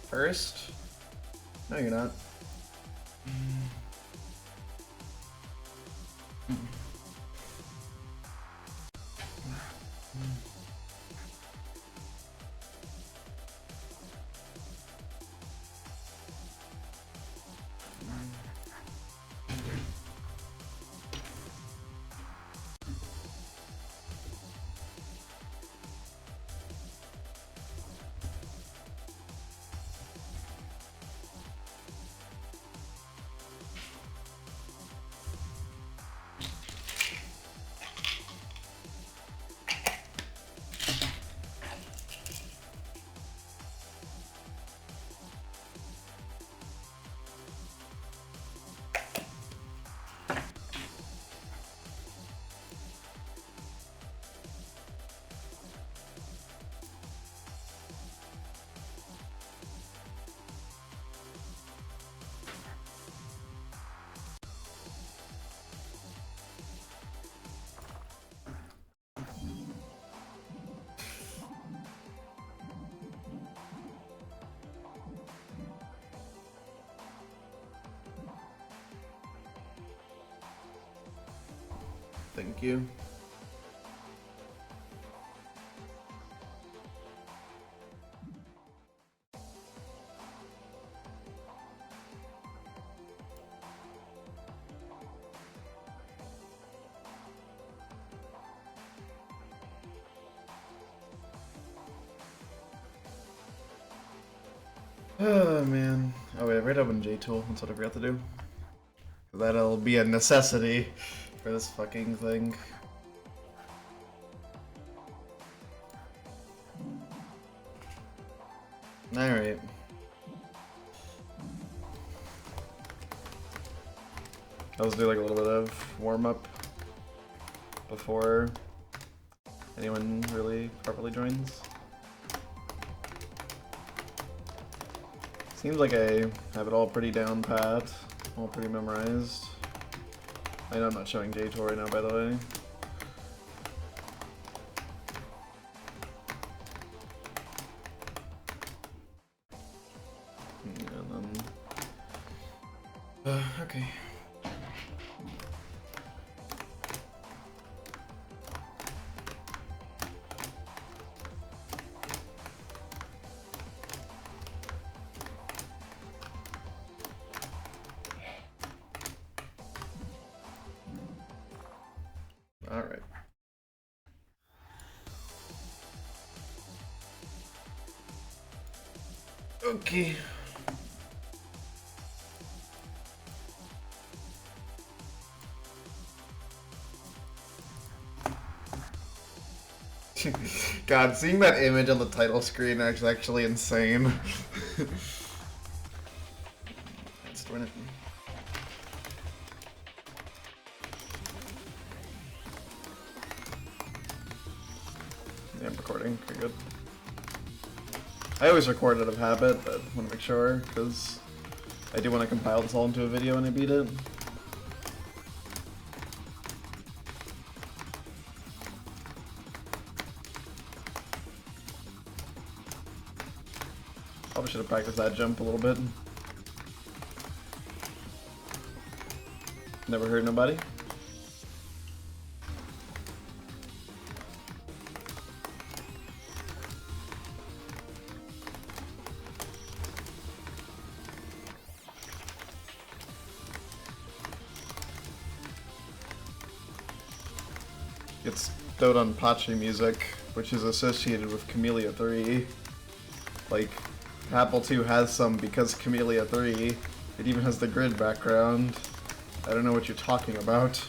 First? No, you're not. Thank you. Oh man. Oh wait, I read open J-Tool. That's what I forgot to do. That'll be a necessity for this fucking thing. Alright. Let's do like a little bit of warm-up before anyone really properly joins. Seems like I have it all pretty down pat, all pretty memorized. I know I'm not showing J-Tool right now, by the way. And then... okay. Alright. Okay. God, seeing that image on the title screen is actually insane. Let's join it. Yeah, I'm recording. Pretty good. I always record out of habit, but I want to make sure, because I do want to compile this all into a video when I beat it. Probably should have practiced that jump a little bit. Never heard nobody. It's out on Pachi music, which is associated with Kamilia 3. Like, Apple II has some because Kamilia 3. It even has the grid background. I don't know what you're talking about.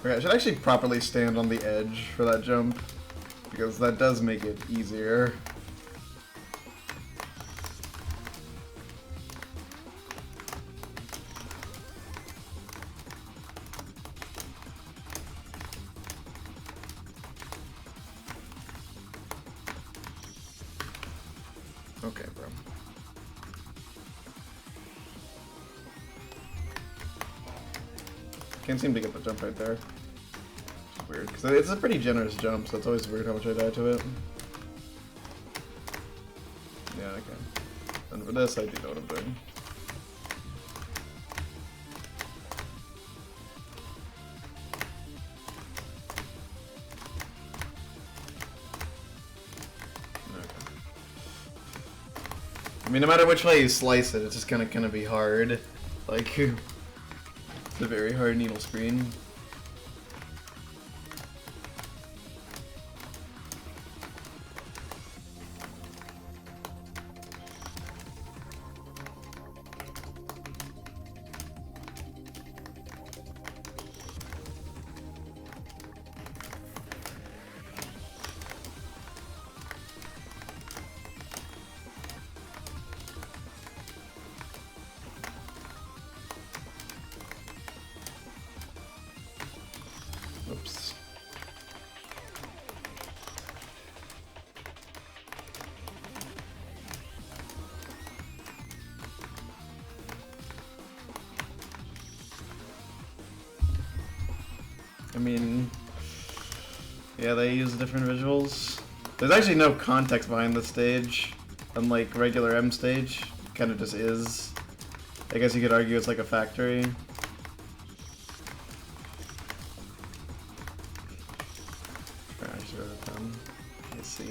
Okay, I should actually properly stand on the edge for that jump, because that does make it easier. Okay, bro. Can't seem to get the jump right there. It's weird, because it's a pretty generous jump, so it's always weird how much I die to it. Yeah, okay. And for this, I do know what I'm doing. I mean, no matter which way you slice it, it's just gonna be hard. Like, it's a very hard needle screen. Oops. I mean, yeah, they use different visuals. There's actually no context behind this stage, unlike regular M stage. It kind of just is. I guess you could argue it's like a factory. Let's see.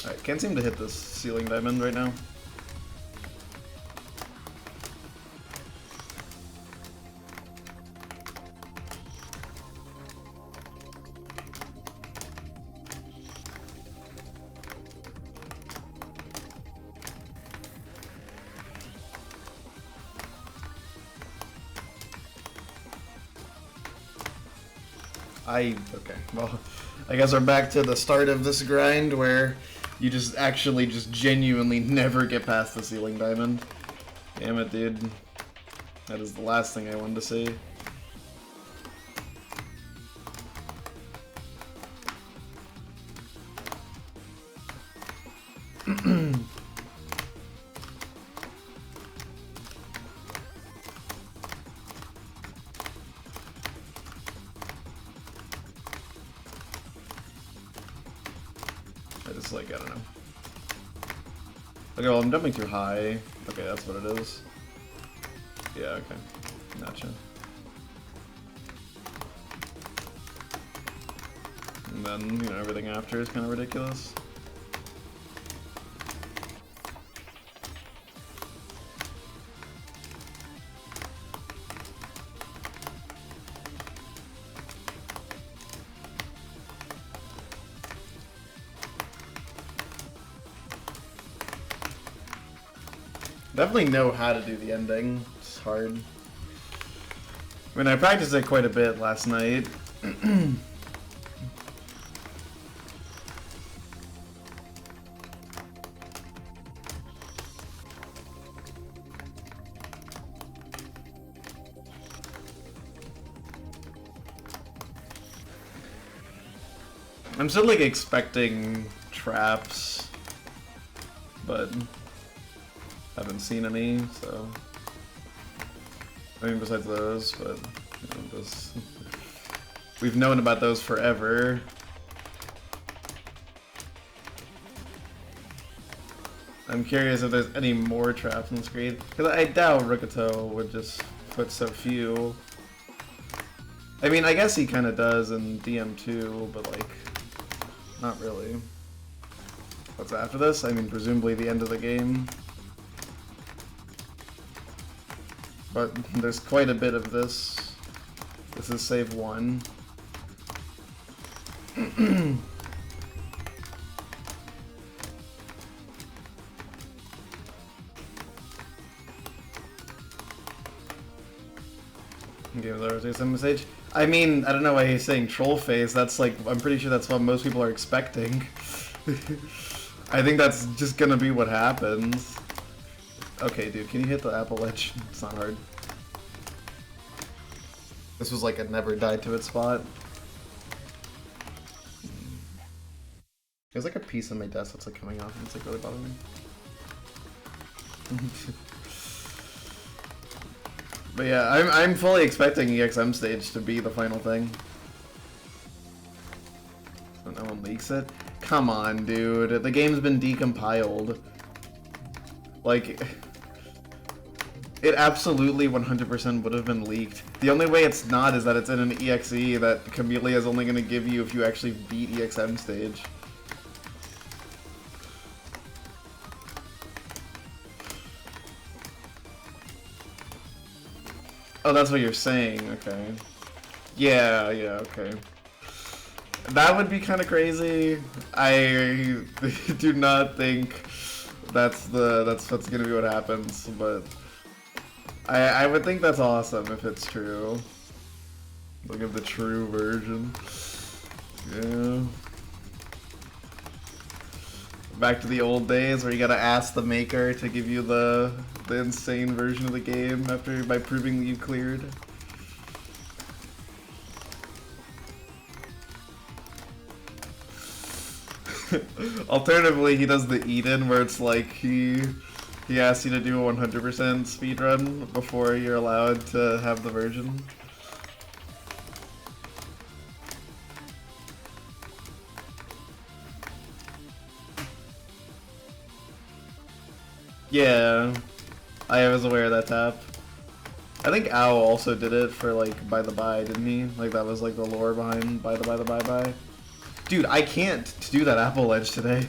Alright, can't seem to hit this ceiling diamond right now. Okay, well, I guess we're back to the start of this grind where you just actually just genuinely never get past the ceiling diamond. Damn it, dude. That is the last thing I wanted to see. I don't know. Okay, well, I'm jumping too high. Okay, that's what it is. Yeah, okay. Gotcha. And then, you know, everything after is kind of ridiculous. Definitely know how to do the ending. It's hard. I mean, I practiced it quite a bit last night. I'm still like expecting traps, but haven't seen any, so I mean besides those, but you know, we've known about those forever. I'm curious if there's any more traps on the screen, because I doubt Rikuto would just put so few. I mean, I guess he kind of does in DM2, but like, not really. What's after this? I mean, presumably the end of the game. But there's quite a bit of this. This is save 1. Give there some message. I mean, I don't know why he's saying troll face. That's like, I'm pretty sure that's what most people are expecting. I think that's just gonna be what happens. Okay, dude, can you hit the apple ledge? It's not hard. This was like a never died to it spot. There's like a piece on my desk that's like coming off and it's like really bothering me. But yeah, I'm fully expecting EXM stage to be the final thing. So no one leaks it? Come on, dude. The game's been decompiled. Like, it absolutely 100% would have been leaked. The only way it's not is that it's in an EXE that Kamilia is only going to give you if you actually beat EXM stage. Oh, that's what you're saying, okay. Yeah, okay. That would be kind of crazy. I do not think that's what's gonna be what happens, but I would think that's awesome if it's true. Look at the true version. Yeah. Back to the old days where you gotta ask the maker to give you the insane version of the game by proving that you cleared. Alternatively, he does the Eden where it's like he asks you to do a 100% speedrun before you're allowed to have the version. Yeah, I was aware of that tap. I think Ow also did it for like By the Bye, didn't he? Like that was like the lore behind By the Bye the Bye Bye. Dude, I can't do that apple ledge today.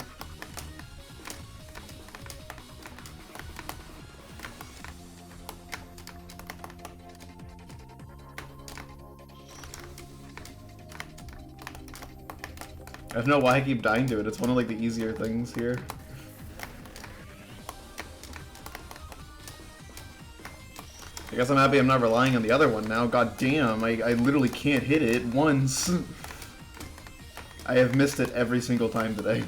I don't know why I keep dying to it. It's one of like the easier things here. I guess I'm happy I'm not relying on the other one now. God damn, I literally can't hit it once. I have missed it every single time today.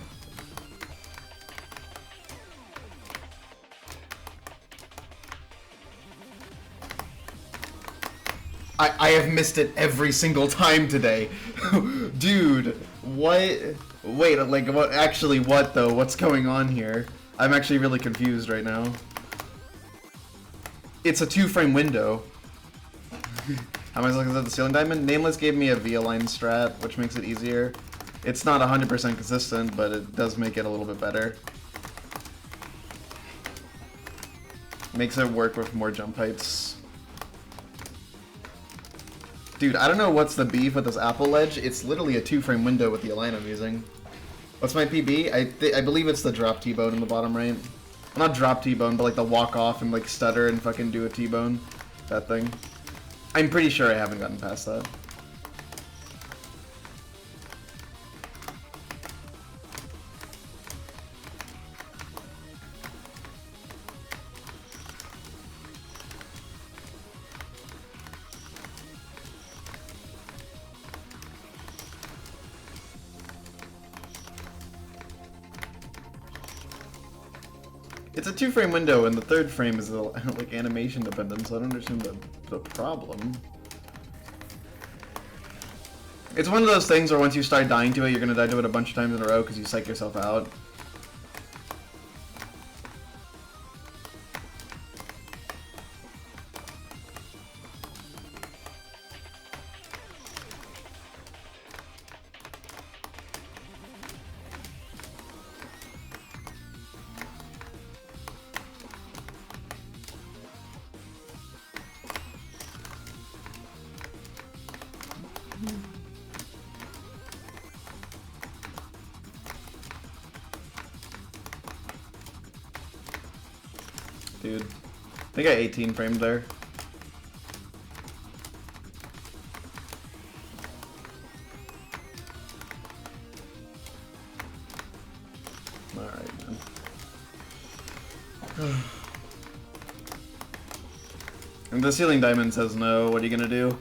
I have missed it every single time today. Dude, what? Wait, like, what? Actually, what though? What's going on here? I'm actually really confused right now. It's a 2-frame window. How am I looking at the ceiling diamond? Nameless gave me a V-align strat, which makes it easier. It's not 100% consistent, but it does make it a little bit better. Makes it work with more jump heights. Dude, I don't know what's the beef with this apple ledge. It's literally a 2-frame window with the align I'm using. What's my PB? I believe it's the drop T-bone in the bottom right. Not drop T-bone, but like the walk off and like stutter and fucking do a T-bone. That thing. I'm pretty sure I haven't gotten past that. It's a 2-frame window, and the 3rd frame is like animation dependent, so I don't understand the problem. It's one of those things where once you start dying to it, you're gonna die to it a bunch of times in a row because you psych yourself out. dude. I think I 18 framed there. Alright, man. And the ceiling diamond says no. What are you gonna do?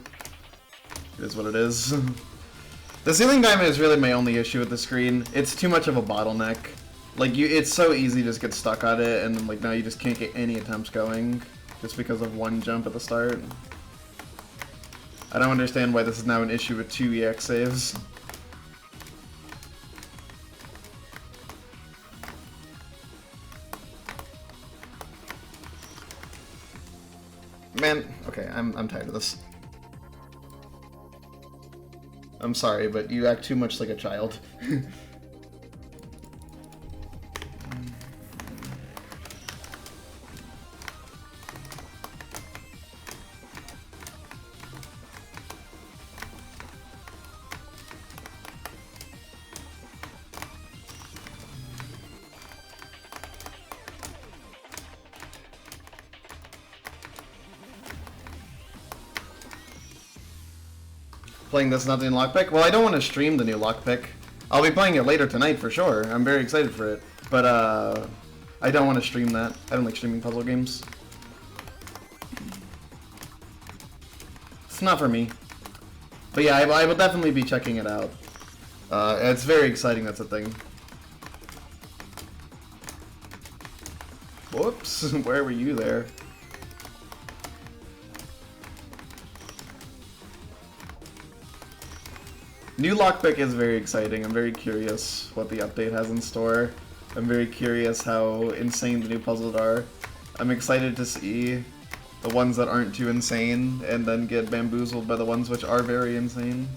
It is what it is. The ceiling diamond is really my only issue with the screen. It's too much of a bottleneck. Like, it's so easy to just get stuck on it, and like now you just can't get any attempts going just because of one jump at the start. I don't understand why this is now an issue with 2 EX saves. Man, okay, I'm tired of this. I'm sorry, but you act too much like a child. Playing this not the new lockpick? Well, I don't want to stream the new lockpick. I'll be playing it later tonight for sure. I'm very excited for it. But I don't want to stream that. I don't like streaming puzzle games. It's not for me. But yeah, I will definitely be checking it out. It's very exciting, that's a thing. Whoops, where were you there? New lockpick is very exciting. I'm very curious what the update has in store. I'm very curious how insane the new puzzles are. I'm excited to see the ones that aren't too insane and then get bamboozled by the ones which are very insane.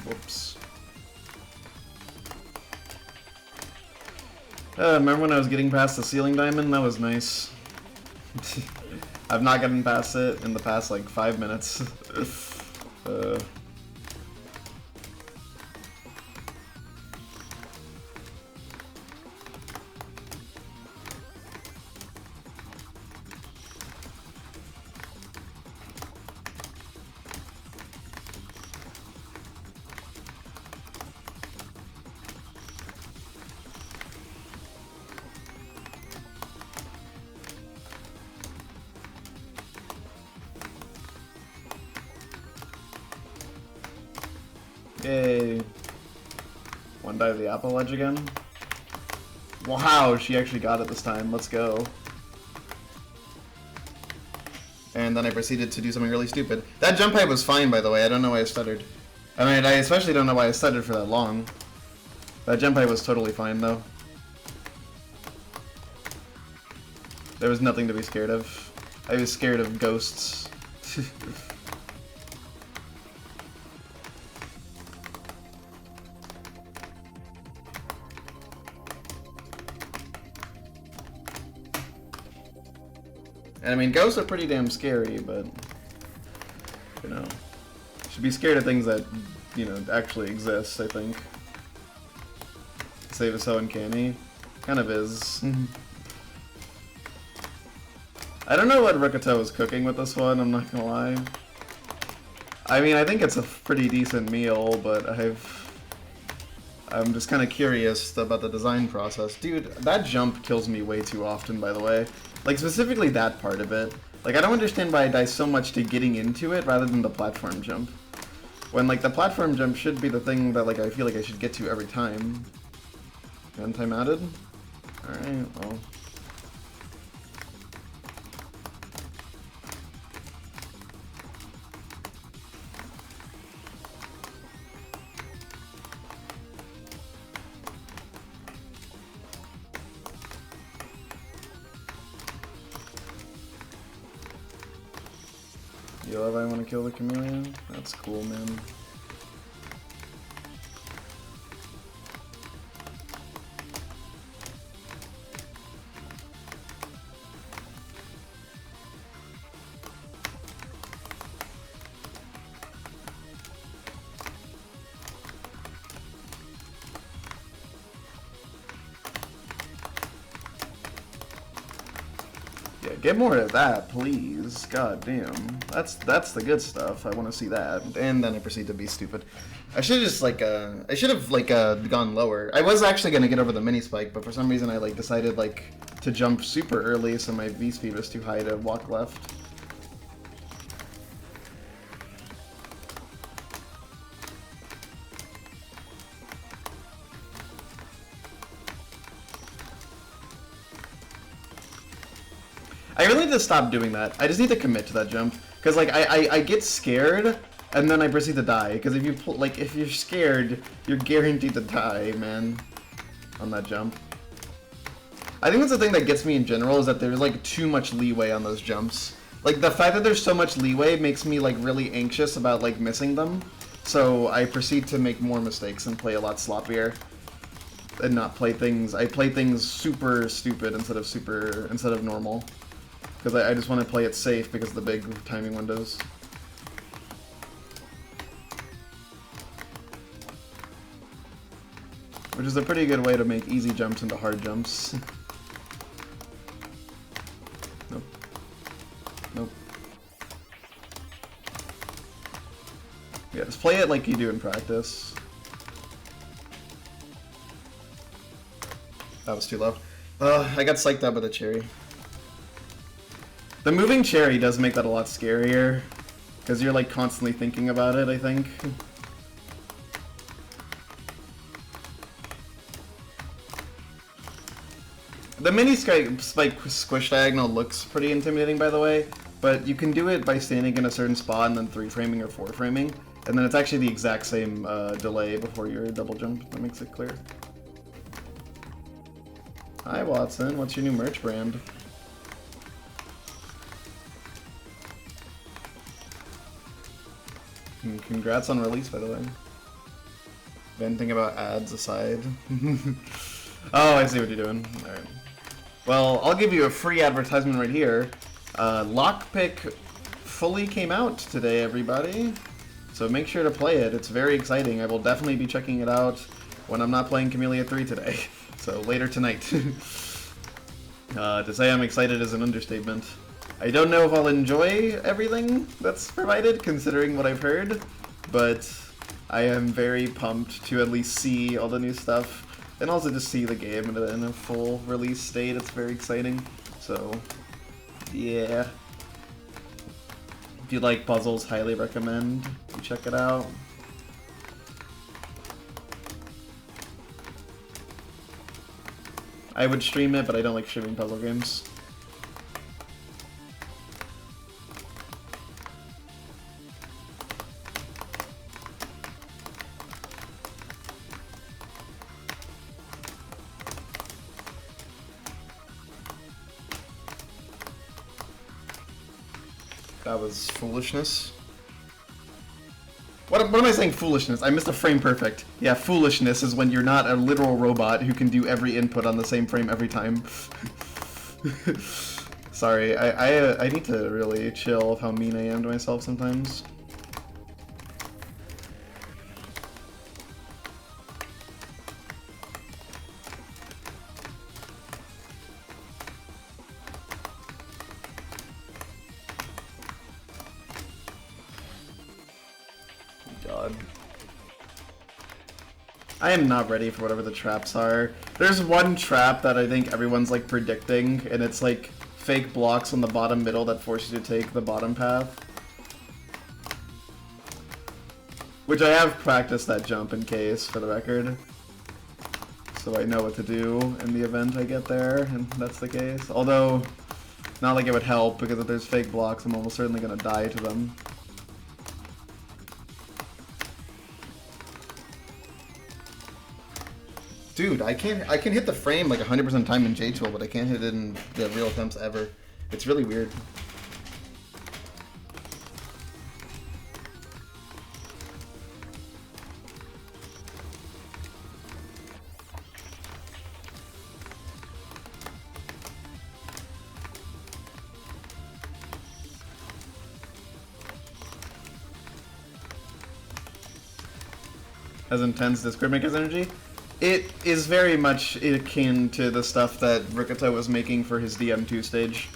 Whoops. Remember when I was getting past the ceiling diamond? That was nice. I've not gotten past it in the past like 5 minutes. Yay. One die of the apple ledge again. Wow, she actually got it this time. Let's go. And then I proceeded to do something really stupid. That jump height was fine, by the way. I don't know why I stuttered. I mean, I especially don't know why I stuttered for that long. That jump height was totally fine, though. There was nothing to be scared of. I was scared of ghosts. And I mean, ghosts are pretty damn scary, but, you know, should be scared of things that, you know, actually exist, I think. Save is so uncanny. Kind of is. I don't know what Rikuto is cooking with this one, I'm not gonna lie. I mean, I think it's a pretty decent meal, but I'm just kind of curious about the design process. Dude, that jump kills me way too often, by the way. Like, specifically that part of it. Like, I don't understand why I die so much to getting into it rather than the platform jump. When, like, the platform jump should be the thing that, like, I feel like I should get to every time. And time added? Alright, well. You love I want to kill the Kamilia? That's cool, man. Yeah, get more of that, please. God damn. That's the good stuff. I want to see that. And then I proceed to be stupid. I should have just gone lower. I was actually gonna get over the mini spike, but for some reason I decided to jump super early, so my V speed was too high to walk left. I really need to stop doing that. I just need to commit to that jump. Because, I get scared, and then I proceed to die. Because if if you're scared, you're guaranteed to die, man. On that jump. I think that's the thing that gets me in general, is that there's, too much leeway on those jumps. The fact that there's so much leeway makes me, really anxious about, missing them. So I proceed to make more mistakes and play a lot sloppier. And not play things... I play things super stupid instead of normal. Because I just want to play it safe because of the big timing windows. Which is a pretty good way to make easy jumps into hard jumps. Nope. Nope. Yeah, just play it like you do in practice. That was too low. I got psyched out by the cherry. The moving cherry does make that a lot scarier, because you're constantly thinking about it, I think. The mini spike squish diagonal looks pretty intimidating, by the way, but you can do it by standing in a certain spot and then 3-framing or 4-framing, and then it's actually the exact same delay before your double jump. That makes it clear. Hi Watson, what's your new merch brand? Congrats on release, by the way. Venting about ads aside. Oh, I see what you're doing. Alright. Well, I'll give you a free advertisement right here. Lockpick fully came out today, everybody. So make sure to play it. It's very exciting. I will definitely be checking it out when I'm not playing Kamilia 3 today. So later tonight. To say I'm excited is an understatement. I don't know if I'll enjoy everything that's provided, considering what I've heard, but I am very pumped to at least see all the new stuff, and also just see the game in a full release state. It's very exciting, so yeah. If you like puzzles, highly recommend you check it out. I would stream it, but I don't like streaming puzzle games. That was foolishness. What am I saying foolishness? I missed a frame perfect. Yeah, foolishness is when you're not a literal robot who can do every input on the same frame every time. Sorry, I need to really chill with how mean I am to myself sometimes. God. I am not ready for whatever the traps are. There's one trap that I think everyone's predicting, and it's fake blocks on the bottom middle that force you to take the bottom path. Which I have practiced that jump in case, for the record. So I know what to do in the event I get there, and that's the case. Although, not like it would help, because if there's fake blocks, I'm almost certainly gonna die to them. Dude, I can hit the frame 100% of the time in J-Tool, but I can't hit it in the real attempts ever. It's really weird. has intense Discord Maker's energy. It is very much akin to the stuff that Rikuta was making for his DM2 stage.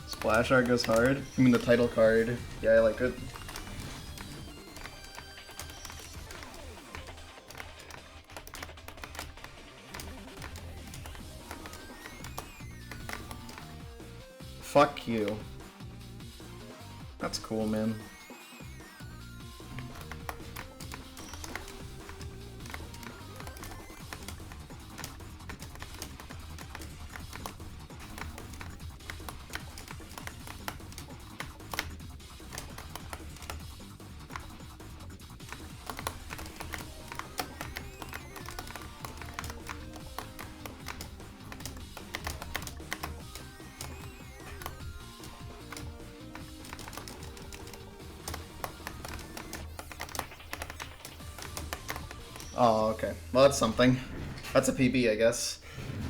Splash art goes hard. I mean the title card. Yeah, I like it. Fuck you. That's cool, man. Oh, okay. Well, that's something. That's a PB, I guess.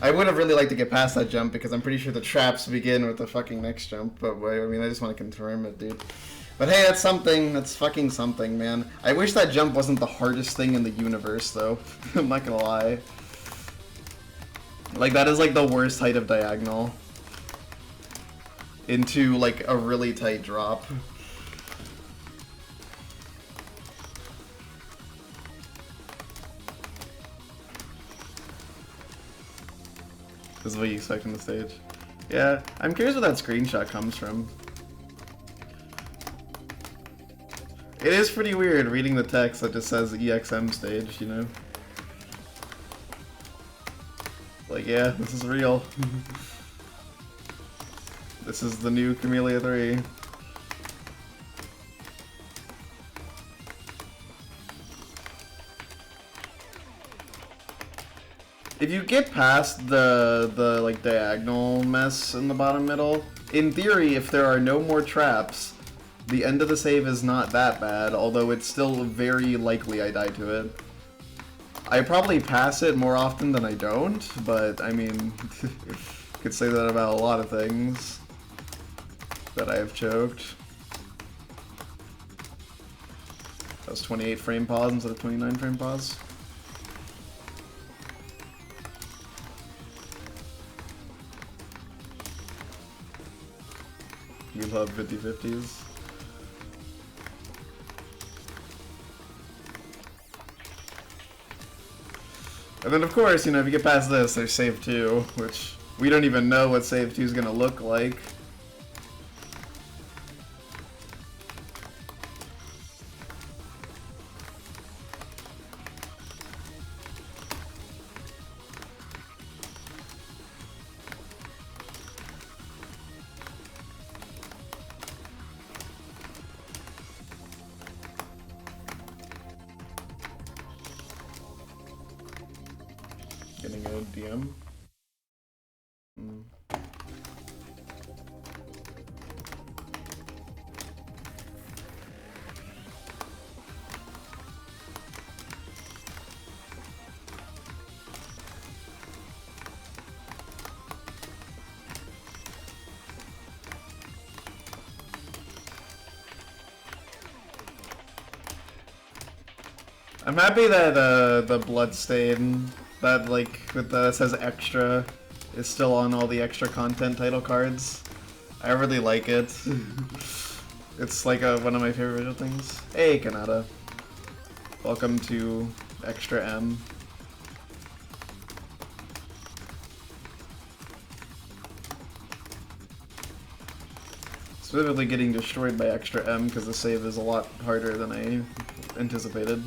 I would have really liked to get past that jump because I'm pretty sure the traps begin with the fucking next jump. But I mean, I just want to confirm it, dude. But hey, that's something. That's fucking something, man. I wish that jump wasn't the hardest thing in the universe, though. I'm not gonna lie. Like, that is like the worst height of diagonal into like a really tight drop. This is what you expect from the stage. Yeah, I'm curious where that screenshot comes from. It is pretty weird reading the text that just says EXM stage, you know? Like, yeah, this is real. This is the new Kamilia 3. If you get past the like diagonal mess in the bottom middle, in theory, if there are no more traps, the end of the save is not that bad, although it's still very likely I die to it. I probably pass it more often than I don't, but I mean, could say that about a lot of things that I have choked. That was 28 frame pause instead of 29 frame pause. You love 50/50s. And then of course, you know, if you get past this, there's save 2, which we don't even know what save 2 is gonna look like. Getting a DM. I'm happy that the bloodstain that like with the says extra is still on all the extra content title cards. I really like it. It's like one of my favorite visual things. Hey Kanata. Welcome to Extra M. Specifically getting destroyed by Extra M because the save is a lot harder than I anticipated.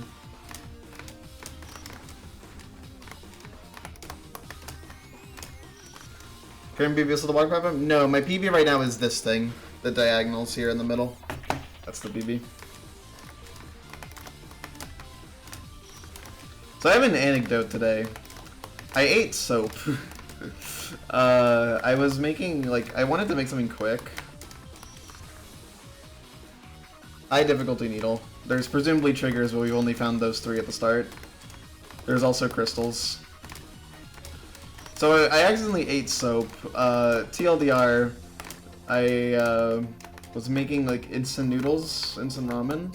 Current PB is the water problem? No, my PB right now is this thing. The diagonals here in the middle. That's the PB. So I have an anecdote today. I ate soap. I was making, like, I wanted to make something quick. High difficulty needle. There's presumably triggers, but we've only found those 3 at the start. There's also crystals. So I accidentally ate soap. TLDR, I was making like instant noodles, instant ramen,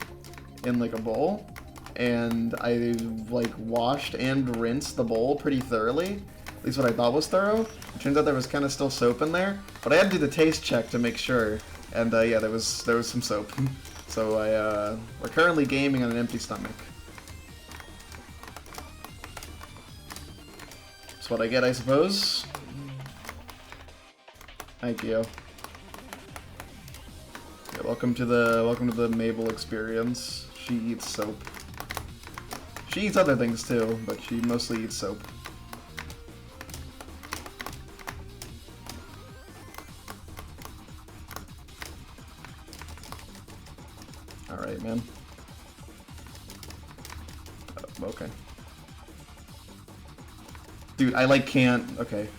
in like a bowl. And I like washed and rinsed the bowl pretty thoroughly. At least what I thought was thorough. It turns out there was kind of still soap in there. But I had to do the taste check to make sure. And yeah, there was some soap. So we're currently gaming on an empty stomach. That's what I get, I suppose. Thank you. Yeah, welcome to the Mabel experience. She eats soap. She eats other things too, but she mostly eats soap. Alright, man. Okay. Dude, I like can't... Okay.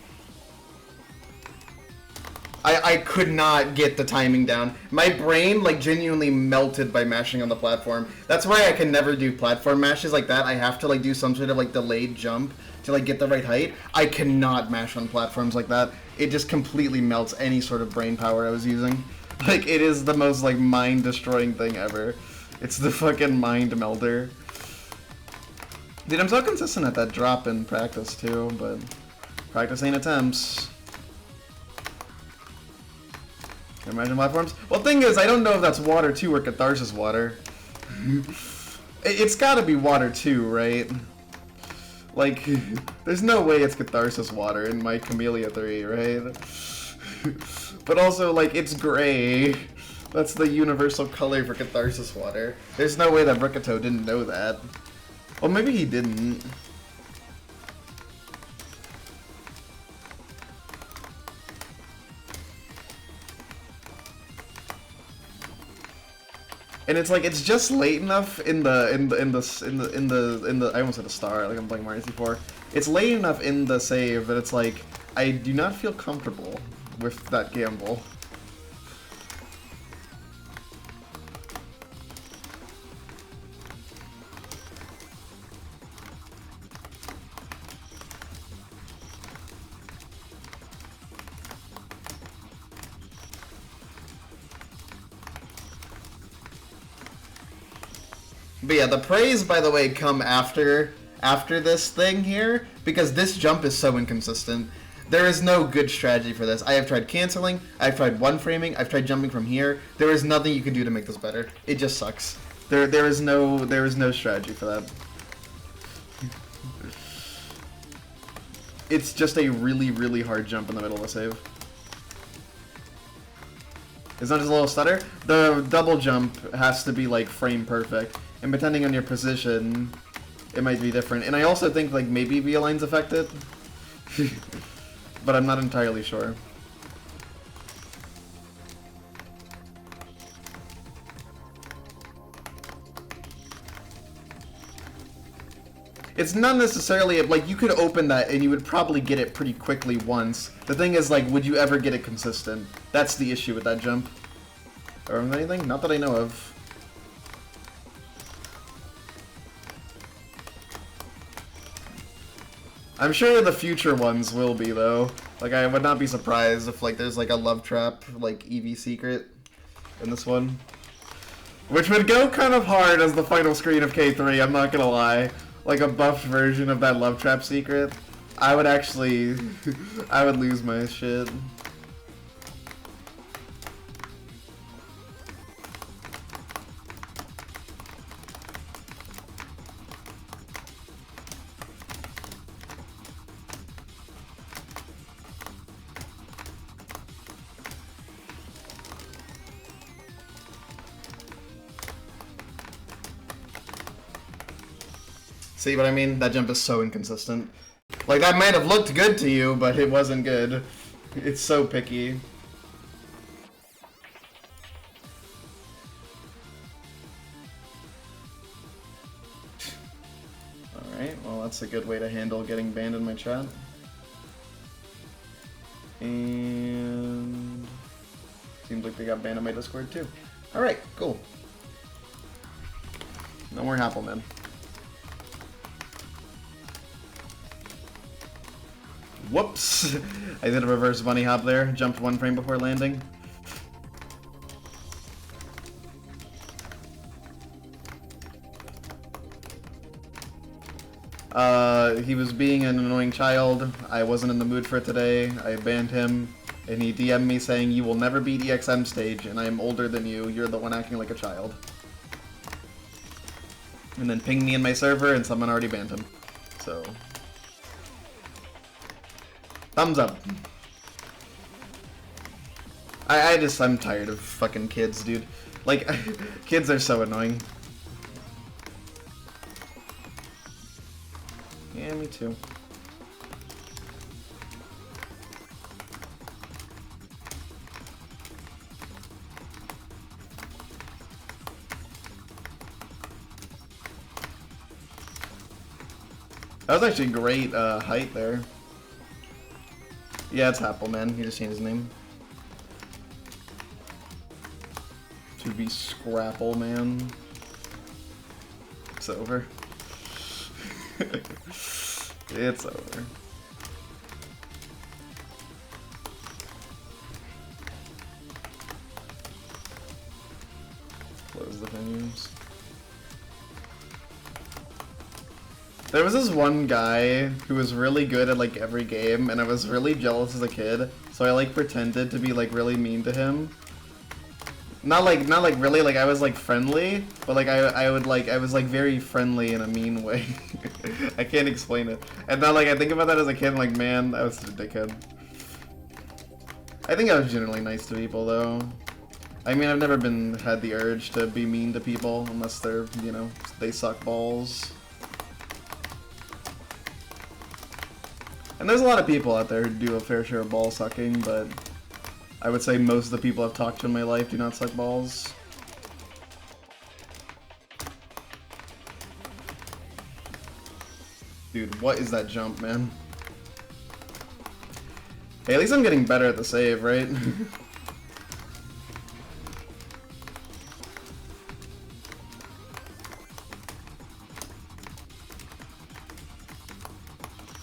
I could not get the timing down. My brain, like, genuinely melted by mashing on the platform. That's why I can never do platform mashes like that. I have to, like, do some sort of, like, delayed jump to, like, get the right height. I cannot mash on platforms like that. It just completely melts any sort of brain power I was using. Like, it is the most, like, mind-destroying thing ever. It's the fucking mind melter. Dude, I'm so consistent at that drop in practice, too, but practice ain't attempts. Can you imagine platforms? Well, thing is, I don't know if that's water 2 or Catharsis water. It's gotta be water 2, right? Like, there's no way it's Catharsis water in my Kamilia 3, right? But also, like, it's gray. That's the universal color for Catharsis water. There's no way that Brickato didn't know that. Well, maybe he didn't. And it's like it's just late enough in the I almost said a star, like I'm playing Mario 64. It's late enough in the save that it's like I do not feel comfortable with that gamble. But yeah, the praise, by the way, come after this thing here, because this jump is so inconsistent. There is no good strategy for this. I have tried canceling, I've tried one framing, I've tried jumping from here. There is nothing you can do to make this better. It just sucks. There is no strategy for that. It's just a really, really hard jump in the middle of a save. It's not just a little stutter. The double jump has to be like frame perfect. And depending on your position, it might be different. And I also think like maybe V-align's affected. But I'm not entirely sure. It's not necessarily, like, you could open that and you would probably get it pretty quickly once. The thing is, like, would you ever get it consistent? That's the issue with that jump. Or anything? Not that I know of. I'm sure the future ones will be, though. Like, I would not be surprised if, like, there's, like, a love trap, like, EV secret in this one. Which would go kind of hard as the final screen of K3, I'm not gonna lie. Like, a buffed version of that love trap secret. I would actually... I would lose my shit. See what I mean? That jump is so inconsistent. Like, that might have looked good to you, but it wasn't good. It's so picky. Alright, well that's a good way to handle getting banned in my chat. And seems like they got banned on my Discord too. Alright, cool. No more Apple, man. Whoops! I did a reverse bunny hop there, jumped 1 frame before landing. He was being an annoying child. I wasn't in the mood for it today. I banned him, and he DM'd me saying, "You will never beat EXM stage, and I am older than you. You're the one acting like a child." And then pinged me in my server, and someone already banned him. So... thumbs up. I'm tired of fucking kids, dude. Like, kids are so annoying. Yeah, me too. That was actually great height there. Yeah, it's Apple, man. He just changed his name. To be Scrapple, man. It's over. It's over. Close the venues. There was this one guy who was really good at like every game, and I was really jealous as a kid, so I like pretended to be like really mean to him. Not like really, like I was like friendly, but like I was like very friendly in a mean way. I can't explain it. And now like I think about that as a kid, I'm like, man, I was such a dickhead. I think I was generally nice to people though. I mean, I've never had the urge to be mean to people unless they're, you know, they suck balls. And there's a lot of people out there who do a fair share of ball sucking, but I would say most of the people I've talked to in my life do not suck balls. Dude, what is that jump, man? Hey, at least I'm getting better at the save, right?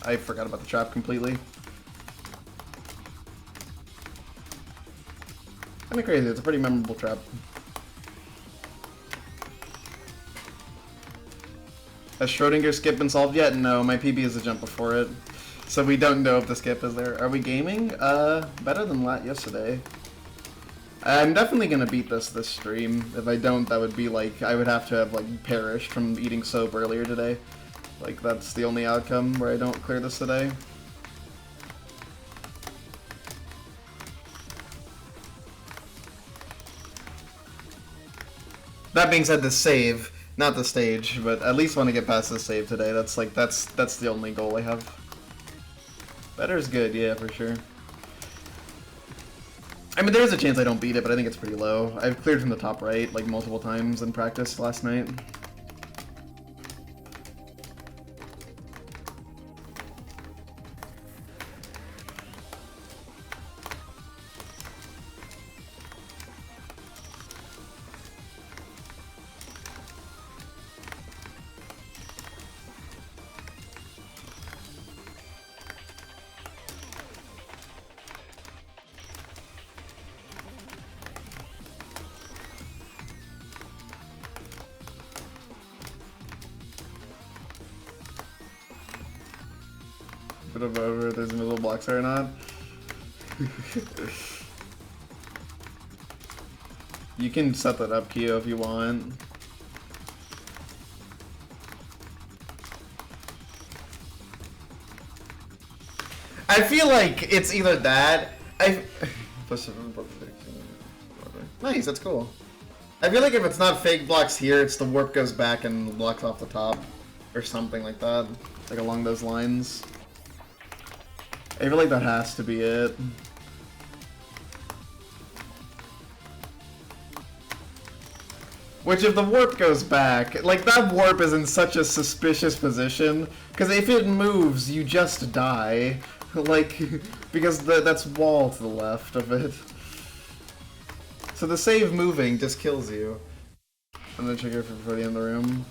I forgot about the trap completely. Kinda crazy, it's a pretty memorable trap. Has Schrodinger's skip been solved yet? No, my PB is a jump before it. So we don't know if the skip is there. Are we gaming? Better than yesterday. I'm definitely gonna beat this stream. If I don't, that would be like, I would have to have like perished from eating soap earlier today. Like, that's the only outcome where I don't clear this today. That being said, the save, not the stage, but at least want to get past the save today. That's like, that's the only goal I have. Better is good, yeah, for sure. I mean, there is a chance I don't beat it, but I think it's pretty low. I've cleared from the top right, like, multiple times in practice last night. Bit of over if there's invisible blocks there or not. You can set that up, Kyo, if you want. I feel like it's either that. Nice, that's cool. I feel like if it's not fake blocks here, it's the warp goes back and blocks off the top. Or something like that. Like along those lines. I feel like that has to be it. Which if the warp goes back, like that warp is in such a suspicious position, because if it moves, you just die. Like, because that's wall to the left of it. So the save moving just kills you. I'm gonna trigger for everybody in the room.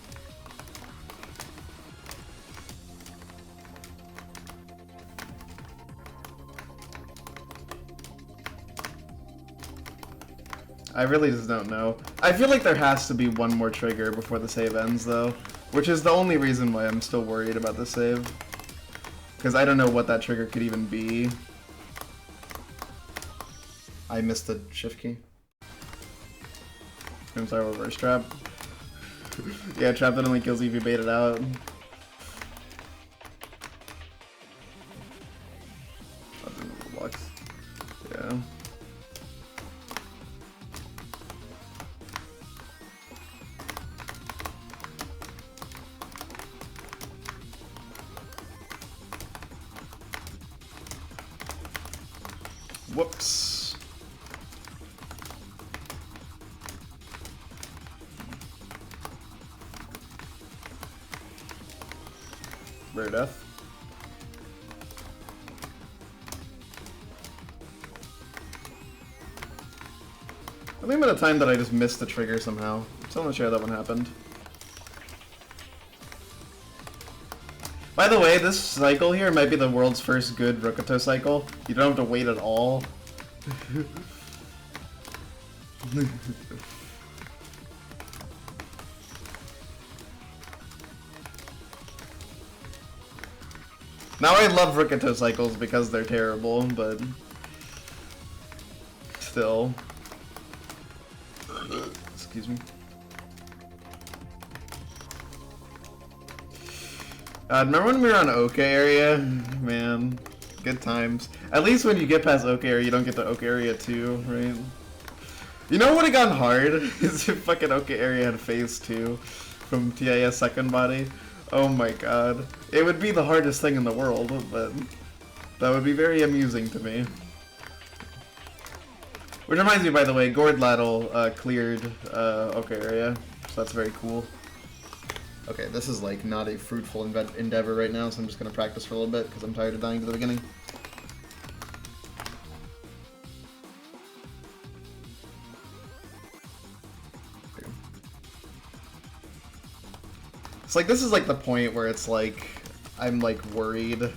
I really just don't know. I feel like there has to be one more trigger before the save ends, though. Which is the only reason why I'm still worried about the save. Because I don't know what that trigger could even be. I missed the shift key. I'm sorry, reverse trap. Yeah, trap that only kills you if you bait it out. Blocks. Yeah. Whoops. Rare death. I think about a time that I just missed the trigger somehow. Still not sure how that one happened. By the way, this cycle here might be the world's first good Rokuto cycle. You don't have to wait at all. Now I love Rokuto cycles because they're terrible, but still. Excuse me. Remember when we were on Oka area? Man, good times. At least when you get past Oka area, you don't get to Oka area 2, right? You know what would have gotten hard? Is if fucking Oka area had phase 2 from TIS second body. Oh my god. It would be the hardest thing in the world, but that would be very amusing to me. Which reminds me, by the way, Gord Laddle cleared Oka area, so that's very cool. Okay, this is like not a fruitful endeavor right now, so I'm just gonna practice for a little bit because I'm tired of dying to the beginning. Okay. It's like this is like the point where it's like I'm like worried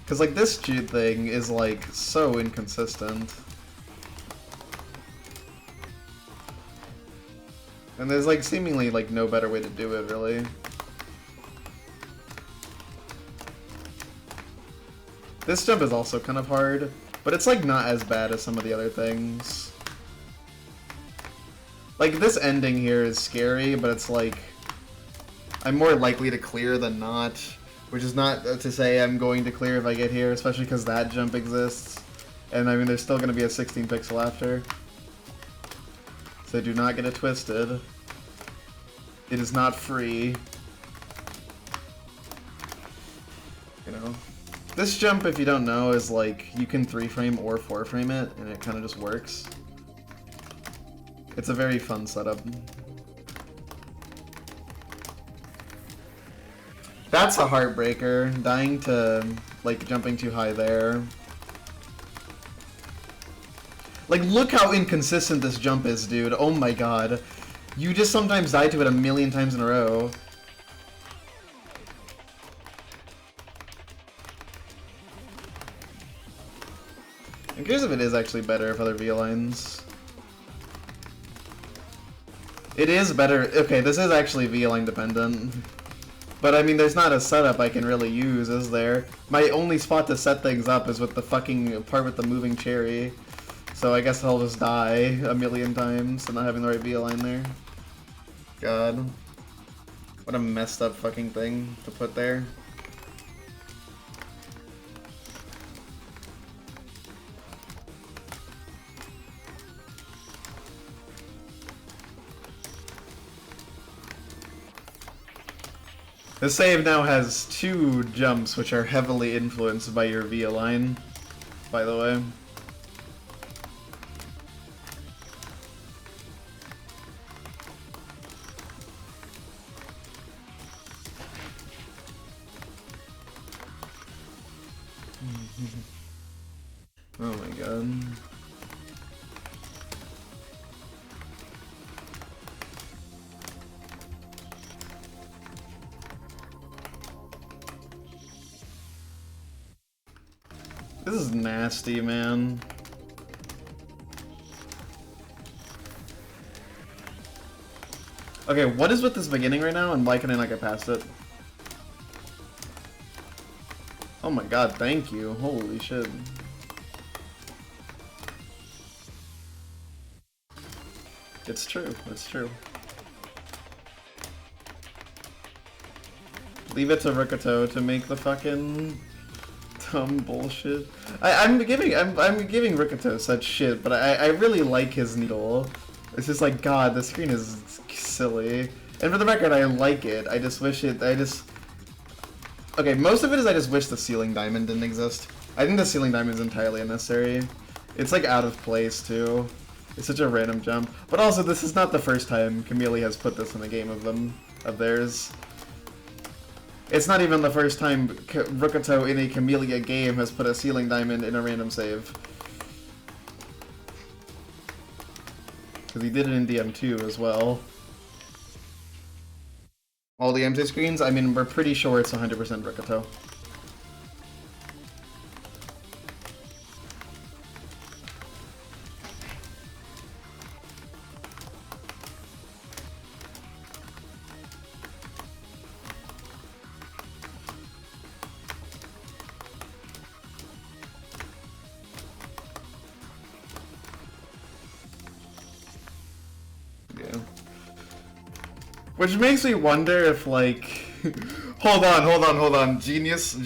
because like this cheat thing is like so inconsistent. And there's like seemingly like no better way to do it, really. This jump is also kind of hard, but it's like not as bad as some of the other things. Like this ending here is scary, but it's like I'm more likely to clear than not, which is not to say I'm going to clear if I get here, especially because that jump exists. And I mean, there's still going to be a 16 pixel after. So do not get it twisted. It is not free. You know. This jump, if you don't know, is like you can 3-frame or 4-frame it, and it kind of just works. It's a very fun setup. That's a heartbreaker, dying to like jumping too high there. Like, look how inconsistent this jump is, dude. Oh my god. You just sometimes die to it a million times in a row. I'm curious if it is actually better if other V-lines. It is better. Okay, this is actually V-line dependent. But I mean, there's not a setup I can really use, is there? My only spot to set things up is with the fucking part with the moving cherry. So I guess I'll just die a million times and not having the right V-line there. God. What a messed up fucking thing to put there. The save now has 2 jumps which are heavily influenced by your V-line, by the way. Oh my god. This is nasty, man. Okay, what is with this beginning right now, and why can I not get past it? Oh my god, thank you. Holy shit. It's true, it's true. Leave it to Rikuto to make the fucking dumb bullshit. I'm giving Rikuto such shit, but I really like his needle. It's just like, god, the screen is silly. And for the record, I like it. I just wish it, okay, most of it is I just wish the ceiling diamond didn't exist. I think the ceiling diamond is entirely unnecessary. It's like out of place too. It's such a random jump. But also, this is not the first time Kamilia has put this in a game of theirs. It's not even the first time Rikuto in a Kamilia game has put a ceiling diamond in a random save. Because he did it in the M2 as well. All the M2 screens, I mean, we're pretty sure it's 100% Rikuto. Which makes me wonder if, like... hold on. Genius.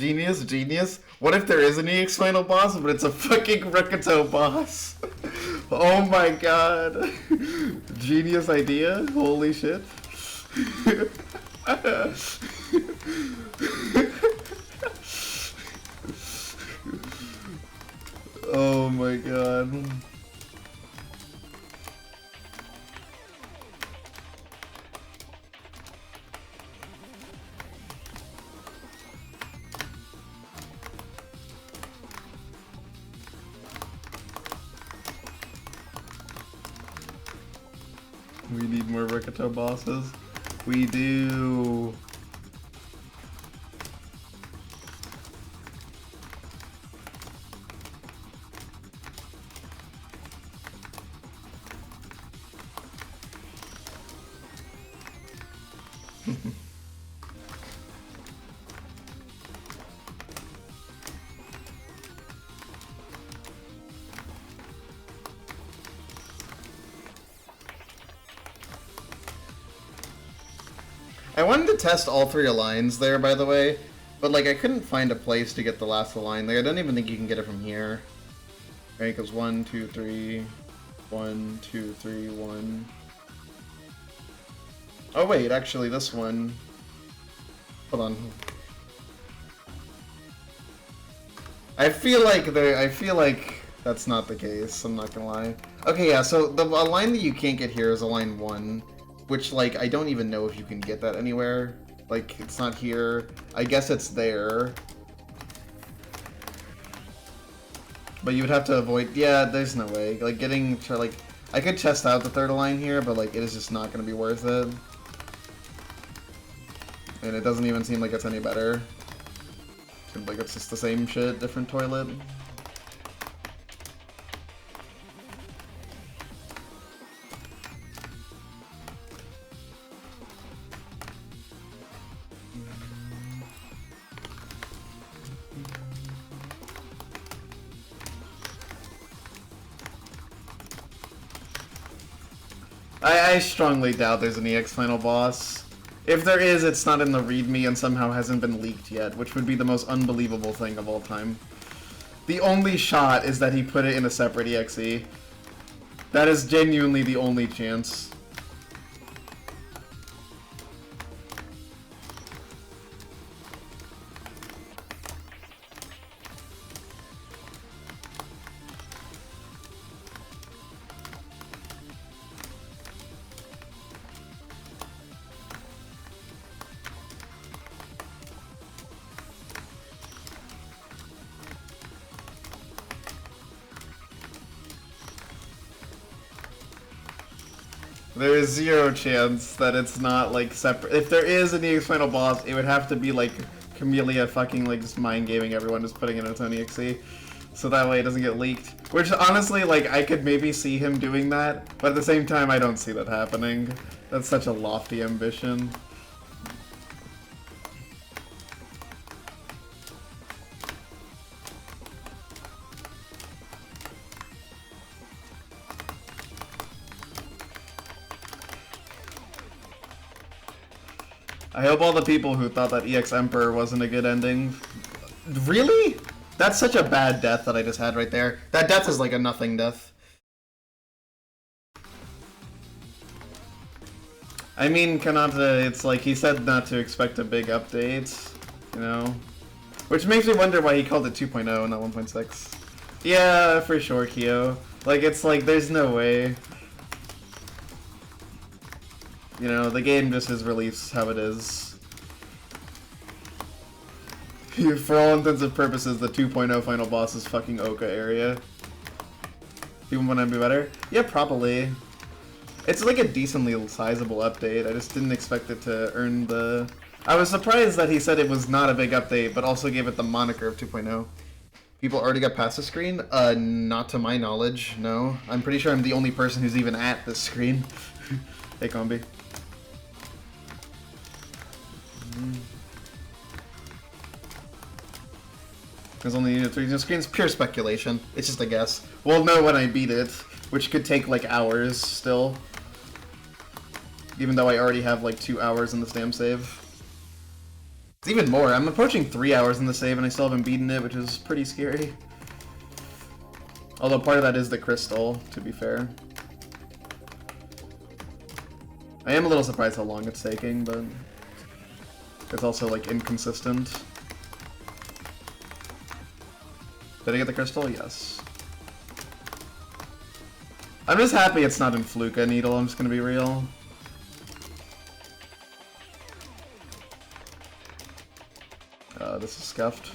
What if there is an EX final boss, but it's a fucking Rikuto boss? Oh my god. Genius idea? Holy shit. Oh my god. We need more Rikuto bosses. We do. I wanted to test all three Aligns there, by the way, but like I couldn't find a place to get the last Align. Like I don't even think you can get it from here. Right, because 1, 2, 3, 1, 2, 3, 1. Oh wait, actually this one. Hold on. I feel like that's not the case. I'm not gonna lie. Okay, yeah. So the Align that you can't get here is Align 1. Which, like, I don't even know if you can get that anywhere. Like, it's not here. I guess it's there. But you would have to avoid... Yeah, there's no way. Like, getting to, like... I could test out the third line here, but, like, it is just not going to be worth it. And it doesn't even seem like it's any better. Seems like it's just the same shit, different toilet. I strongly doubt there's an EX final boss. If there is, it's not in the readme and somehow hasn't been leaked yet, which would be the most unbelievable thing of all time. The only shot is that he put it in a separate EXE. That is genuinely the only chance. There is zero chance that it's not like separate. If there is an EX final boss, it would have to be like Kamilia fucking like just mind gaming everyone, just putting in its own EXE, so that way it doesn't get leaked. Which honestly, like I could maybe see him doing that, but at the same time I don't see that happening. That's such a lofty ambition. I hope all the people who thought that EX Emperor wasn't a good ending... Really? That's such a bad death that I just had right there. That death is like a nothing death. I mean, Kanata, it's like he said not to expect a big update, you know? Which makes me wonder why he called it 2.0 and not 1.6. Yeah, for sure, Kyo. Like, it's like, there's no way. You know, the game just is released how it is. For all intents and purposes, the 2.0 final boss is fucking Oka area. People want to be better? Yeah, probably. It's like a decently sizable update. I just didn't expect it to earn the... I was surprised that he said it was not a big update, but also gave it the moniker of 2.0. People already got past the screen? Not to my knowledge, no. I'm pretty sure I'm the only person who's even at this screen. Hey, Combi. There's only unit 3 screens. Pure speculation. It's just a guess. We'll know when I beat it, which could take like hours still. Even though I already have like 2 hours in this damn save. It's even more. I'm approaching 3 hours in the save and I still haven't beaten it, which is pretty scary. Although part of that is the crystal, to be fair. I am a little surprised how long it's taking, but it's also like inconsistent. Did I get the crystal? Yes. I'm just happy it's not in Fluka Needle, I'm just gonna be real. This is scuffed.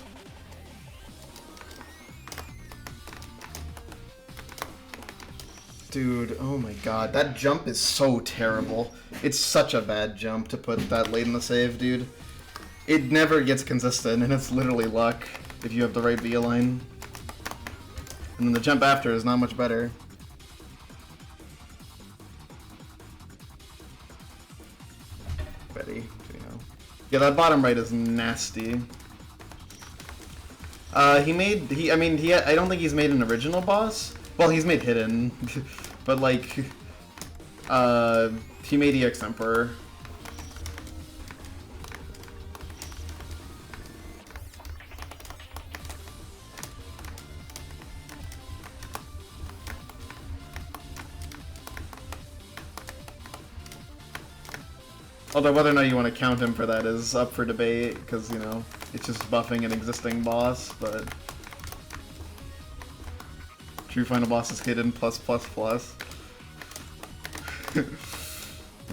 Dude, oh my god, that jump is so terrible. It's such a bad jump to put that late in the save, dude. It never gets consistent, and it's literally luck if you have the right V-line. And then the jump after is not much better. Betty, you know. Yeah, that bottom right is nasty. I don't think he's made an original boss. Well, he's made hidden, but like, he made EX Emperor. Although whether or not you want to count him for that is up for debate, because, you know, it's just buffing an existing boss, but... True final boss is hidden plus plus plus. I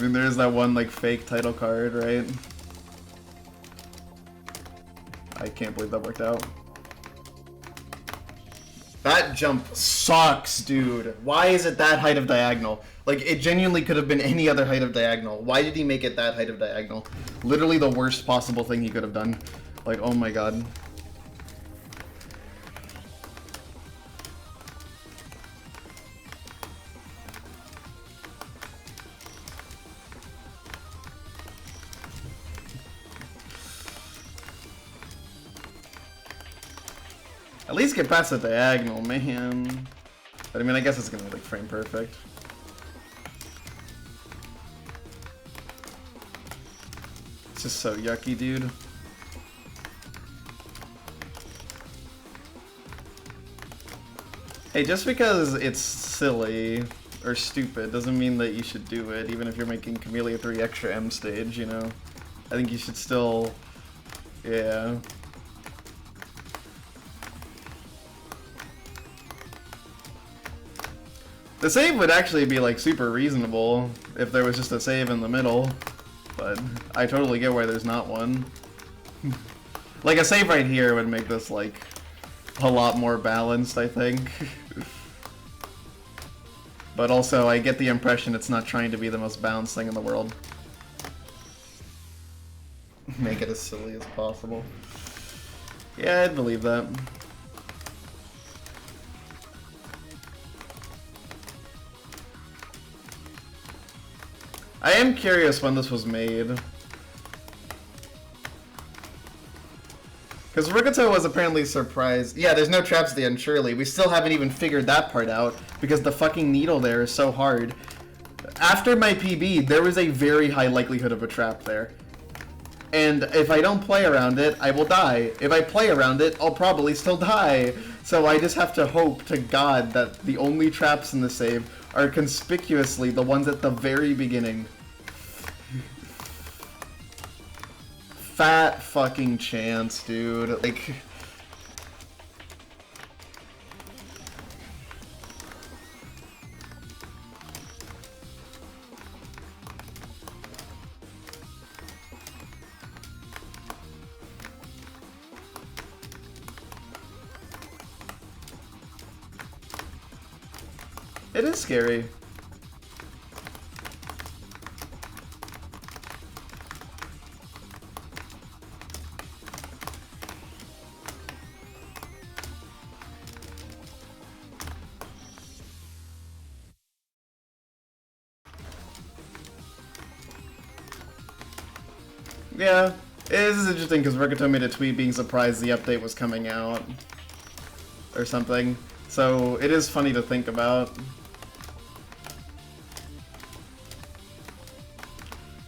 mean, there is that one, like, fake title card, right? I can't believe that worked out. That jump sucks, dude. Why is it that height of diagonal? Like, it genuinely could have been any other height of diagonal. Why did he make it that height of diagonal? Literally the worst possible thing he could have done. Like, oh my god. At least get past the diagonal, man. But I mean, I guess it's gonna be like frame perfect. It's just so yucky, dude. Hey, just because it's silly or stupid doesn't mean that you should do it, even if you're making Kamilia 3 extra M stage, you know? I think you should still... yeah. The save would actually be like super reasonable if there was just a save in the middle, but I totally get why there's not one. Like a save right here would make this like a lot more balanced, I think. But also, I get the impression it's not trying to be the most balanced thing in the world. Make it as silly as possible. Yeah, I'd believe that. I am curious when this was made. Because Rikuto was apparently surprised. Yeah, there's no traps at the end, surely. We still haven't even figured that part out, because the fucking needle there is so hard. After my PB, there was a very high likelihood of a trap there. And if I don't play around it, I will die. If I play around it, I'll probably still die. So I just have to hope to God that the only traps in the save are conspicuously the ones at the very beginning. Fat fucking chance, dude. Like... It is scary. Yeah, this is interesting because Rikuto made a tweet being surprised the update was coming out. Or something. So it is funny to think about.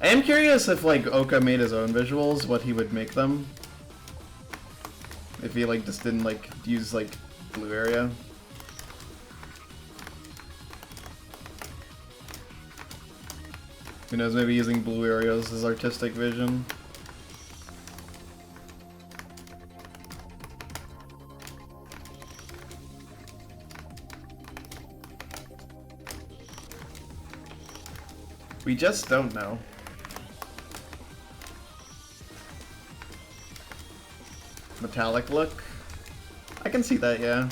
I am curious if, like, Oka made his own visuals, what he would make them. If he, like, just didn't, like, use, like, blue area. Who knows, maybe using blue areas as artistic vision. We just don't know. Metallic look? I can see that, yeah.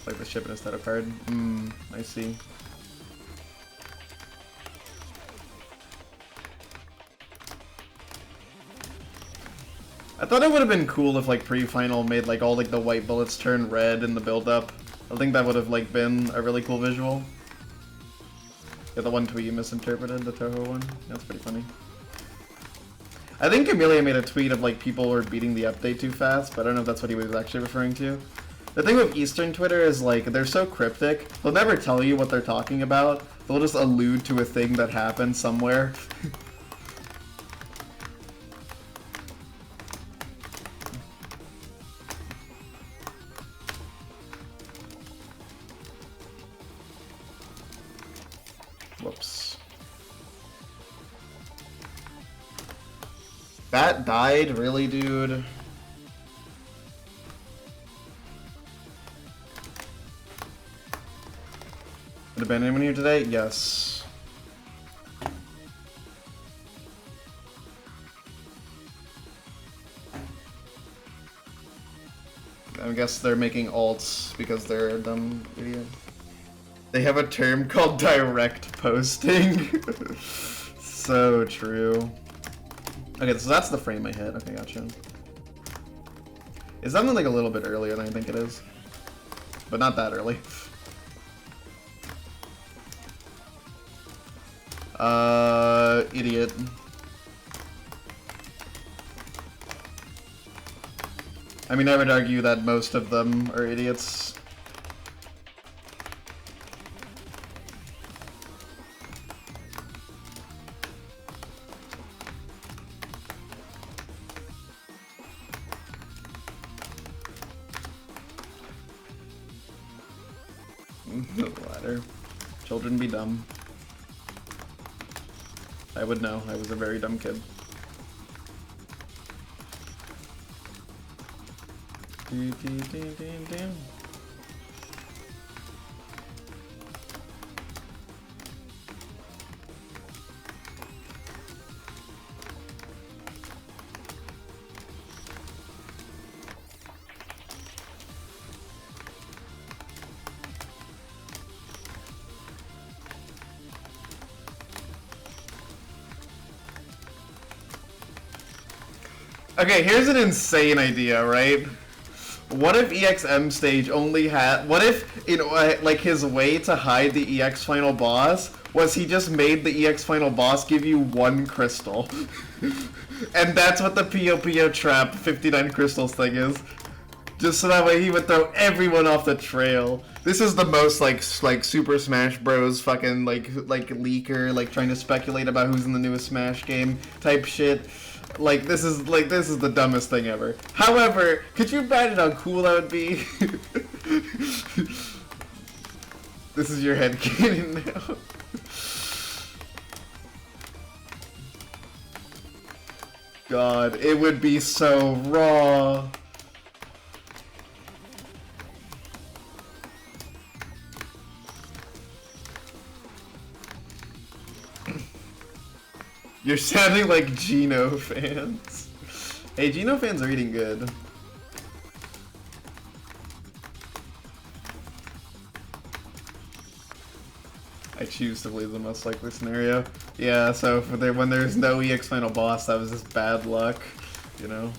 Like the ship instead of card. I see. I thought it would have been cool if, like, pre-final made, like, all, like, the white bullets turn red in the build-up. I think that would have, like, been a really cool visual. Yeah, the one tweet you misinterpreted, the Toho one. That's pretty funny. I think Kamilia made a tweet of, like, people were beating the update too fast, but I don't know if that's what he was actually referring to. The thing with Eastern Twitter is, like, they're so cryptic, they'll never tell you what they're talking about. They'll just allude to a thing that happened somewhere. Whoops. That died? Really, dude? Would have been anyone here today? Yes. I guess they're making alts because they're a dumb idiot. They have a term called direct posting. So true. Okay, so that's the frame I hit. Okay, gotcha. It's something like a little bit earlier than I think it is. But not that early. Idiot. I mean, I would argue that most of them are idiots. The latter. Children be dumb. I would know. I was a very dumb kid. Okay, here's an insane idea, right? What if EXM stage only had... What if, you know, like, his way to hide the EX final boss was he just made the EX final boss give you 1 crystal? And that's what the P.O.P.O. trap 59 crystals thing is. Just so that way he would throw everyone off the trail. This is the most, like Super Smash Bros. Fucking, like leaker, like, trying to speculate about who's in the newest Smash game type shit. Like, this is the dumbest thing ever. However, could you imagine how cool that would be? This is your headcanon now. God, it would be so raw. You're sounding like Geno fans. Hey, Geno fans are eating good. I choose to believe the most likely scenario. Yeah, so when there's no EX final boss, that was just bad luck, you know?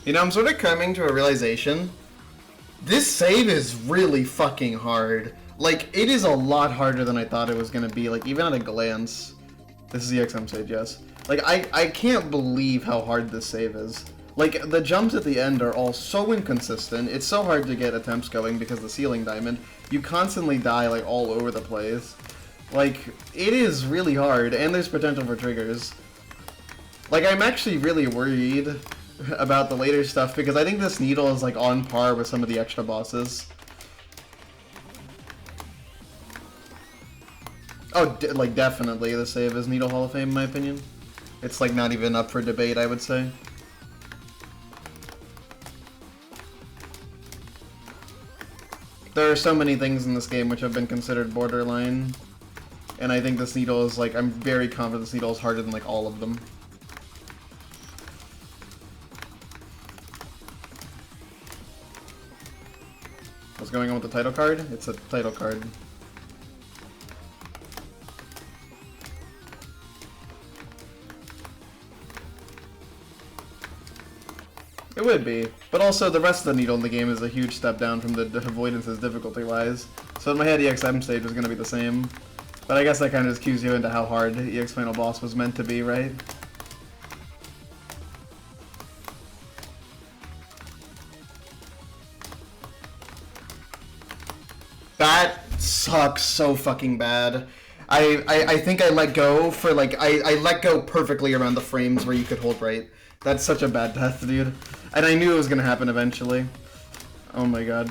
You know, I'm sort of coming to a realization. This save is really fucking hard. Like, it is a lot harder than I thought it was gonna be, like, even at a glance. This is the XM save, yes. Like, I can't believe how hard this save is. Like, the jumps at the end are all so inconsistent. It's so hard to get attempts going because the ceiling diamond. You constantly die, like, all over the place. Like, it is really hard, and there's potential for triggers. Like, I'm actually really worried about the later stuff because I think this needle is like on par with some of the extra bosses. Oh, like definitely the save is Needle Hall of Fame in my opinion. It's like not even up for debate, I would say. There are so many things in this game which have been considered borderline, and I think this needle is like, I'm very confident this needle is harder than like all of them. What's going on with the title card? It's a title card. It would be, but also the rest of the needle in the game is a huge step down from the avoidances difficulty-wise. So in my head, EXM stage was going to be the same, but I guess that kind of just cues you into how hard the EX final boss was meant to be, right? That sucks so fucking bad. I think I let go for like, I let go perfectly around the frames where you could hold right. That's such a bad death, dude. And I knew it was gonna happen eventually. Oh my god.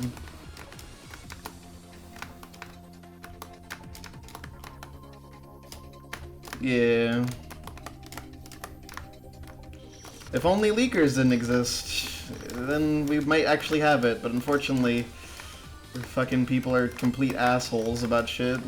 Yeah. If only leakers didn't exist, then we might actually have it, but unfortunately, fucking people are complete assholes about shit.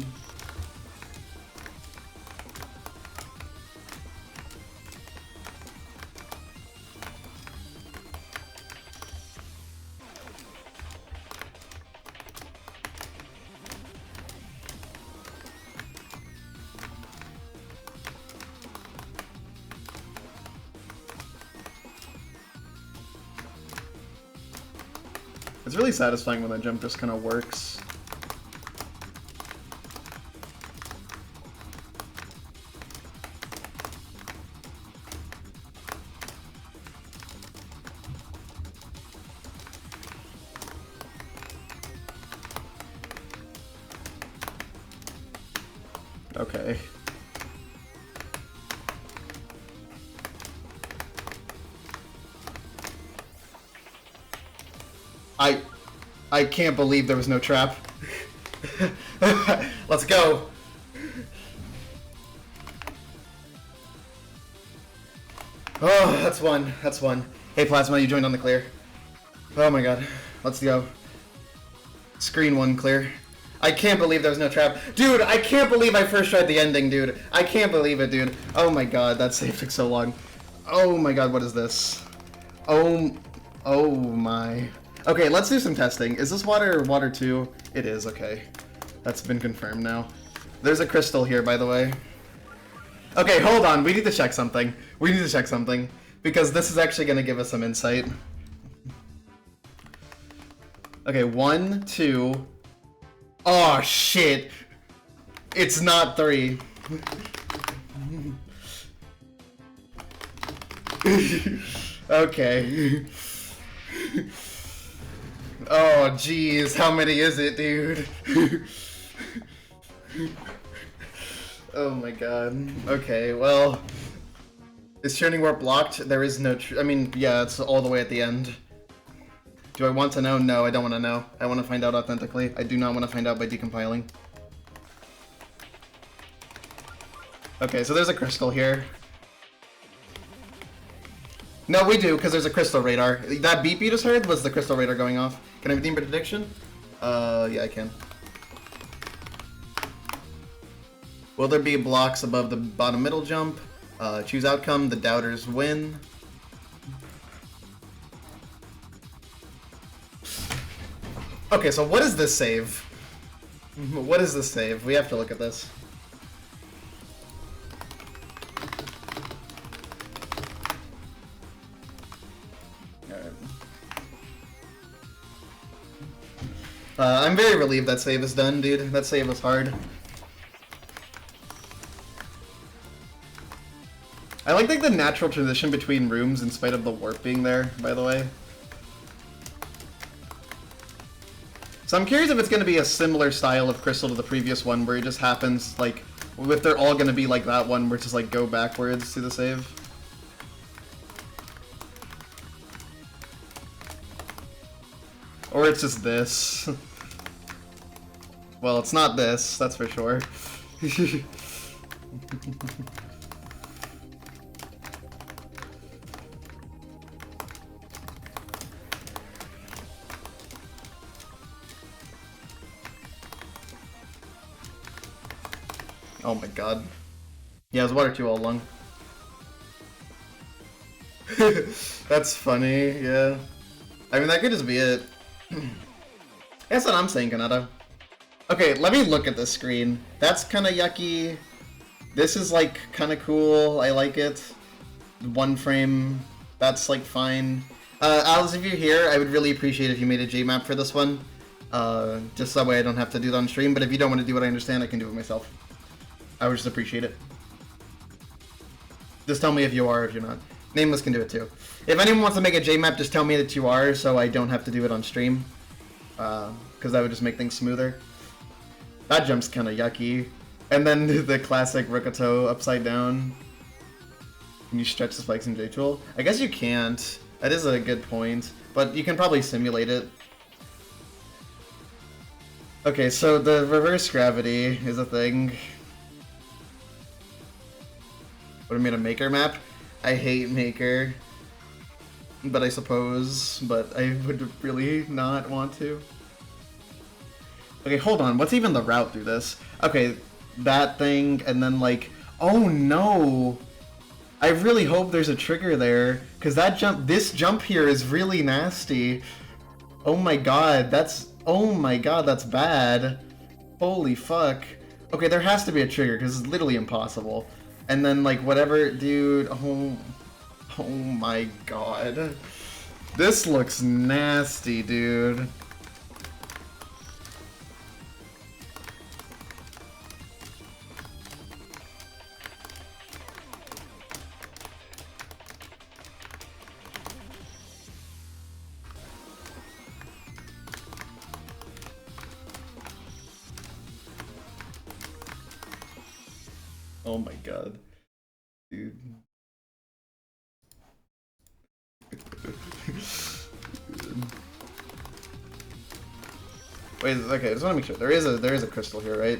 It's really satisfying when that jump just kind of works. Okay. I can't believe there was no trap. Let's go. Oh, that's one. That's one. Hey, Plasma, you joined on the clear. Oh my god. Let's go. Screen 1 clear. I can't believe there was no trap. Dude, I can't believe I first tried the ending, dude. I can't believe it, dude. Oh my god, that save took so long. Oh my god, what is this? Oh my. Okay, let's do some testing. Is this water or water 2? It is, okay. That's been confirmed now. There's a crystal here, by the way. Okay, hold on. We need to check something. We need to check something. Because this is actually going to give us some insight. Okay, 1, 2. Oh, shit. It's not 3. Okay. Oh, jeez. How many is it, dude? Oh my god. Okay, well... Is Churning Warp blocked? There is no I mean, yeah, it's all the way at the end. Do I want to know? No, I don't want to know. I want to find out authentically. I do not want to find out by decompiling. Okay, so there's a crystal here. No, we do, because there's a crystal radar. That beep you just heard was the crystal radar going off. Can I redeem prediction? Yeah, I can. Will there be blocks above the bottom middle jump? Choose outcome, the doubters win. Okay, so what is this save? What is this save? We have to look at this. Alright. I'm very relieved that save is done, dude. That save was hard. I like the natural transition between rooms in spite of the warp being there, by the way. So I'm curious if it's going to be a similar style of crystal to the previous one, where it just happens, like, if they're all going to be like that one, where it's just, like, go backwards to the save. Or it's just this. Well, it's not this, that's for sure. Oh my god. Yeah, it was water 2 all along. That's funny, yeah. I mean, that could just be it. That's what I'm saying, Kanata. Okay, let me look at this screen. That's kind of yucky. This is, like, kind of cool. I like it. 1 frame, that's, like, fine. Alice, if you're here, I would really appreciate if you made a J-map for this one. Just that way I don't have to do that on stream, but if you don't want to do it, I understand. I can do it myself. I would just appreciate it. Just tell me if you are or if you're not. Nameless can do it too. If anyone wants to make a J-map, just tell me that you are so I don't have to do it on stream. Because that would just make things smoother. That jump's kind of yucky. And then the classic Rokoto upside down. Can you stretch the spikes in J-Tool? I guess you can't. That is a good point. But you can probably simulate it. Okay, so the reverse gravity is a thing. Would have made a Maker map? I hate Maker. But I suppose. But I would really not want to. Okay, hold on. What's even the route through this? Okay, that thing, and then like... Oh no! I really hope there's a trigger there. Because that jump... This jump here is really nasty. Oh my god, that's... Oh my god, that's bad. Holy fuck. Okay, there has to be a trigger, because it's literally impossible. And then, like, whatever, dude, oh my god. This looks nasty, dude. Oh my god. Dude. Wait, okay, I just want to make sure. There is a crystal here, right?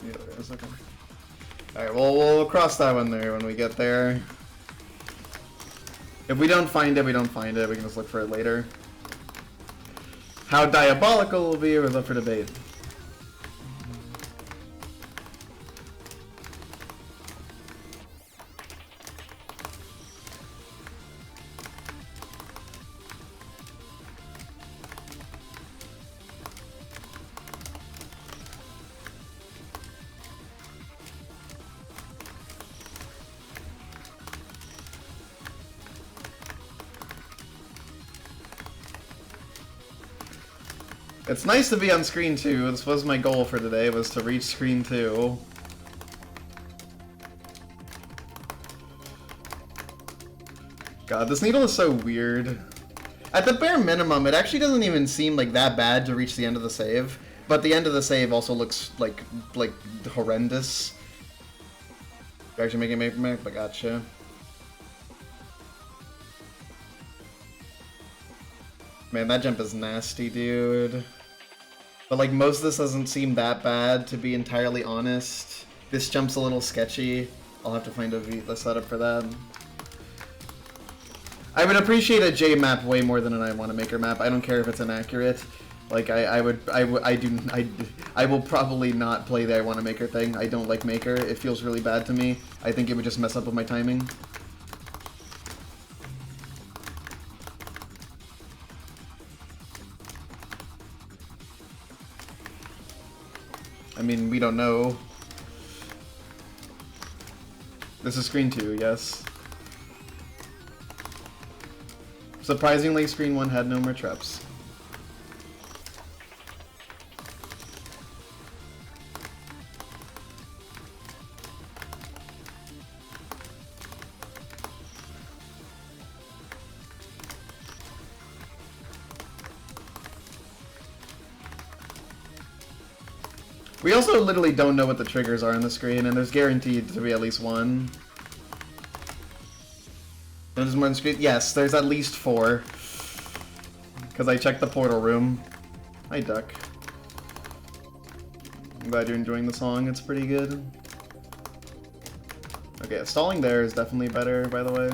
Yeah, there is. is, okay. Alright, well, we'll cross that one there when we get there. If we don't find it, we don't find it. We can just look for it later. How diabolical it will be is up for debate. It's nice to be on screen 2. This was my goal for today, was to reach screen 2. God, this needle is so weird. At the bare minimum, it actually doesn't even seem like that bad to reach the end of the save. But the end of the save also looks like horrendous. You're actually making a map, but gotcha. Man, that jump is nasty, dude. But like, most of this doesn't seem that bad, to be entirely honest. This jump's a little sketchy. I'll have to find a setup for that. I would appreciate a J map way more than an I Want to Maker map. I don't care if it's inaccurate. Like, I will probably not play the I Want to Maker thing. I don't like Maker. It feels really bad to me. I think it would just mess up with my timing. I mean, we don't know. This is screen 2, yes. Surprisingly, screen 1 had no more traps. We also literally don't know what the triggers are on the screen, and there's guaranteed to be at least one. There's more on screen? Yes, there's at least 4. Because I checked the portal room. Hi, Duck. I'm glad you're enjoying the song, it's pretty good. Okay, stalling there is definitely better, by the way.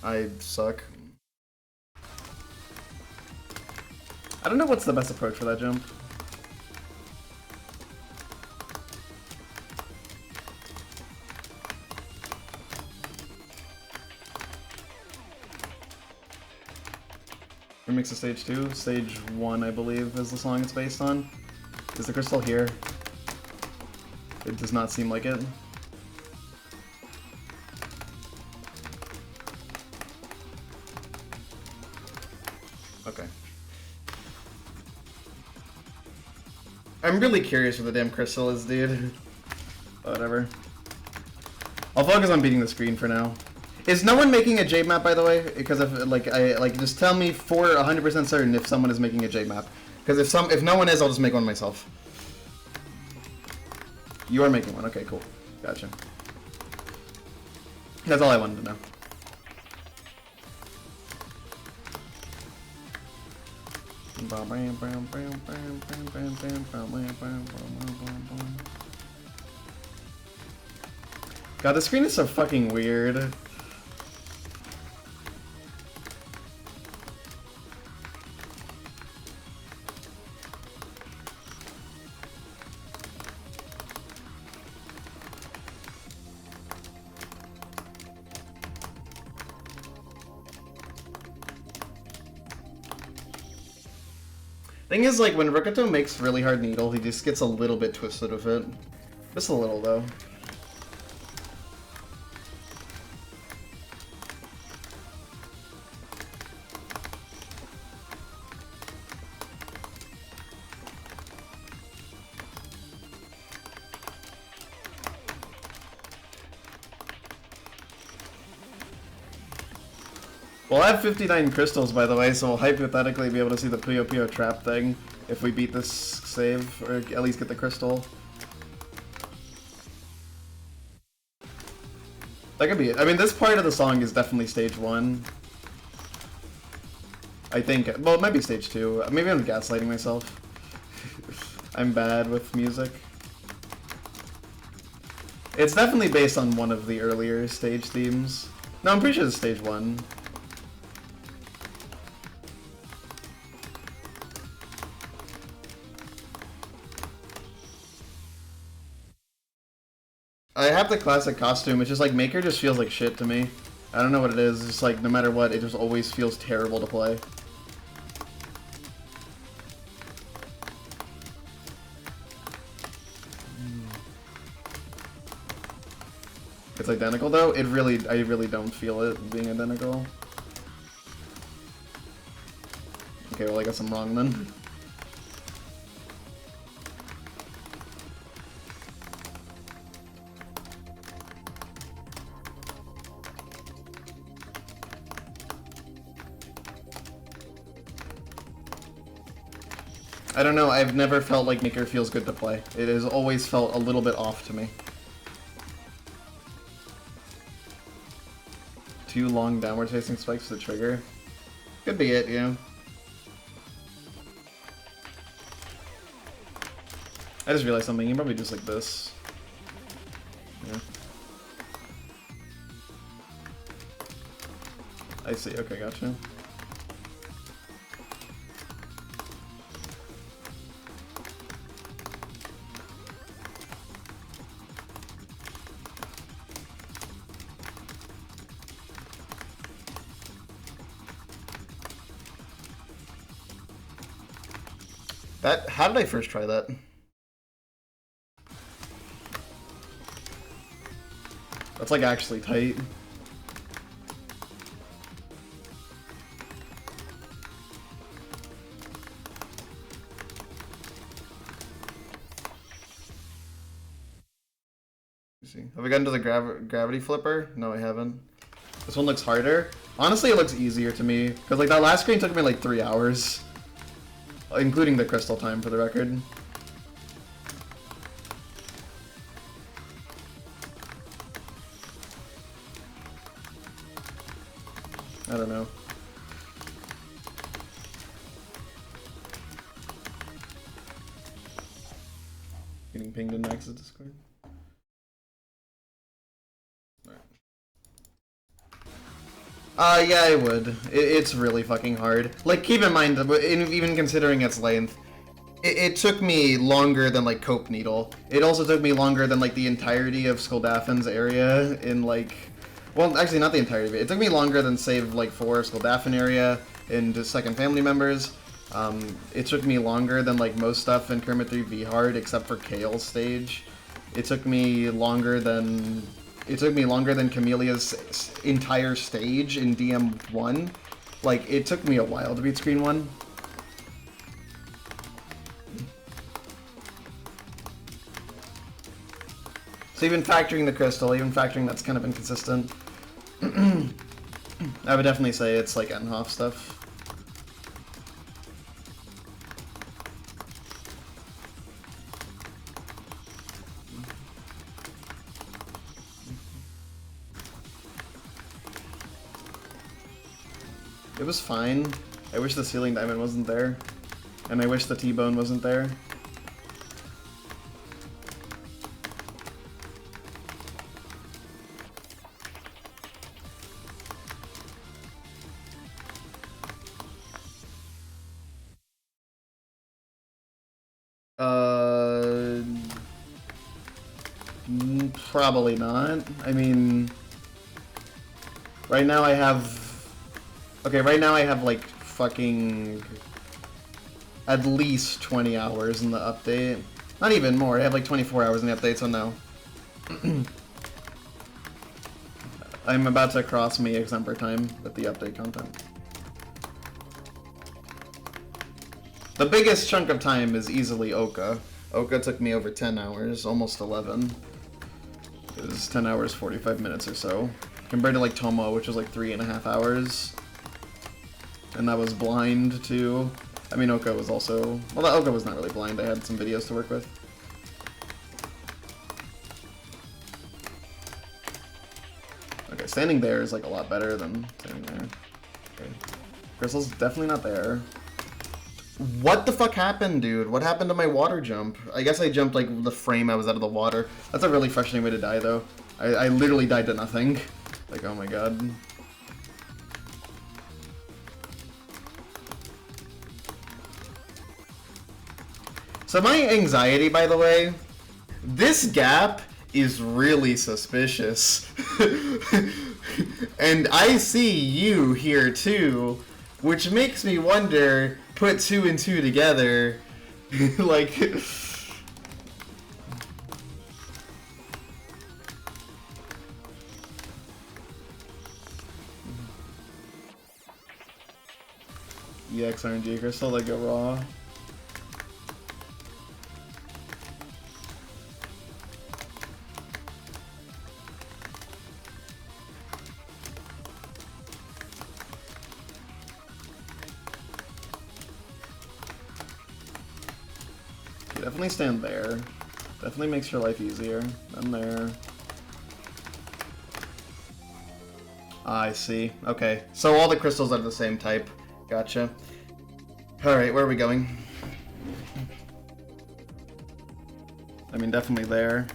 I suck. I don't know what's the best approach for that jump. Remix of stage 2. Stage 1, I believe, is the song it's based on. Is the crystal here? It does not seem like it. Okay. I'm really curious what the damn crystal is, dude. Whatever. I'll focus on beating the screen for now. Is no one making a J map, by the way? Because if just tell me for 100% certain if someone is making a J map. Because if no one is, I'll just make one myself. You are making one. Okay, cool. Gotcha. That's all I wanted to know. God, the screen is so fucking weird. Thing is, like, when Rikuto makes really hard needle, he just gets a little bit twisted with it. Just a little, though. We'll have 59 crystals, by the way, so we'll hypothetically be able to see the Puyo Puyo trap thing if we beat this save, or at least get the crystal. That could be it. I mean, this part of the song is definitely stage 1. I think. Well, it might be stage 2. Maybe I'm gaslighting myself. I'm bad with music. It's definitely based on one of the earlier stage themes. No, I'm pretty sure it's stage 1. I have the classic costume. It's just like Maker just feels like shit to me. I don't know what it is. It's just like no matter what, it just always feels terrible to play. It's identical though. I really don't feel it being identical. Okay, well I guess I'm wrong then. I don't know, I've never felt like Maker feels good to play. It has always felt a little bit off to me. Two long downward facing spikes to trigger. Could be it, yeah. I just realized something, you probably just like this. Yeah. I see, okay, gotcha. How did I first try that? That's like actually tight. See. Have I gotten to the gravity flipper? No, I haven't. This one looks harder. Honestly, it looks easier to me because like that last screen took me like 3 hours. Including the crystal time, for the record. I don't know. Getting pinged in Max's Discord. Yeah, I would. It's really fucking hard. Like, keep in mind, even considering its length, it took me longer than, like, Cope Needle. It also took me longer than, like, the entirety of Skuldaffin's area in, like... Well, actually, not the entirety of it. It took me longer than Save, like, 4 Skuldaffin area in the Second Family Members. It took me longer than, like, most stuff in Kermit 3 V-Hard, except for Kale's stage. It took me longer than Kamilia's entire stage in DM1. Like, it took me a while to beat Screen 1. So even factoring the crystal, even factoring that's kind of inconsistent, I would definitely say it's like Enhoff stuff. It was fine. I wish the ceiling diamond wasn't there. And I wish the T-bone wasn't there. Probably not. I mean, right now I have... Okay, right now I have like fucking at least 20 hours in the update. Not even more, I have like 24 hours in the update, so no. I'm about to cross me Exemper time with the update content. The biggest chunk of time is easily Oka. Oka took me over 10 hours, almost 11. It was 10 hours, 45 minutes or so. Compared to like Tomo, which was like 3.5 hours. And that was blind too. I mean, Oka was also... Well, Oka was not really blind, I had some videos to work with. Okay, standing there is like a lot better than standing there. Okay. Crystal's definitely not there. What the fuck happened, dude? What happened to my water jump? I guess I jumped like the frame I was out of the water. That's a really frustrating way to die, though. I literally died to nothing. Like, oh my god. So my anxiety, by the way, this gap is really suspicious. And I see you here too, which makes me wonder, put 2 and 2 together, like... EX RNG crystal, like go raw. Definitely stand there. Definitely makes your life easier. I'm there. I see. Okay. So all the crystals are the same type. Gotcha. Alright, where are we going? I mean, definitely there.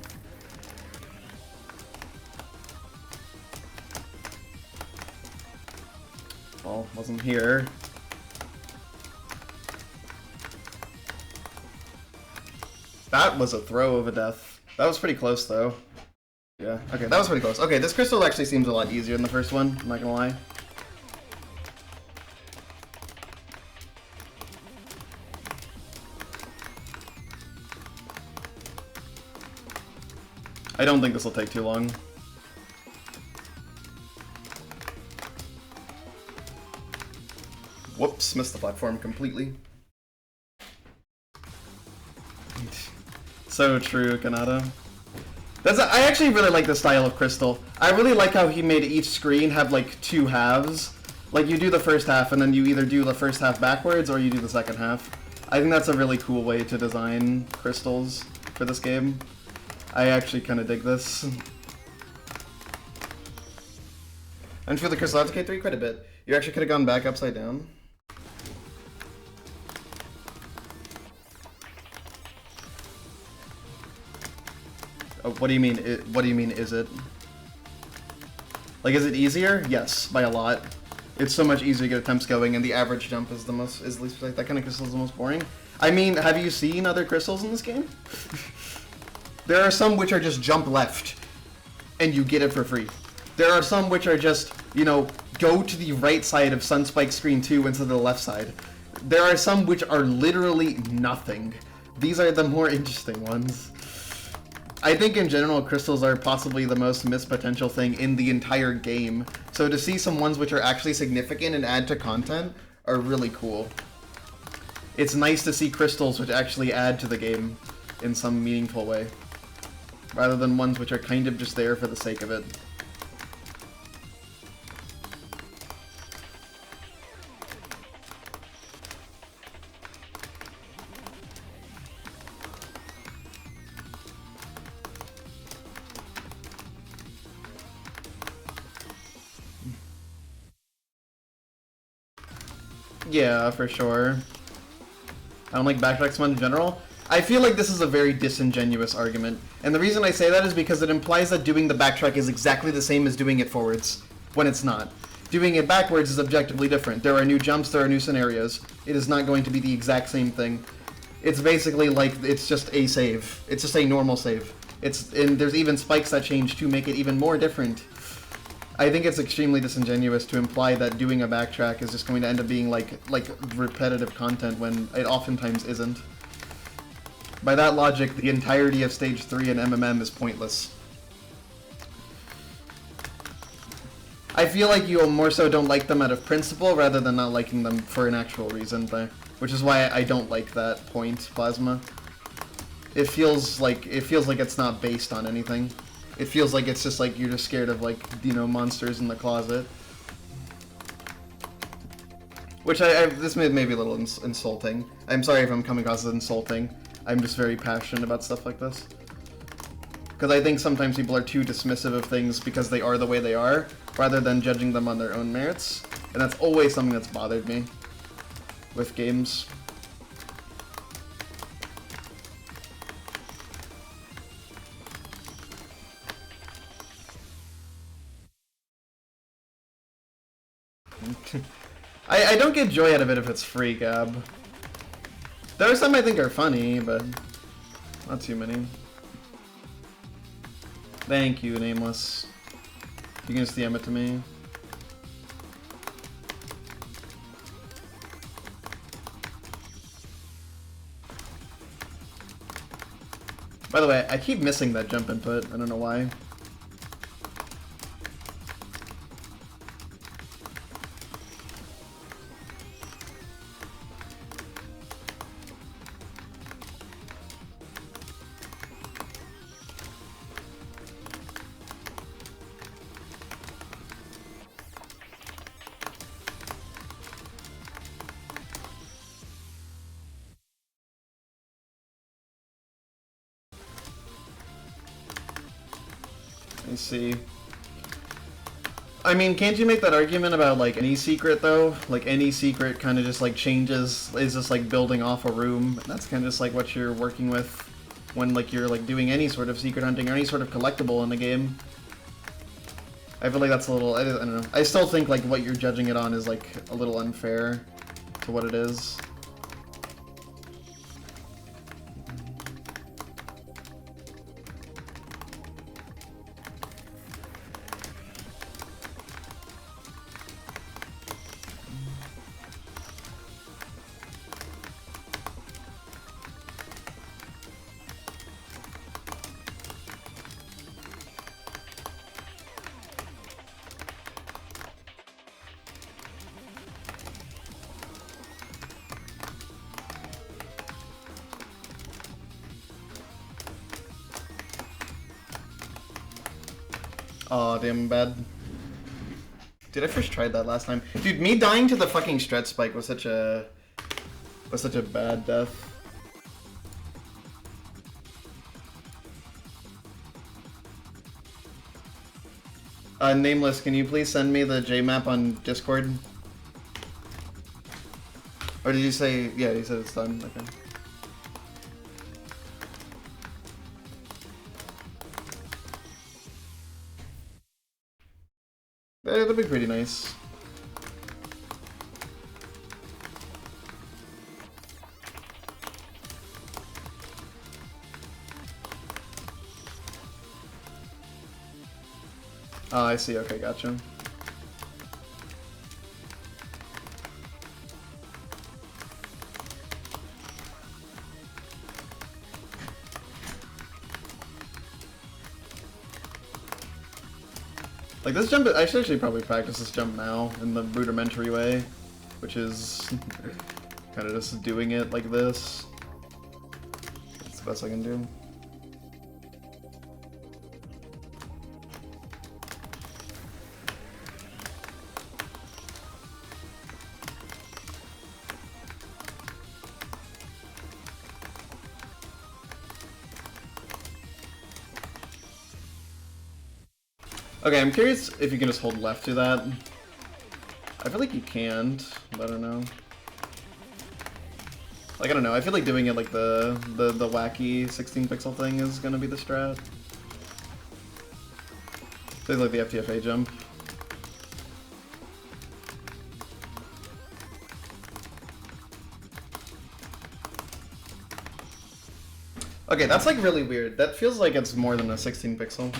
Well, wasn't here. That was a throw of a death. That was pretty close, though. Yeah, okay, that was pretty close. Okay, this crystal actually seems a lot easier than the first one, I'm not gonna lie. I don't think this will take too long. Whoops, missed the platform completely. So true, Kanata. I actually really like the style of Crystal. I really like how he made each screen have like 2 halves. Like you do the first half and then you either do the first half backwards or you do the second half. I think that's a really cool way to design crystals for this game. I actually kind of dig this. And for the crystal out to K3 quite a bit. You actually could have gone back upside down. Oh, what do you mean? What do you mean? Is it? Like, is it easier? Yes, by a lot. It's so much easier to get attempts going, and the average jump is the most. Is at least like that kind of crystal is the most boring. I mean, have you seen other crystals in this game? There are some which are just jump left, and you get it for free. There are some which are just, you know, go to the right side of Sunspike screen 2 instead of the left side. There are some which are literally nothing. These are the more interesting ones. I think in general, crystals are possibly the most missed potential thing in the entire game. So to see some ones which are actually significant and add to content are really cool. It's nice to see crystals which actually add to the game in some meaningful way, rather than ones which are kind of just there for the sake of it. Yeah, for sure. I don't like backtrack summon in general. I feel like this is a very disingenuous argument, and the reason I say that is because it implies that doing the backtrack is exactly the same as doing it forwards, when it's not. Doing it backwards is objectively different. There are new jumps, there are new scenarios. It is not going to be the exact same thing. It's basically like, it's just a save. It's just a normal save. And there's even spikes that change to make it even more different. I think it's extremely disingenuous to imply that doing a backtrack is just going to end up being like repetitive content when it oftentimes isn't. By that logic, the entirety of Stage 3 and MMM is pointless. I feel like you more so don't like them out of principle rather than not liking them for an actual reason, which is why I don't like that point, Plasma. It feels like it's not based on anything. It feels like it's just like you're just scared of, like, you know, monsters in the closet. Which this may be a little insulting. I'm sorry if I'm coming across as insulting. I'm just very passionate about stuff like this. Because I think sometimes people are too dismissive of things because they are the way they are, rather than judging them on their own merits. And that's always something that's bothered me with games. I don't get joy out of it if it's free, Gab. There are some I think are funny, but not too many. Thank you, Nameless. You can just DM it to me. By the way, I keep missing that jump input. I don't know why. Let's see. I mean, can't you make that argument about like any secret though? Like any secret kind of just like changes, is just like building off a room. That's kind of just like what you're working with when like you're like doing any sort of secret hunting or any sort of collectible in the game. I feel like that's a little, I don't know. I still think like what you're judging it on is like a little unfair to what it is. Aw, damn bad. Dude, I first tried that last time. Dude, me dying to the fucking stretch spike was such a bad death. Nameless, can you please send me the JMap on Discord? Or did you say, yeah, you said it's done, okay. That'd be pretty nice. Oh, I see. Okay, gotcha. Like this jump, I should actually probably practice this jump now in the rudimentary way, which is kind of just doing it like this. That's the best I can do. Okay, I'm curious if you can just hold left to that. I feel like you can't, but I don't know. Like, I don't know, I feel like doing it like the wacky 16 pixel thing is gonna be the strat. It's like the FTFA jump. Okay, that's like really weird. That feels like it's more than a 16 pixel.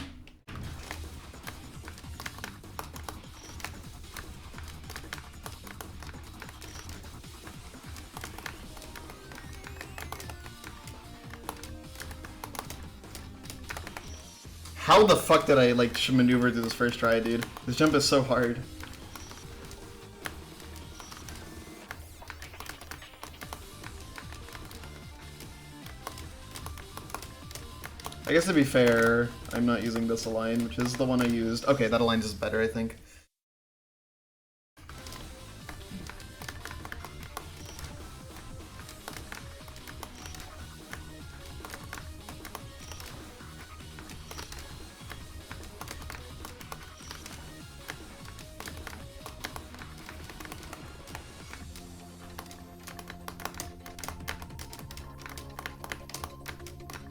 How the fuck did I like maneuver through this first try, dude? This jump is so hard. I guess to be fair, I'm not using this align, which is the one I used. Okay, that aligns is better, I think.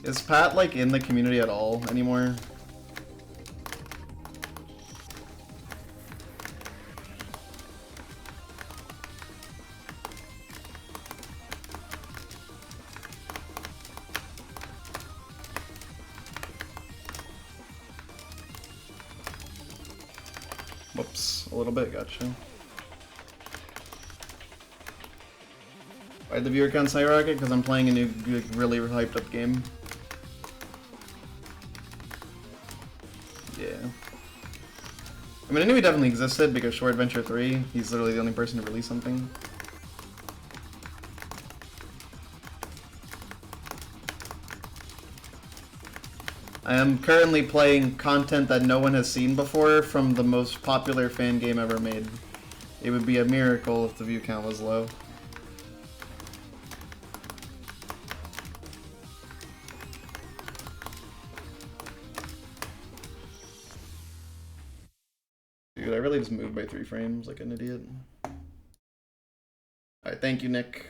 Is Pat, like, in the community at all anymore? Whoops, a little bit, gotcha. Why'd the viewer count skyrocket? Because I'm playing a new, really hyped up game. Yeah. I mean, I knew he definitely existed because Short Adventure 3, he's literally the only person to release something. I am currently playing content that no one has seen before from the most popular fan game ever made. It would be a miracle if the view count was low. Dude, I really just moved by 3 frames like an idiot. Alright, thank you, Nick.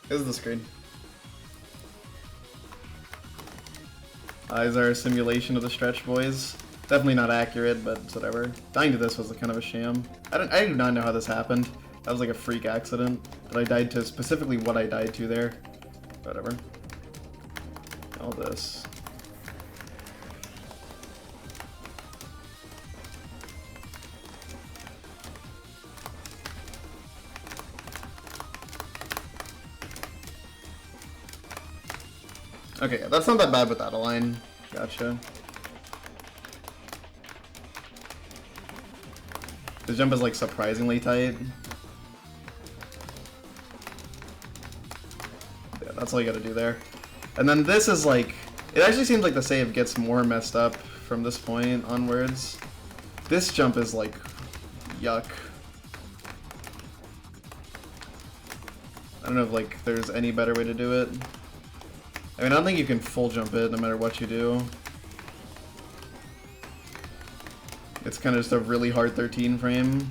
This is the screen. Eyes are a simulation of the stretch, boys. Definitely not accurate, but it's whatever. Dying to this was kind of a sham. I do not know how this happened. That was like a freak accident. But I died to specifically what I died to there. Whatever. All this. Okay, that's not that bad without a line. Gotcha. The jump is like surprisingly tight. Yeah, that's all you gotta do there. And then this is like, it actually seems like the save gets more messed up from this point onwards. This jump is like, yuck. I don't know if like there's any better way to do it. I mean, I don't think you can full jump it no matter what you do. It's kind of just a really hard 13 frame.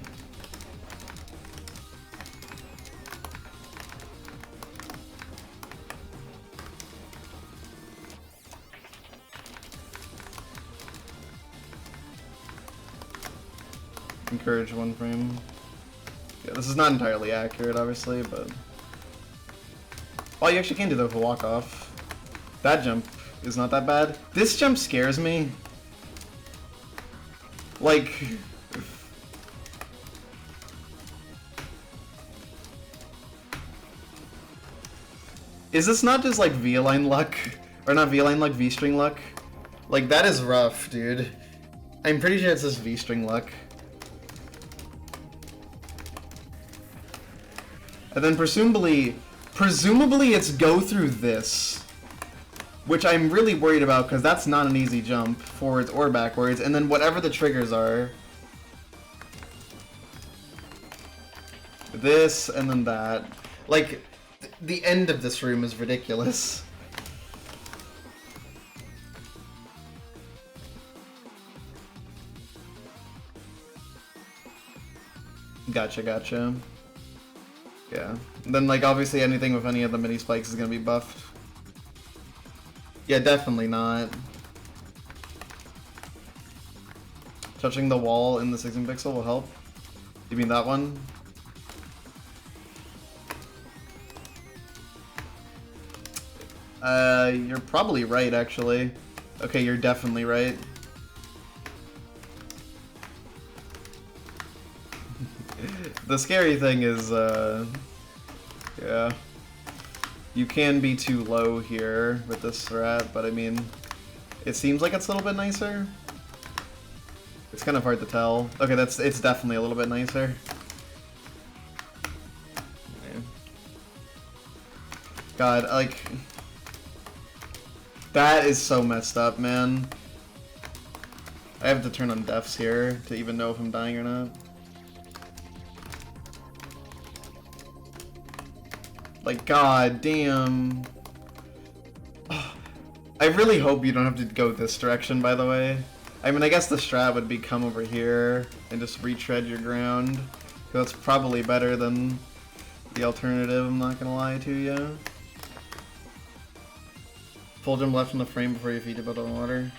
Encourage 1 frame. Yeah, this is not entirely accurate, obviously, but... Oh, you actually can do that with a walk-off. That jump is not that bad. This jump scares me. Like... Is this not just like V-line luck? Or not V-line luck, V-string luck? Like, that is rough, dude. I'm pretty sure it's just V-string luck. And then presumably it's go through this. Which I'm really worried about, because that's not an easy jump, forwards or backwards, and then whatever the triggers are. This, and then that. Like, the end of this room is ridiculous. Gotcha, gotcha. Yeah. And then, like, obviously anything with any of the mini spikes is gonna be buffed. Yeah, definitely not. Touching the wall in the 16 pixel will help. You mean that one? You're probably right, actually. Okay, you're definitely right. The scary thing is, yeah. You can be too low here with this strat, but I mean, it seems like it's a little bit nicer. It's kind of hard to tell. Okay, it's definitely a little bit nicer. Okay. God, like, that is so messed up, man. I have to turn on defs here to even know if I'm dying or not. Like, god damn. I really hope you don't have to go this direction, by the way. I mean, I guess the strat would be come over here and just retread your ground. That's probably better than the alternative, I'm not gonna lie to you. Full jump left in the frame before your feet above the water.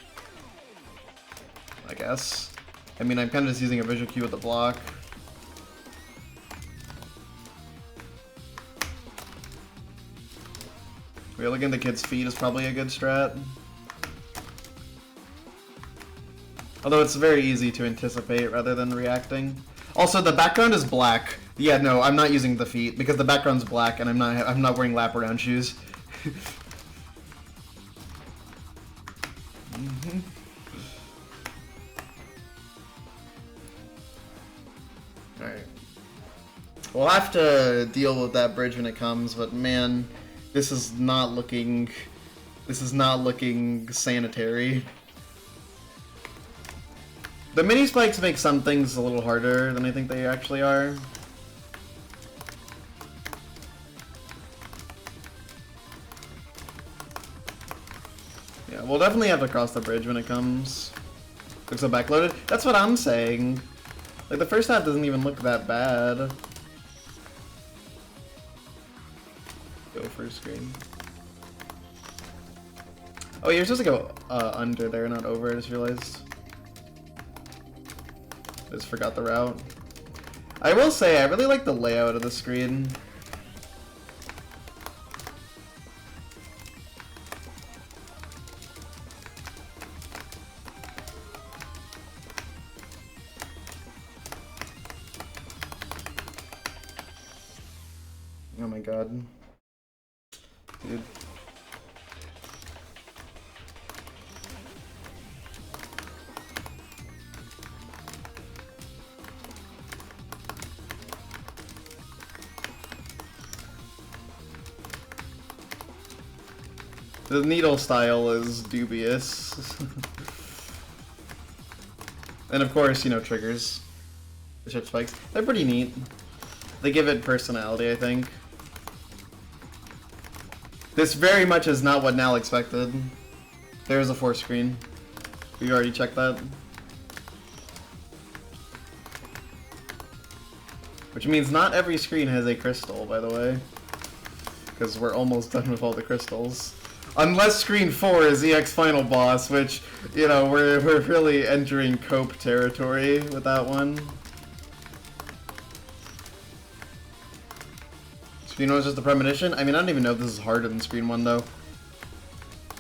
I guess. I mean, I'm kind of just using a visual cue with the block. Looking at the kid's feet is probably a good strat. Although it's very easy to anticipate rather than reacting. Also, the background is black. Yeah, no, I'm not using the feet because the background's black and I'm not wearing lap around shoes. Alright. We'll have to deal with that bridge when it comes, but man, this is not looking sanitary. The mini spikes make some things a little harder than I think they actually are. Yeah, we'll definitely have to cross the bridge when it comes. Looks so backloaded. That's what I'm saying. Like, the first half doesn't even look that bad. Go first screen. Oh, you're supposed to go under there, not over, I just realized. I just forgot the route. I will say, I really like the layout of the screen. Oh my god. Dude. The needle style is dubious. And of course, you know, triggers. The chip spikes. They're pretty neat. They give it personality, I think. This very much is not what Nal expected. There's a 4 screen. We already checked that. Which means not every screen has a crystal, by the way. Because we're almost done with all the crystals. Unless screen 4 is EX final boss, which, you know, we're really entering cope territory with that one. Screen 1 is just a premonition? I mean, I don't even know if this is harder than screen 1, though.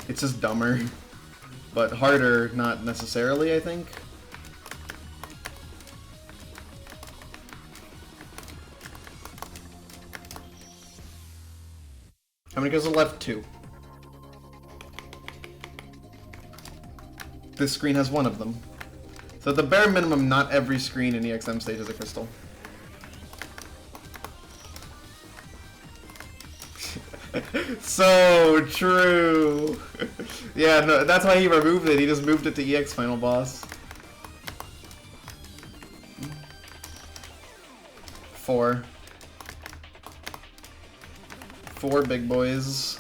It's just dumber. But harder, not necessarily, I think. How many crystals left? 2. This screen has 1 of them. So at the bare minimum, not every screen in EXM stage has a crystal. So true. Yeah, no, that's why he removed it. He just moved it to EX final boss. 4. 4 big boys.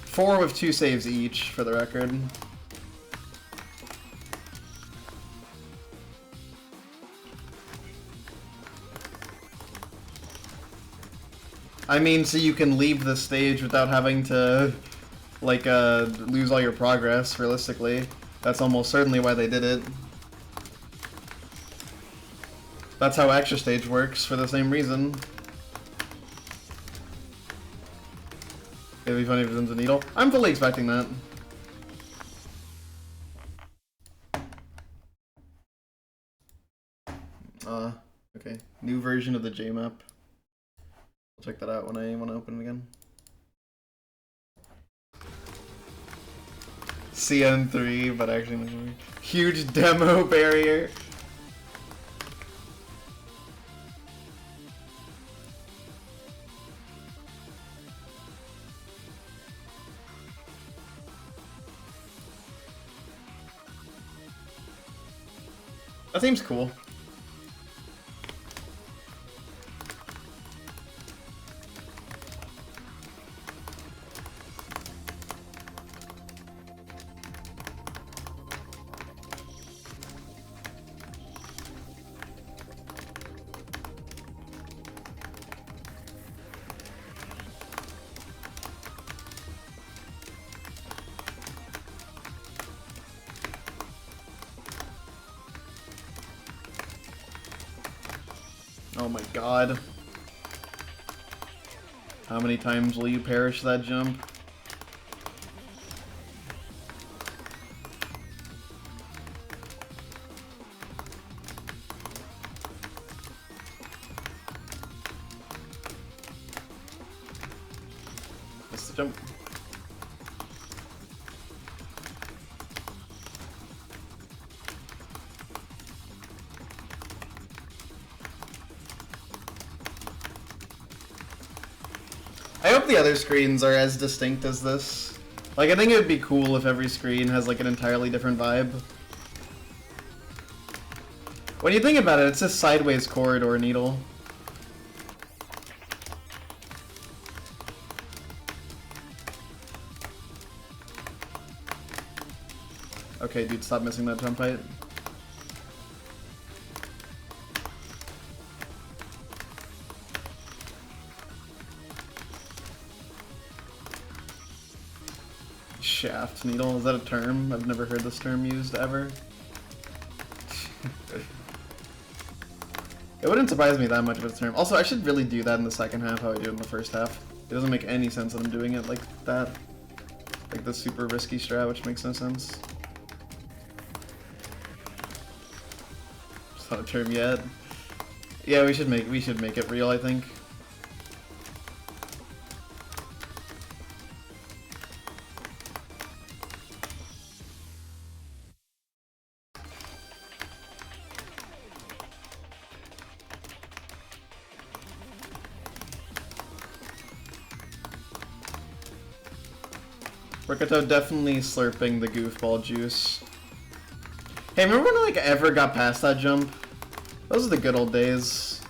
4 with 2 saves each, for the record. I mean, so you can leave the stage without having to, like, lose all your progress, realistically. That's almost certainly why they did it. That's how extra stage works, for the same reason. It'd be funny if it was a needle. I'm fully expecting that. Okay. New version of the J map. I'll check that out when I want to open it again. CN3, but actually no. Huge demo barrier. That seems cool. Oh my god. How many times will you perish that jump? Missed the jump. I hope the other screens are as distinct as this. Like, I think it would be cool if every screen has like an entirely different vibe. When you think about it, it's a sideways corridor needle. Okay, dude, stop missing that jump height. Shaft needle, is that a term? I've never heard this term used ever. It wouldn't surprise me that much if it's a term. Also, I should really do that in the second half how I do it in the first half. It doesn't make any sense that I'm doing it like that. Like the super risky strat, which makes no sense. It's not a term yet. Yeah, we should make it real, I think. Rickato definitely slurping the goofball juice. Hey, remember when I like ever got past that jump? Those are the good old days.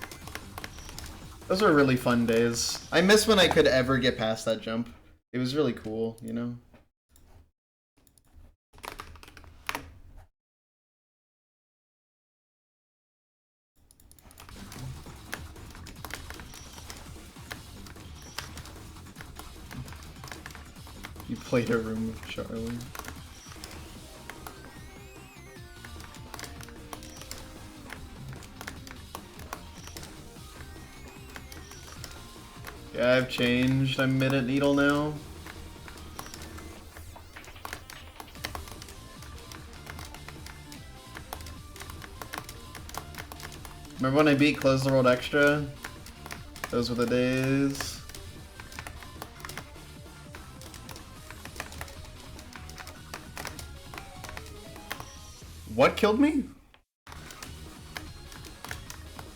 Those were really fun days. I miss when I could ever get past that jump. It was really cool, you know? You played a room with Charlie. Yeah, I've changed. I'm mid at needle now. Remember when I beat Close the World Extra? Those were the days. What killed me?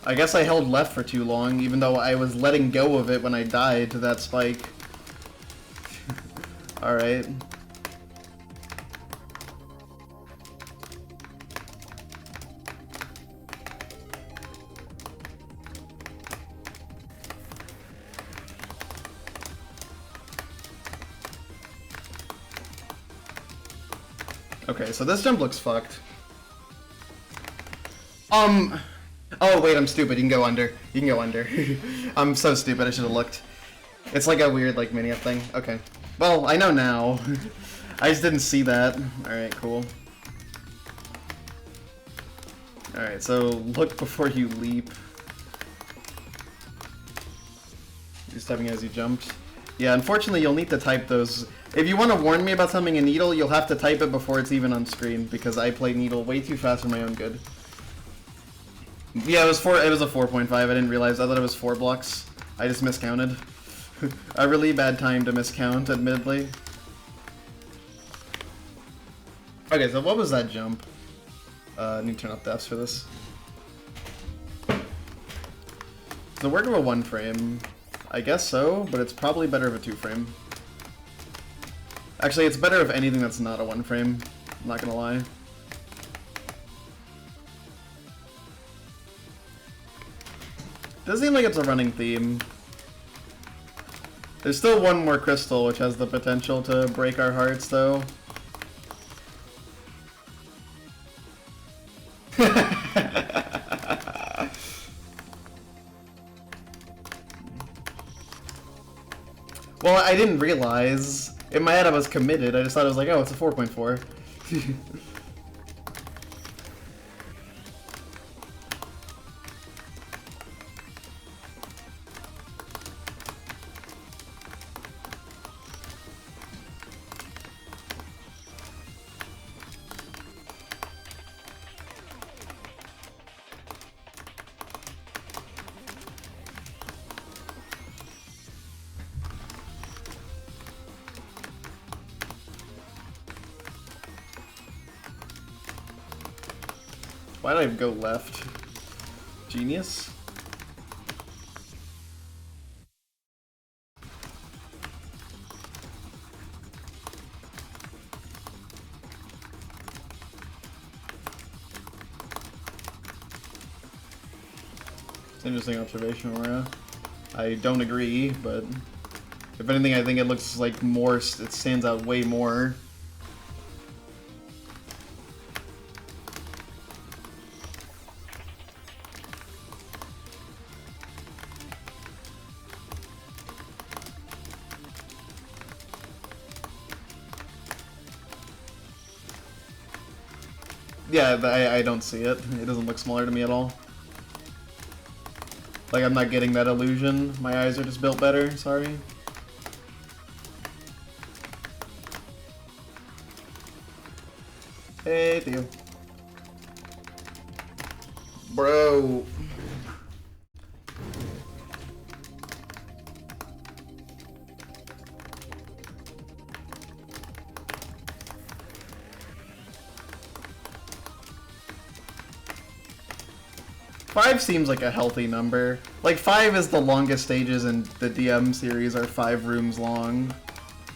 I guess I held left for too long, even though I was letting go of it when I died to that spike. Alright. Okay, so this jump looks fucked. Oh wait, I'm stupid. You can go under. You can go under. I'm so stupid. I should have looked. It's like a weird, like, mini-up thing. Okay. Well, I know now. I just didn't see that. Alright, cool. Alright, so look before you leap. Just typing as you jumped. Yeah, unfortunately, you'll need to type those. If you want to warn me about something in Needle, you'll have to type it before it's even on screen, because I play Needle way too fast for my own good. Yeah, it was a 4.5. I didn't realize. I thought it was 4 blocks. I just miscounted. A really bad time to miscount, admittedly. Okay, so what was that jump? I need to turn up the Fs for this. The work of a 1 frame. I guess so, but it's probably better of a 2 frame. Actually, it's better of anything that's not a 1 frame. I'm not gonna lie. Does seem like it's a running theme. There's still one more crystal, which has the potential to break our hearts, though. Well, I didn't realize. In my head, I was committed. I just thought it was like, oh, it's a 4.4. Why did I go left? Genius? Interesting observation, Aura. I don't agree, but if anything, I think it looks like more. It stands out way more. Yeah, I don't see it. It doesn't look smaller to me at all. Like, I'm not getting that illusion. My eyes are just built better, sorry. Hey, Theo. Bro. Five seems like a healthy number. Like, 5 is the longest stages in the DM series are 5 rooms long.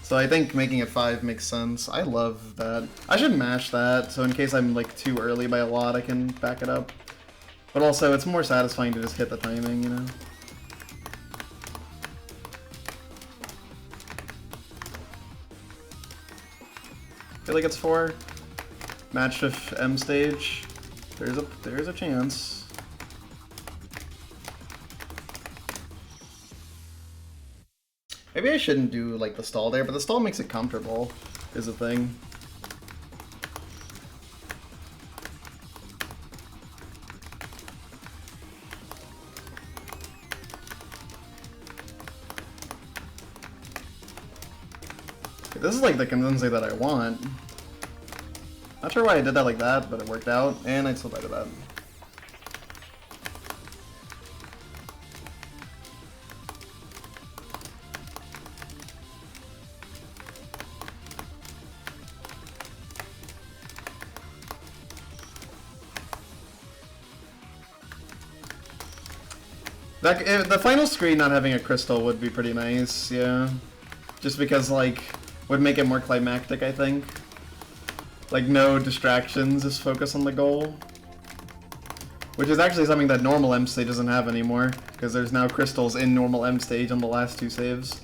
So I think making it 5 makes sense. I love that. I should mash that, so in case I'm like too early by a lot, I can back it up. But also, it's more satisfying to just hit the timing, you know? I feel like it's 4. Matched with M stage. There's a chance. Maybe I shouldn't do like the stall there, but the stall makes it comfortable, is the thing. This is like the consistency that I want. Not sure why I did that like that, but it worked out, and I still better that. The final screen not having a crystal would be pretty nice, yeah. Just because, like, would make it more climactic, I think. Like, no distractions, just focus on the goal. Which is actually something that normal M stage doesn't have anymore, because there's now crystals in normal M stage on the last 2 saves.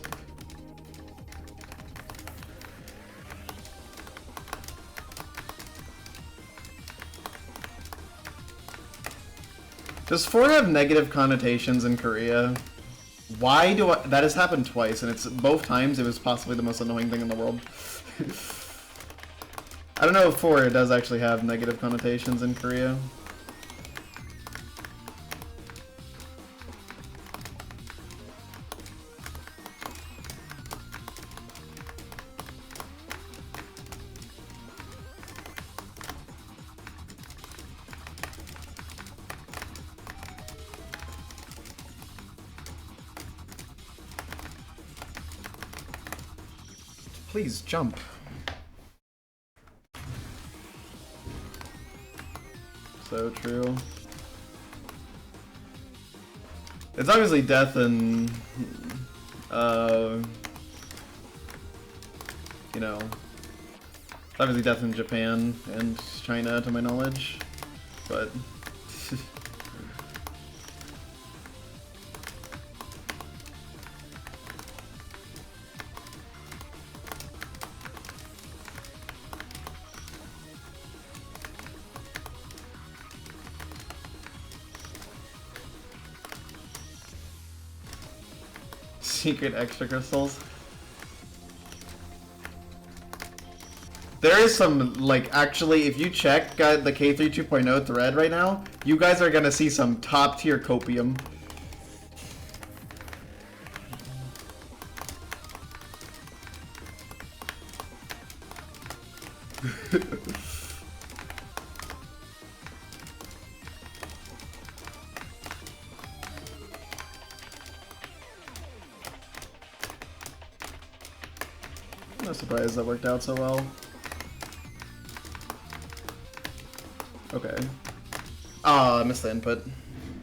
Does 4 have negative connotations in Korea? Why do I... That has happened twice, and it's both times it was possibly the most annoying thing in the world. I don't know if 4 does actually have negative connotations in Korea. Please, jump. So true. It's obviously death in, you know, it's obviously death in Japan and China, to my knowledge, but... Secret extra crystals. There is some, like, actually, if you check the K3 2.0 thread right now, you guys are gonna see some top tier copium. I'm not surprised that worked out so well. Okay. Oh, I missed the input.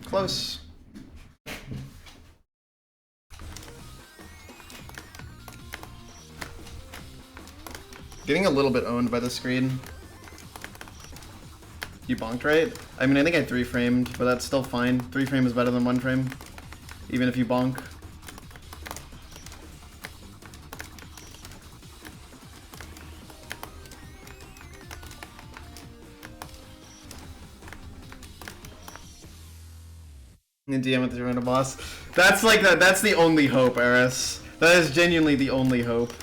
Close. Getting a little bit owned by the screen. You bonked, right? I mean, I think I 3-framed, but that's still fine. 3 frame is better than 1 frame, even if you bonk. And DM with the random boss. That's like that. That's the only hope, Eris. That is genuinely the only hope.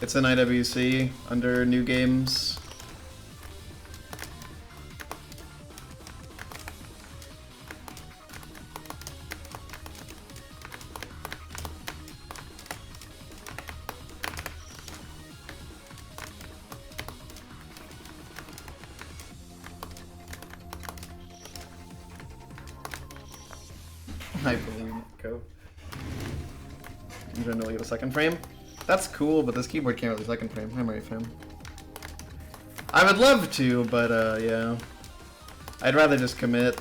It's an IWC under new games. I believe it. Go. I'm trying to leave a second frame. That's cool, but this keyboard can't really second frame. I'm right, fam. I would love to, but yeah. I'd rather just commit.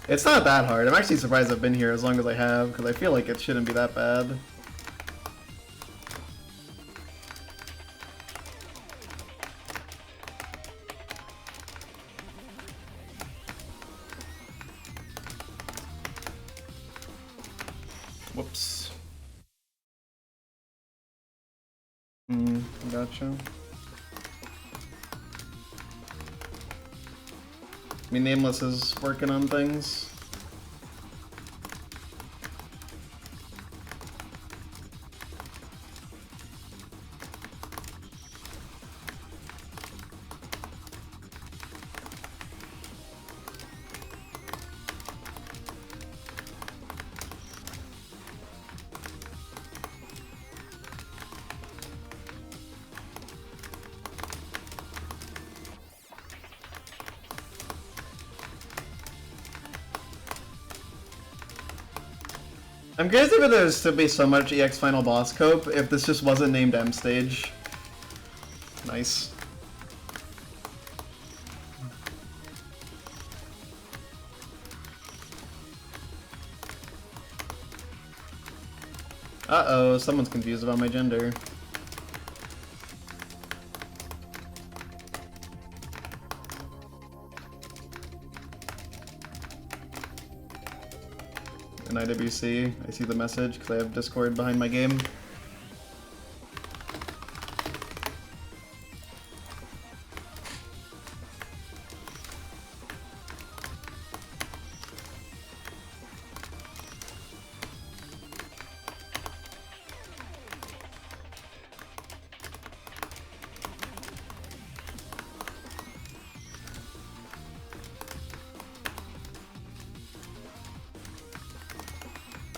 It's not that hard. I'm actually surprised I've been here as long as I have, because I feel like it shouldn't be that bad. Whoops. Gotcha. I mean, Nameless is working on things. I'm curious if there's still be so much EX Final Boss cope if this just wasn't named M Stage. Nice. Uh-oh, someone's confused about my gender. In IWC, I see the message because I have Discord behind my game.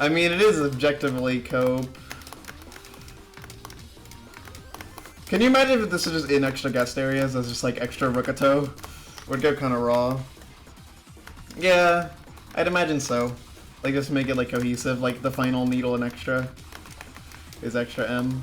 I mean, it is objectively cope. Can you imagine if this is just in extra guest areas as just like extra Rokato? Would go kind of raw. Yeah, I'd imagine so. Like just make it like cohesive, like the final needle and extra is extra M.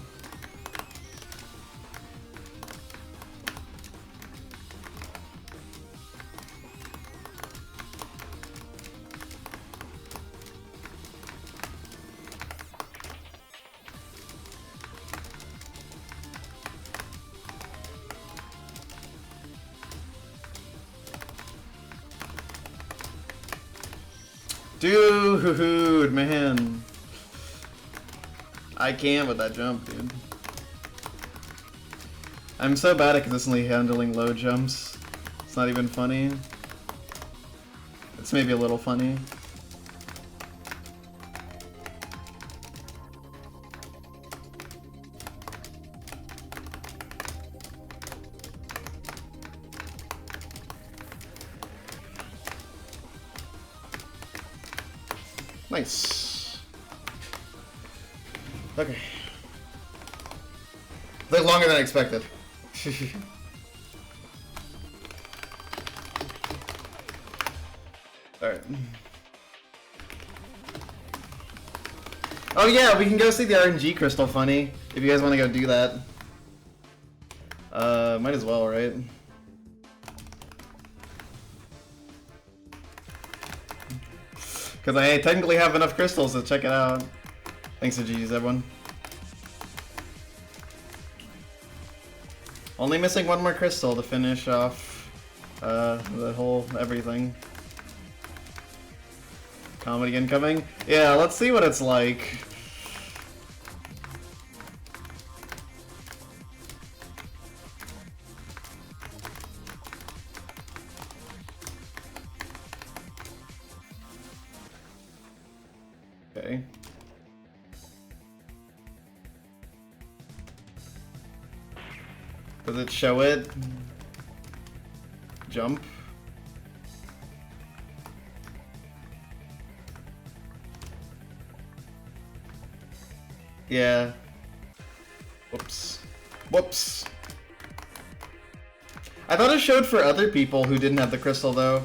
Dude, man. I can't with that jump, dude. I'm so bad at consistently handling low jumps. It's not even funny. It's maybe a little funny. Nice. Okay. Like longer than I expected. Alright. Oh yeah, we can go see the RNG Crystal Funny, if you guys want to go do that. Might as well, right? Because I technically have enough crystals to check it out. Thanks to GG's, everyone. Only missing one more crystal to finish off the whole everything. Comedy incoming? Yeah, let's see what it's like. Okay. Does it show it? Jump. Yeah. Whoops. Whoops. I thought it showed for other people who didn't have the crystal though.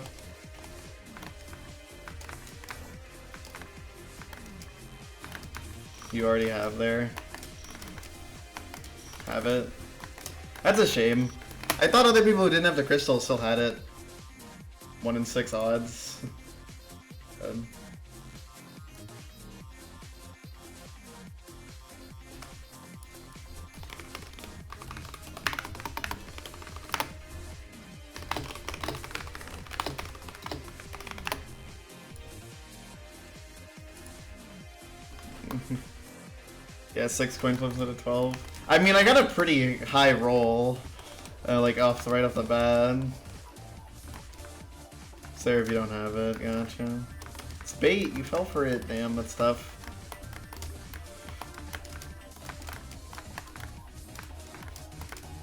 You already have there. Have it. That's a shame. I thought other people who didn't have the crystal still had it. 1 in 6 odds. Good. Yeah, 6 coin flips out of 12. I mean, I got a pretty high roll, like right off the bat. It's there if you don't have it. Gotcha. It's bait. You fell for it. Damn, that's tough.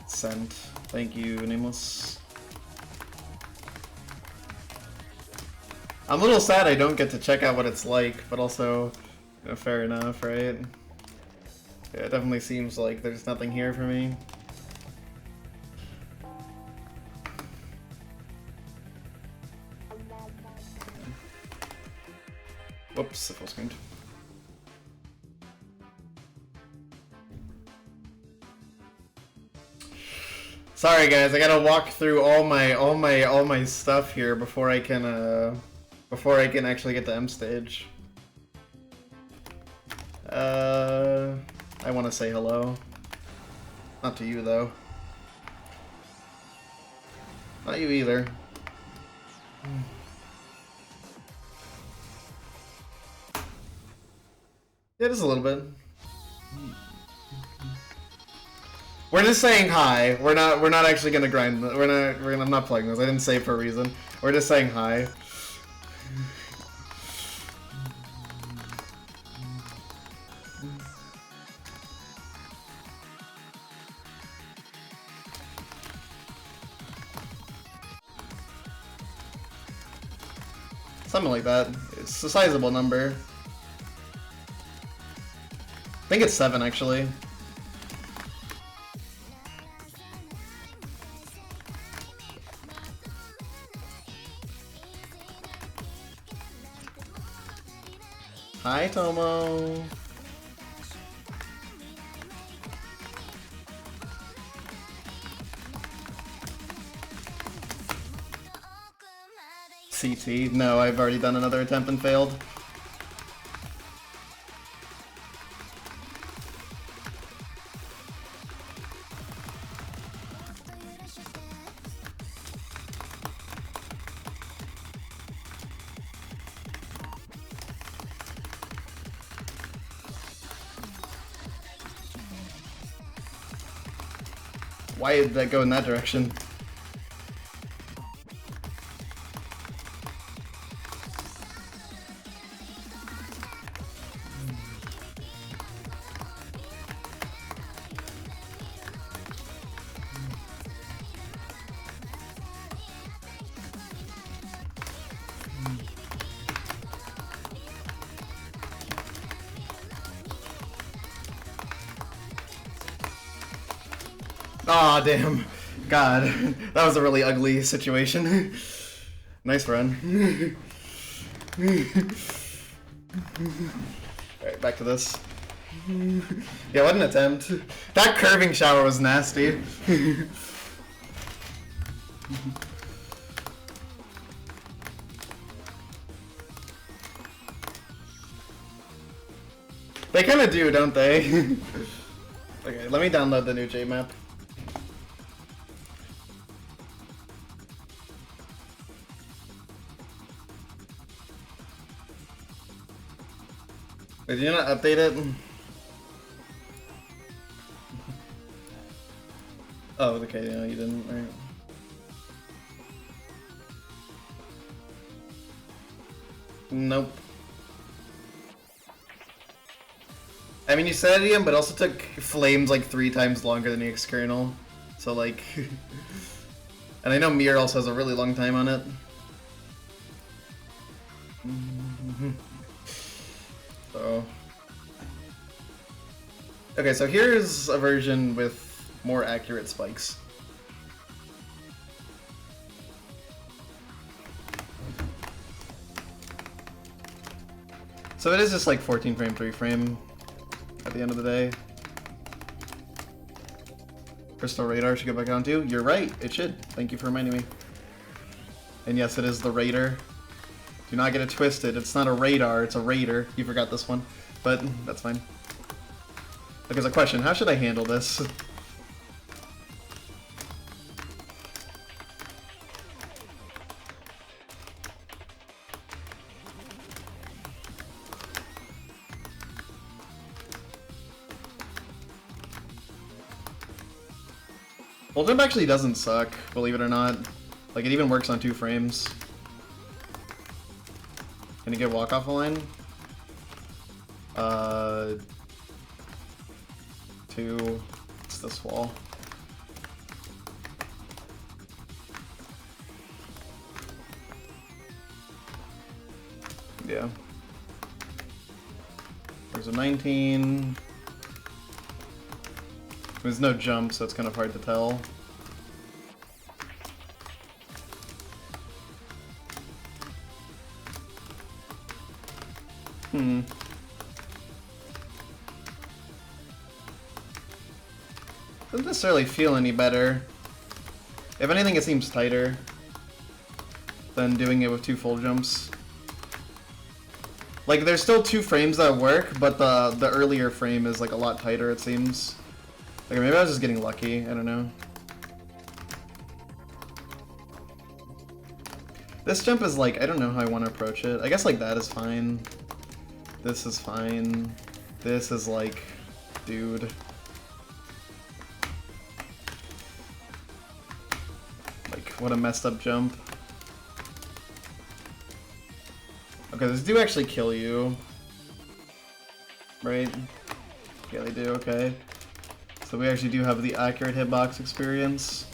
Sent. Thank you, Nameless. I'm a little sad I don't get to check out what it's like, but also, fair enough, right? Yeah, it definitely seems like there's nothing here for me. Whoops, I full screened. Sorry guys, I gotta walk through all my stuff here before I can actually get to M stage. I want to say hello. Not to you, though. Not you either. Yeah, just a little bit. We're just saying hi. We're not actually gonna grind. I'm not playing this. I didn't say it for a reason. We're just saying hi. Something like that. It's a sizable number. I think it's 7 actually. Hi, Tomo. CT? No, I've already done another attempt and failed. Why did that go in that direction? Aw, damn. God, that was a really ugly situation. Nice run. Alright. back to this. Yeah, what an attempt. That curving shower was nasty. They kind of do, don't they? Okay, let me download the new J map. Did you not update it? Oh, okay, no, you didn't, right? Nope. I mean, you said it again, but also took Flames like 3 times longer than the external. So, like... And I know Mir also has a really long time on it. So... Okay, so here's a version with more accurate spikes. So it is just like 14 frame, 3 frame at the end of the day. Crystal Radar should go back on too. You're right, it should. Thank you for reminding me. And yes, it is the Raider. Do not get it twisted. It's not a radar, it's a Raider. You forgot this one, but that's fine. Look, there's a question. How should I handle this? Full jump actually doesn't suck, believe it or not. Like, it even works on 2 frames. Can you get walk off the line? 2. It's this wall. Yeah. There's a 19. There's no jump, so it's kind of hard to tell. Doesn't necessarily feel any better. If anything, it seems tighter than doing it with 2 full jumps. Like, there's still 2 frames that work, but the earlier frame is like a lot tighter, it seems. Like, maybe I was just getting lucky, I don't know. This jump is like, I don't know how I want to approach it. I guess like that is fine. This is fine. This is like, dude. Like, what a messed up jump. Okay, these do actually kill you. Right? Yeah, they do, okay. So we actually do have the accurate hitbox experience.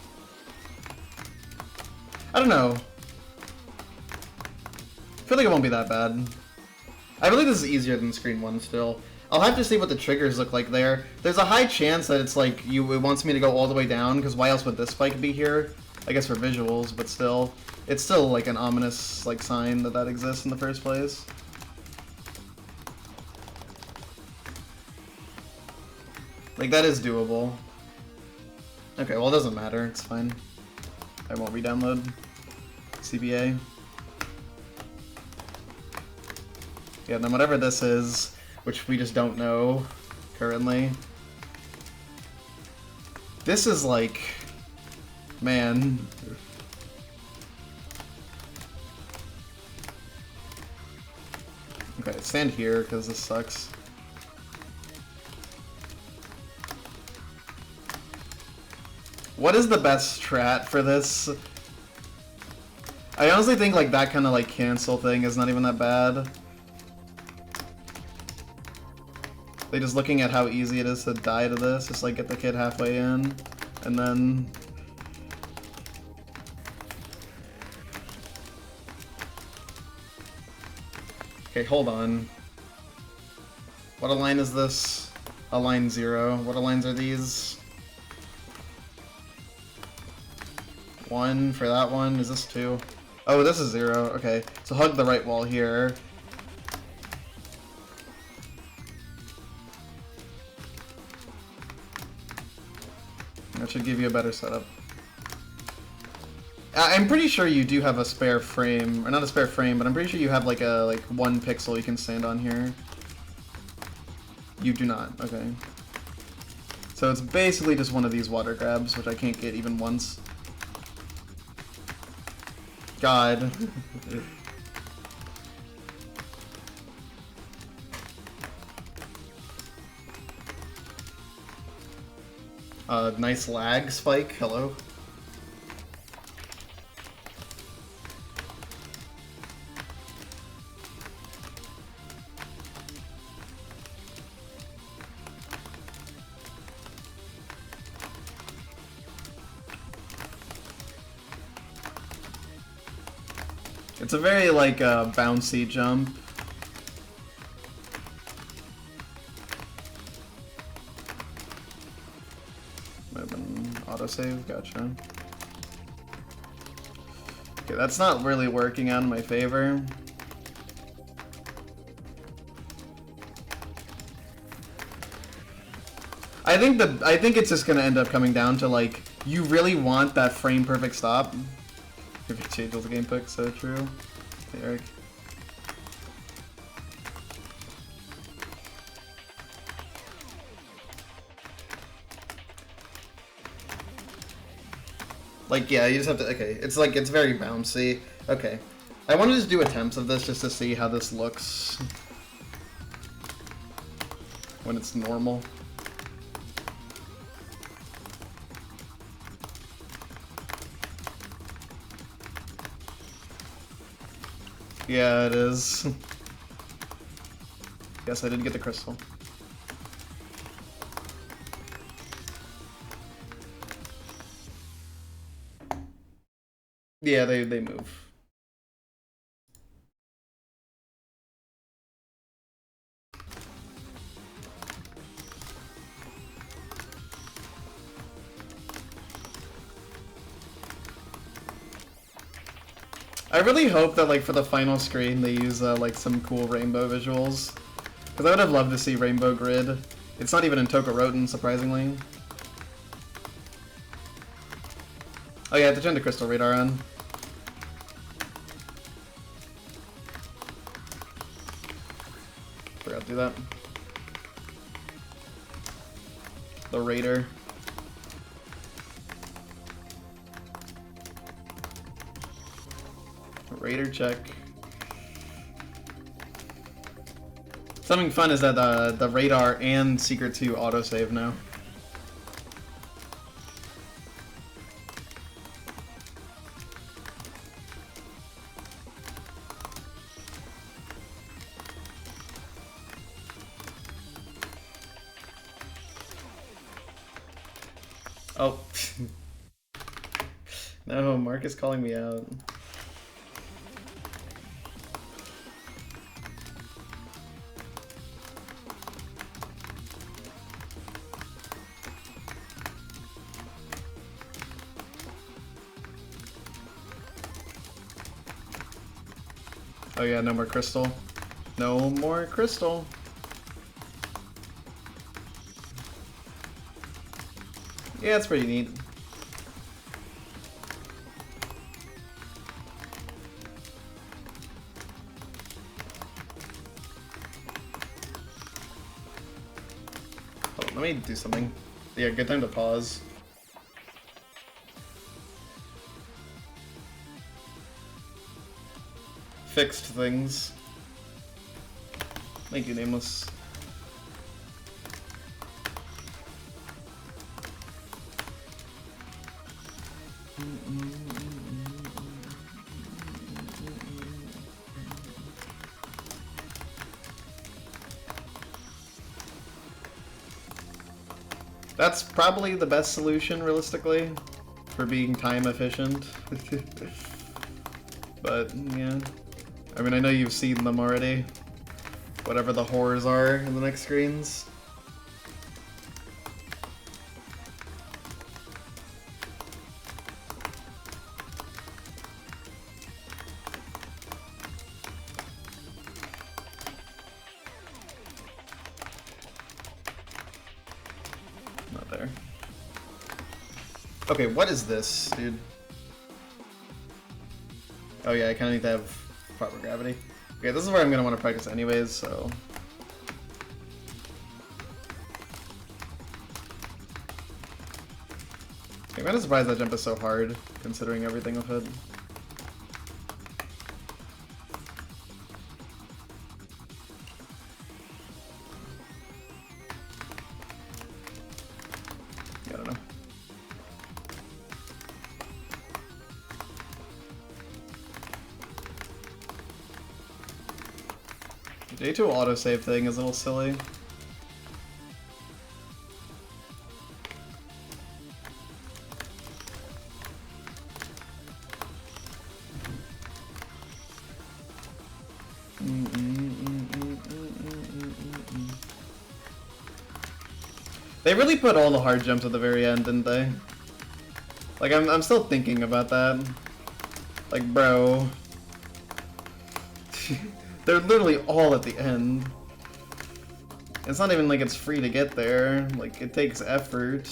I don't know. I feel like it won't be that bad. I believe this is easier than screen 1 still. I'll have to see what the triggers look like there. There's a high chance that it's like, it wants me to go all the way down, because why else would this spike be here? I guess for visuals, but still. It's still like an ominous like sign that that exists in the first place. Like, that is doable. Okay, well, it doesn't matter. It's fine. I won't re-download CBA. Yeah, then whatever this is, which we just don't know currently. This is like... Man. Okay, stand here, because this sucks. What is the best strat for this? I honestly think like that kind of like cancel thing is not even that bad. Like just looking at how easy it is to die to this, just like get the kid halfway in, and then... Okay, hold on. What a line is this? A line 0. What lines are these? 1 for that one. Is this 2? Oh, this is 0. Okay, so hug the right wall here. That should give you a better setup. I'm pretty sure you do have a spare frame, or not a spare frame, but I'm pretty sure you have like a 1 pixel you can stand on here. You do not, okay. So it's basically just one of these water grabs, which I can't get even once. God. Nice lag spike, hello. It's a very, like, bouncy jump. Might have been autosave, gotcha. Okay, that's not really working out in my favor. I think it's just gonna end up coming down to, like, you really want that frame perfect stop. If you change all the game pick, so true. Hey, Eric. Like, yeah, you just have to, okay, it's like, it's very bouncy. Okay. I want to just do attempts of this just to see how this looks when it's normal. Yeah, it is. Yes, I did get the crystal. Yeah, they move. I really hope that, like, for the final screen they use, like, some cool rainbow visuals. Because I would have loved to see Rainbow Grid. It's not even in Tokoroten, surprisingly. Oh yeah, I have to turn the crystal radar on. Forgot to do that. The Raider. Raider check. Something fun is that the radar and Secret 2 autosave now. Oh. No, Mark is calling me out. Oh yeah, no more crystal. No more crystal. Yeah, it's pretty neat. Hold on, let me do something. Yeah, good time to pause. Fixed things. Thank you, Nameless. That's probably the best solution, realistically, for being time efficient. But, yeah. I mean, I know you've seen them already. Whatever the horrors are in the next screens. Not there. Okay, what is this, dude? Oh yeah, I kind of need to have proper gravity. Okay, this is where I'm going to want to practice anyways, so... I'm kind of surprised that jump is so hard, considering everything with it. Yeah, I don't know. The J2 autosave thing is a little silly. They really put all the hard jumps at the very end, didn't they? Like, I'm still thinking about that. Like, bro. They're literally all at the end. It's not even like it's free to get there. Like, it takes effort.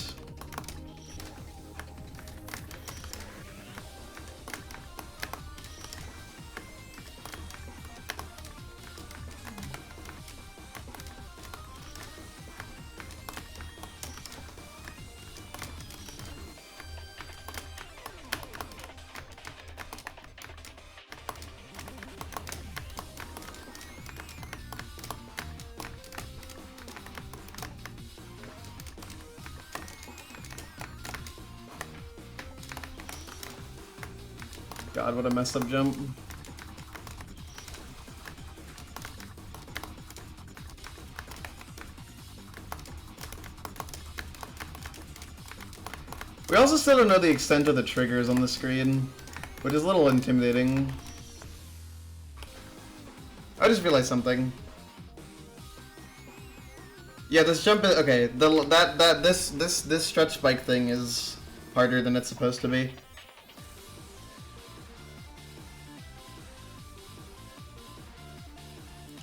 God, what a messed up jump. We also still don't know the extent of the triggers on the screen, which is a little intimidating. I just realized something. Yeah, this jump is okay. This stretch spike thing is harder than it's supposed to be.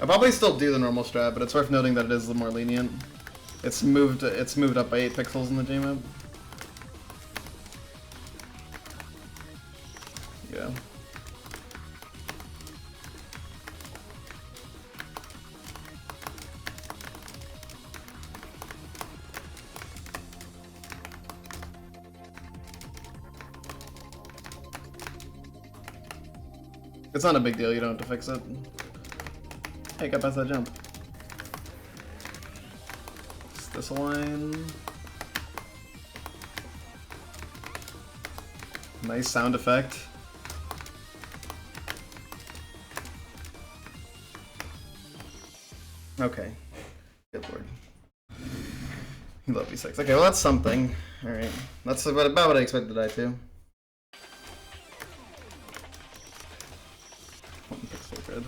I'll probably still do the normal strat, but it's worth noting that it is a little more lenient. It's moved up by 8 pixels in the JMap. Yeah. It's not a big deal, you don't have to fix it. Hey, got past that jump. Is this a line? Nice sound effect. Okay. Good lord. You love V6. Okay, well that's something. Alright. That's about what I expected I to. 1 pixel grid.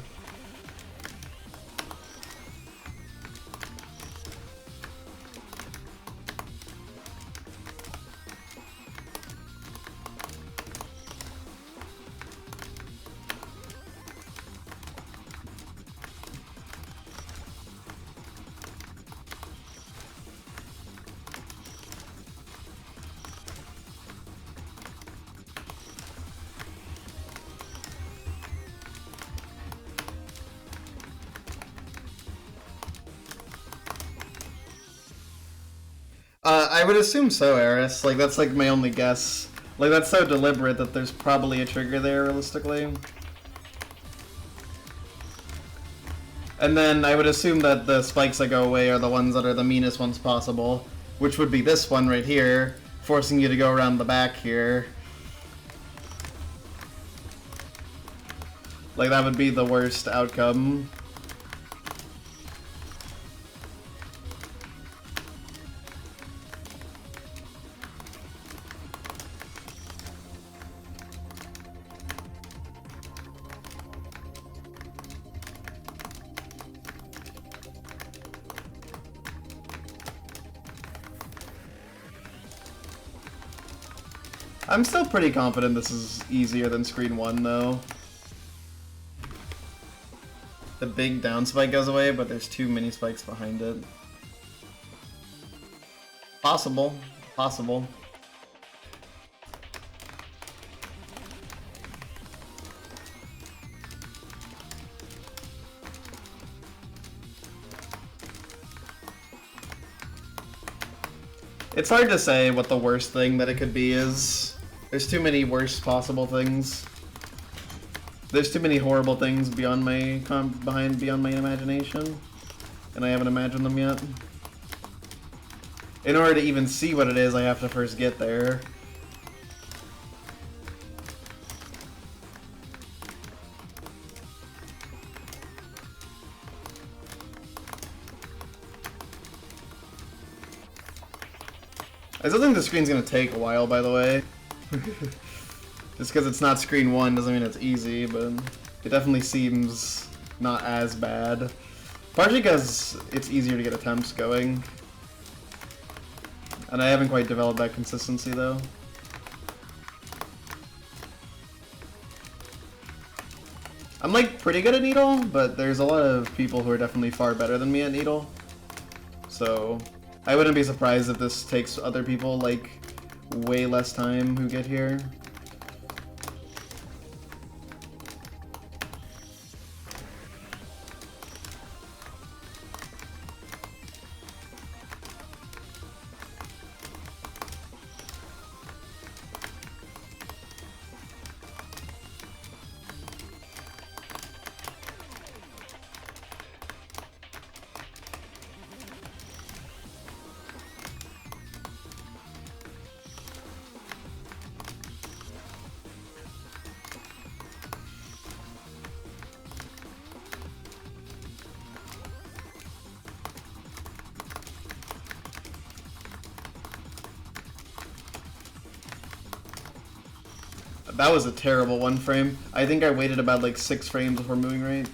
I would assume so, Eris. Like, that's like my only guess. Like, that's so deliberate that there's probably a trigger there, realistically. And then I would assume that the spikes that go away are the ones that are the meanest ones possible, which would be this one right here, forcing you to go around the back here. Like, that would be the worst outcome. I'm still pretty confident this is easier than screen 1, though. The big down spike goes away, but there's 2 mini spikes behind it. Possible. Possible. It's hard to say what the worst thing that it could be is. There's too many worst possible things. There's too many horrible things beyond my imagination, and I haven't imagined them yet. In order to even see what it is, I have to first get there. I still think the screen's gonna take a while, by the way. Just because it's not screen 1 doesn't mean it's easy, but it definitely seems not as bad. Partially because it's easier to get attempts going. And I haven't quite developed that consistency, though. I'm like pretty good at Needle, but there's a lot of people who are definitely far better than me at Needle. So I wouldn't be surprised if this takes other people like way less time who get here. That was a terrible 1 frame. I think I waited about like 6 frames before moving right.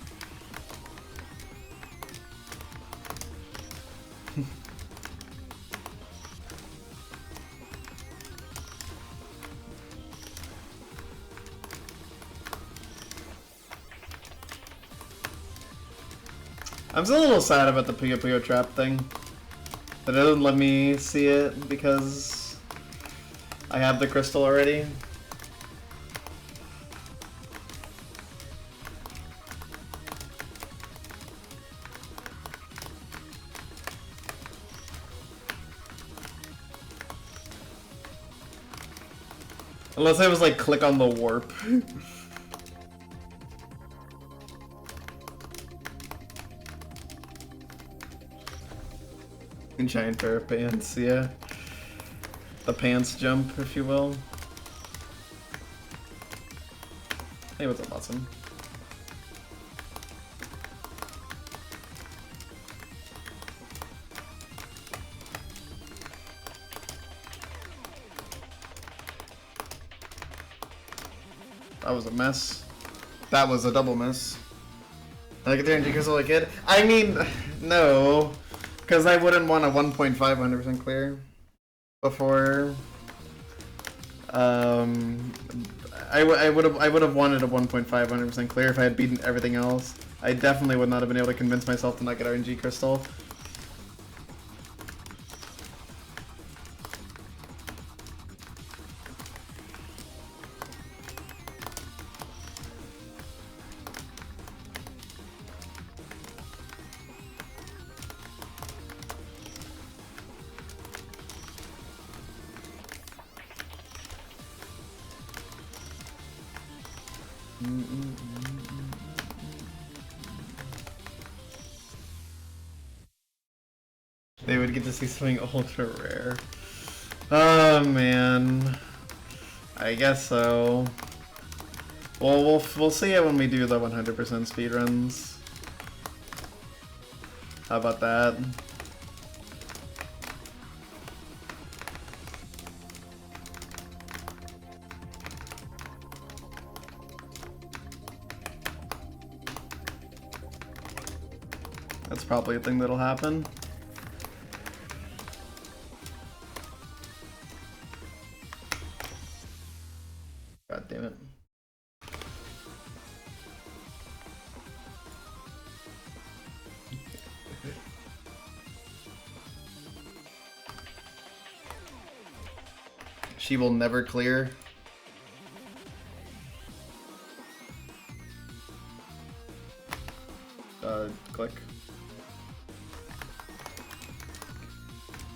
I'm still a little sad about the Puyo Puyo trap thing. That it doesn't let me see it because I have the crystal already. Unless I was like, click on the warp. Giant pair of pants, yeah. The pants jump, if you will. Hey, what's up, Watson? That was a mess. That was a double miss. Did I get there and because like it? I mean, no. Because I wouldn't want a 1.5 100% clear before. I would have wanted a 1.5 100% clear if I had beaten everything else. I definitely would not have been able to convince myself to not get RNG crystal. They would get to see something ultra rare. Oh man, I guess so. Well, we'll see it when we do the 100% speedruns. How about that? That's probably a thing that'll happen. God damn it. She will never clear. Click.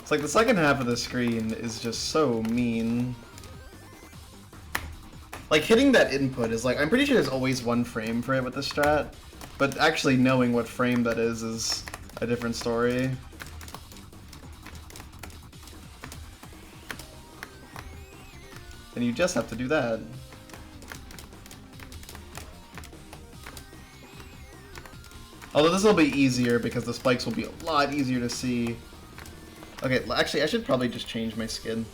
It's like the second half of the screen is just so mean. Like, hitting that input is like, I'm pretty sure there's always one frame for it with the strat, but actually knowing what frame that is a different story. And you just have to do that. Although this will be easier because the spikes will be a lot easier to see. Okay, actually, I should probably just change my skin.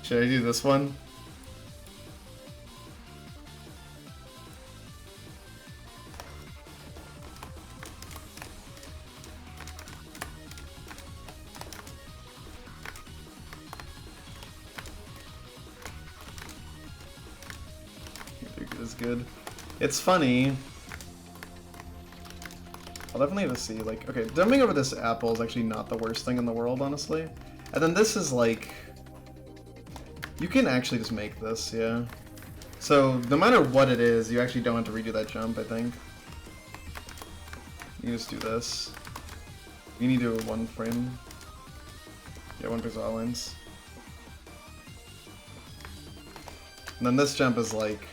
Should I do this one? Is good. It's funny. I'll definitely have to see, like, okay, jumping over this apple is actually not the worst thing in the world, honestly. And then this is like, you can actually just make this, yeah. So, no matter what it is, you actually don't have to redo that jump, I think. You just do this. You need to do one frame. Yeah, one pixel outlines. And then this jump is like,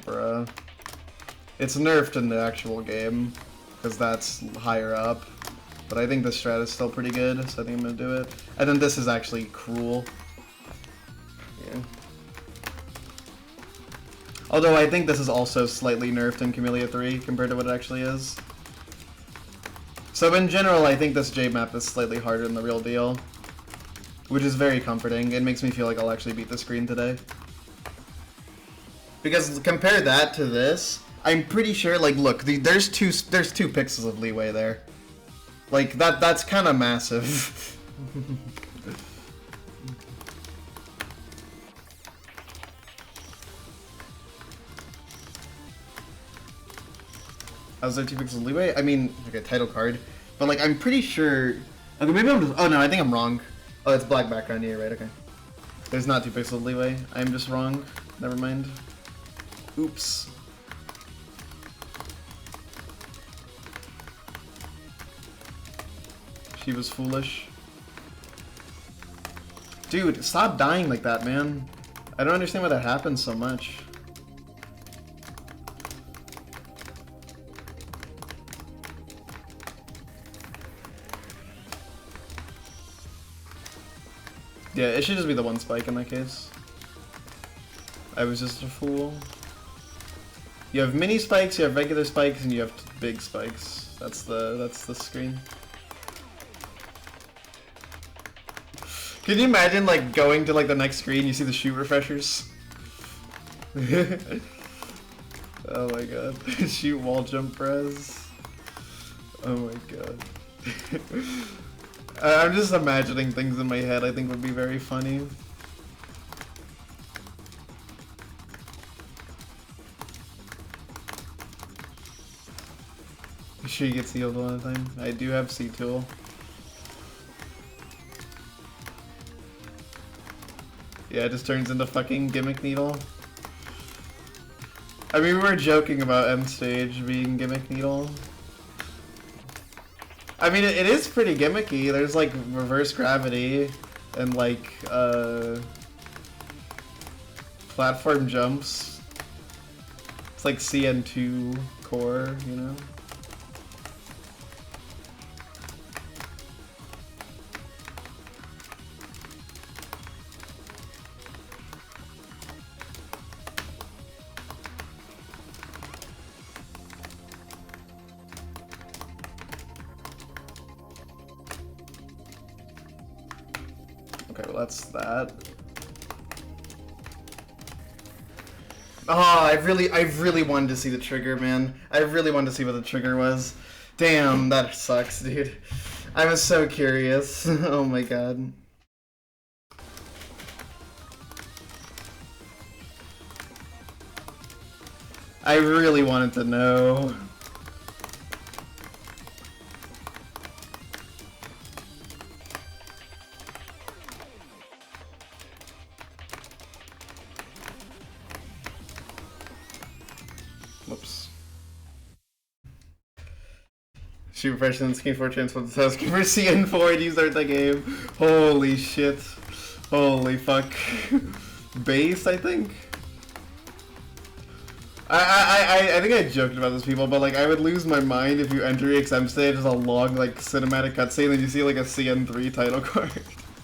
bruh. It's nerfed in the actual game, because that's higher up. But I think the strat is still pretty good, so I think I'm gonna do it. And then this is actually cruel. Yeah. Although I think this is also slightly nerfed in Kamilia 3 compared to what it actually is. So in general, I think this J map is slightly harder than the real deal, which is very comforting. It makes me feel like I'll actually beat the screen today. Because compare that to this, I'm pretty sure, like, look, there's two pixels of leeway there. Like, that's kind of massive. How's there 2 pixels of leeway? I mean, like a title card. But, like, I'm pretty sure... Okay, maybe I'm just... Oh, no, I think I'm wrong. Oh, it's black background here, right? Okay. There's not 2 pixels of leeway. I'm just wrong. Never mind. Oops. She was foolish. Dude, stop dying like that, man. I don't understand why that happens so much. Yeah, it should just be the one spike in that case. I was just a fool. You have mini spikes, you have regular spikes, and you have big spikes. That's the screen. Can you imagine, like, going to, like, the next screen, you see the shoot refreshers? Oh my god. Shoot wall jump press. Oh my god. I'm just imagining things in my head I think would be very funny. She gets healed one at a time. I do have C-Tool. Yeah, it just turns into fucking gimmick needle. I mean, we were joking about M stage being gimmick needle. I mean, it is pretty gimmicky. There's like reverse gravity and like platform jumps. It's like CN2 core, you know? Okay, well that's that. Oh, I really wanted to see the trigger, man. I really wanted to see what the trigger was. Damn, that sucks, dude. I was so curious. Oh my god. I really wanted to know. Whoops. Shoot fresh in Scheme 4 transfer the task for CN4 and you start the game. Holy shit. Holy fuck. Base, I think? I think I joked about this, people, but like I would lose my mind if you enter EXM stage as a long like cinematic cutscene and you see like a CN3 title card.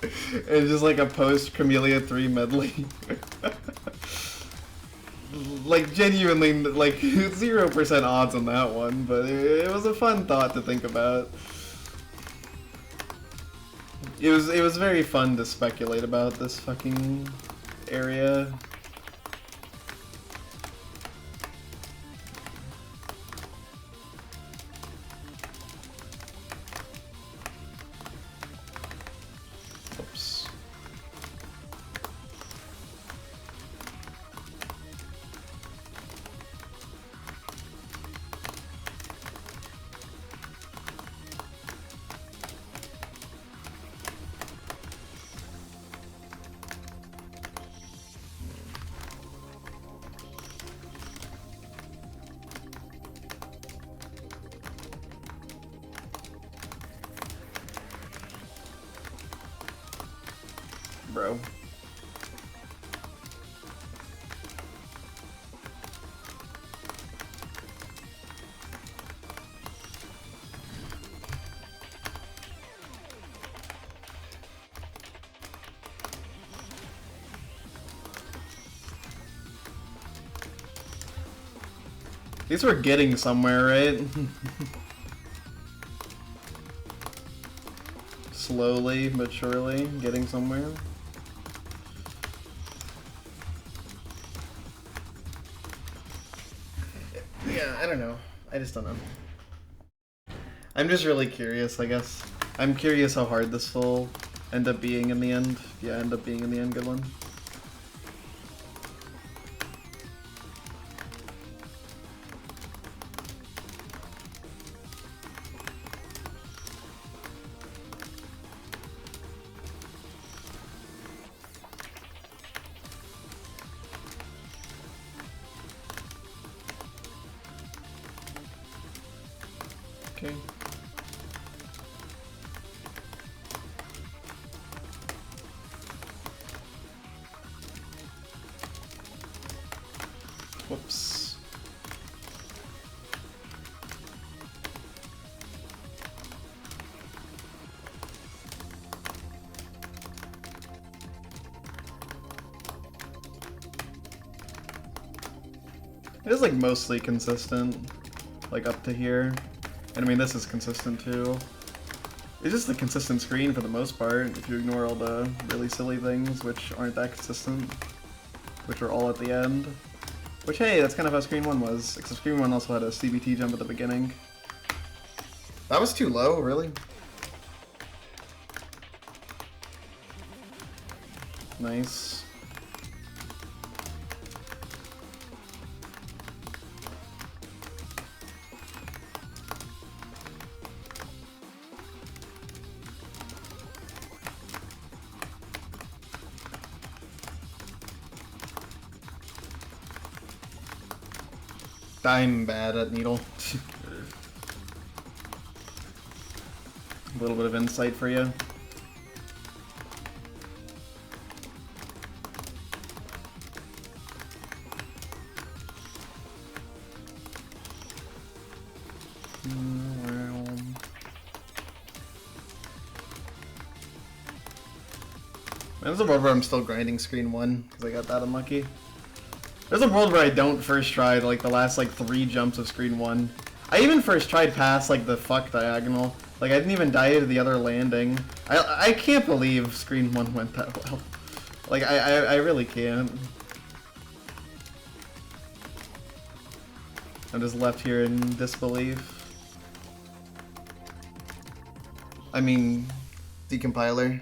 It's just like a post Kamilia 3 medley. Like genuinely, like 0% odds on that one, but it was a fun thought to think about. It was very fun to speculate about this fucking area. Oops. Bro. At least we're getting somewhere, right? Slowly but surely getting somewhere. Yeah, I don't know. I just don't know. I'm just really curious, I guess. I'm curious how hard this will end up being in the end. Yeah, end up being in the end, good one. Okay. Whoops. It is like mostly consistent, like up to here. And I mean, this is consistent too. It's just a consistent screen for the most part, if you ignore all the really silly things which aren't that consistent, which are all at the end. Which, hey, that's kind of how Screen 1 was, except Screen 1 also had a CBT jump at the beginning. That was too low, really? Nice. I'm bad at needle. A little bit of insight for you. There's a world where I'm still grinding Screen 1 because I got that unlucky. There's a world where I don't first try like the last like 3 jumps of Screen 1. I even first tried past like the fuck diagonal. Like I didn't even die to the other landing. I can't believe Screen 1 went that well. Like I really can't. I'm just left here in disbelief. I mean, decompiler.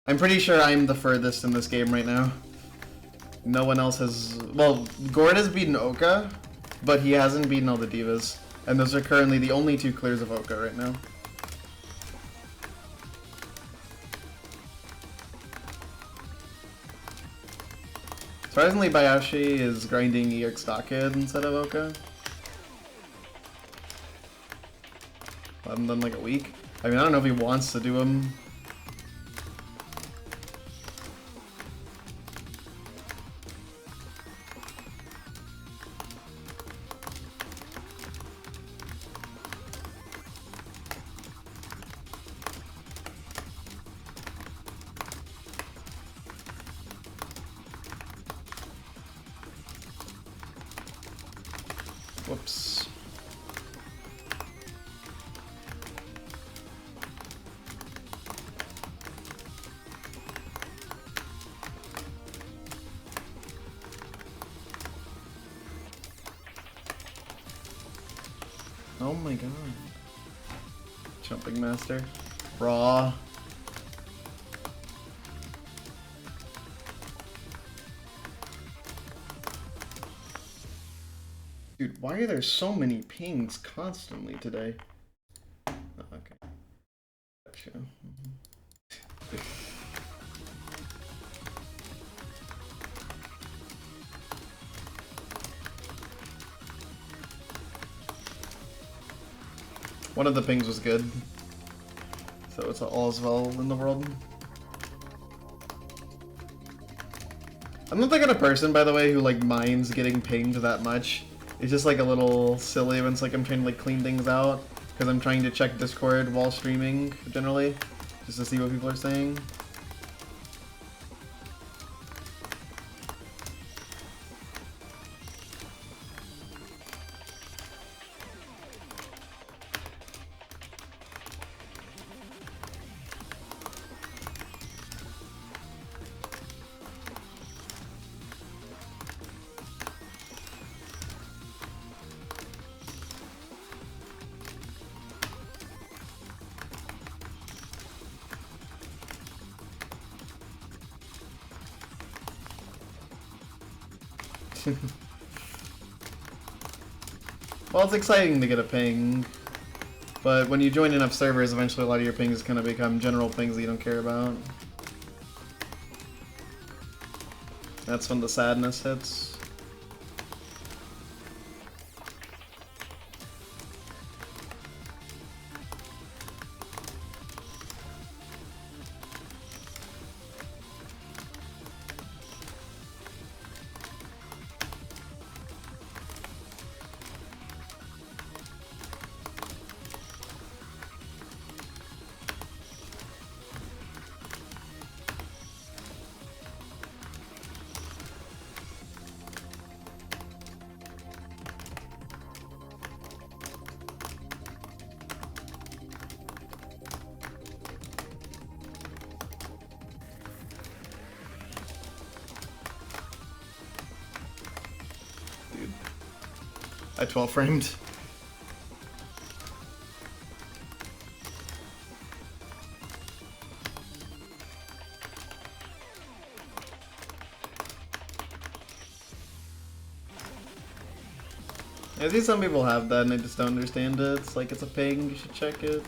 I'm pretty sure I'm the furthest in this game right now. No one else has... Well, Gord has beaten Oka, but he hasn't beaten all the divas. And those are currently the only 2 clears of Oka right now. Surprisingly, Bayashi is grinding EX Stockhead instead of Oka. haven't done like a week. I mean, I don't know if he wants to do them. Whoops. Oh my god. Jumping master. Raw. Dude, why are there so many pings constantly today? Oh, okay. Gotcha. One of the pings was good. So it's all as well in the world. I'm not the kind of person, by the way, who like minds getting pinged that much. It's just like a little silly when it's like I'm trying to like clean things out, because I'm trying to check Discord while streaming generally, just to see what people are saying. Well, it's exciting to get a ping, but when you join enough servers, eventually a lot of your pings kind of become general pings that you don't care about. That's when the sadness hits. I 12 framed. I see some people have that and they just don't understand it. It's like it's a ping, you should check it.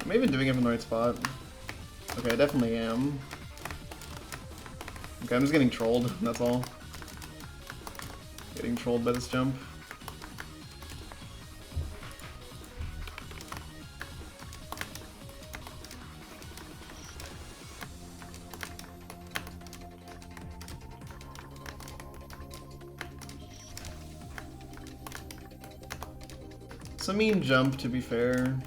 Am I even doing it from the right spot? Okay, I definitely am. Okay, I'm just getting trolled, that's all. Getting trolled by this jump. It's a mean jump, to be fair.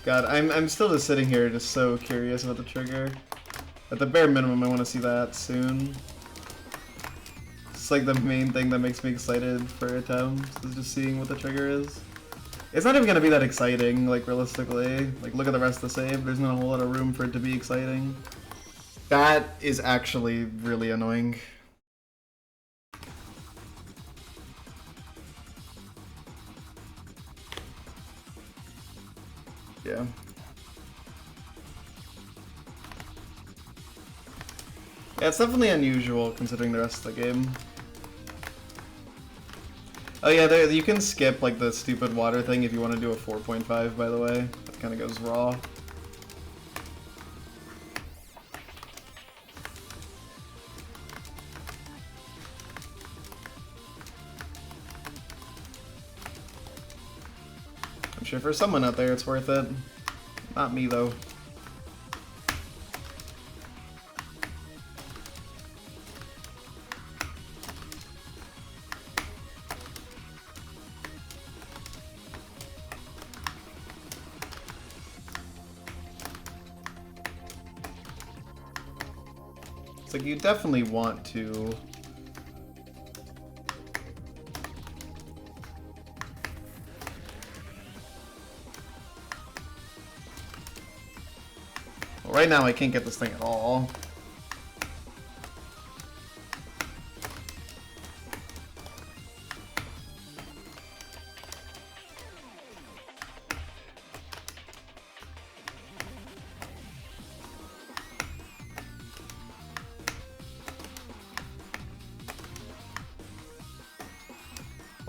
God, I'm still just sitting here just so curious about the trigger. At the bare minimum, I want to see that soon. It's like the main thing that makes me excited for attempts is just seeing what the trigger is. It's not even gonna be that exciting, like realistically. Like look at the rest of the save, there's not a whole lot of room for it to be exciting. That is actually really annoying. Yeah. Yeah, it's definitely unusual considering the rest of the game. Oh yeah, you can skip like the stupid water thing if you want to do a 4.5, by the way. That kind of goes raw. I'm sure for someone out there it's worth it. Not me though. It's like you definitely want to right now I can't get this thing at all.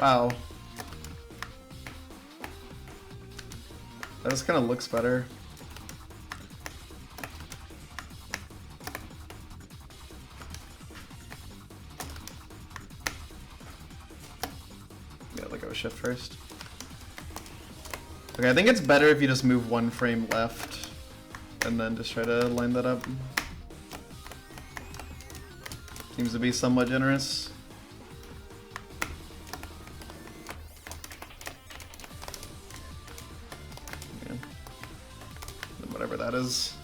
Wow. That just kind of looks better. Yeah, let go shift first. Okay, I think it's better if you just move one frame left and then just try to line that up. Seems to be somewhat generous. Whatever that is.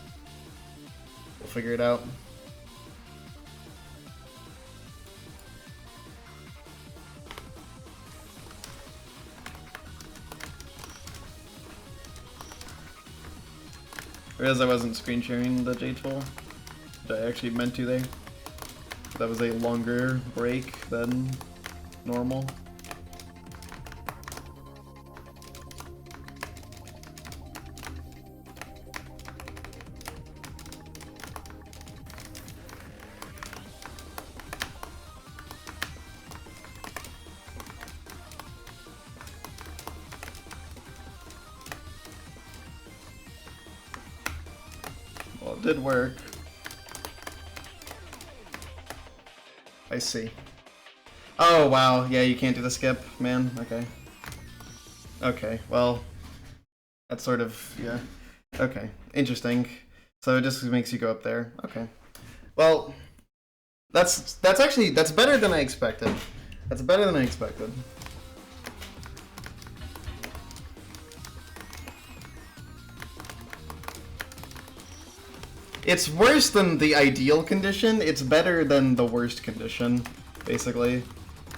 We'll figure it out. I realized I wasn't screen sharing the J tool, but I actually meant to there. That was a longer break than normal. Well, it did work. I see. Oh, wow. Yeah, you can't do the skip, man. Okay. Okay, well, that's sort of, yeah. Okay, interesting. So it just makes you go up there. Okay. Well, that's better than I expected. That's better than I expected. It's worse than the ideal condition, it's better than the worst condition, basically,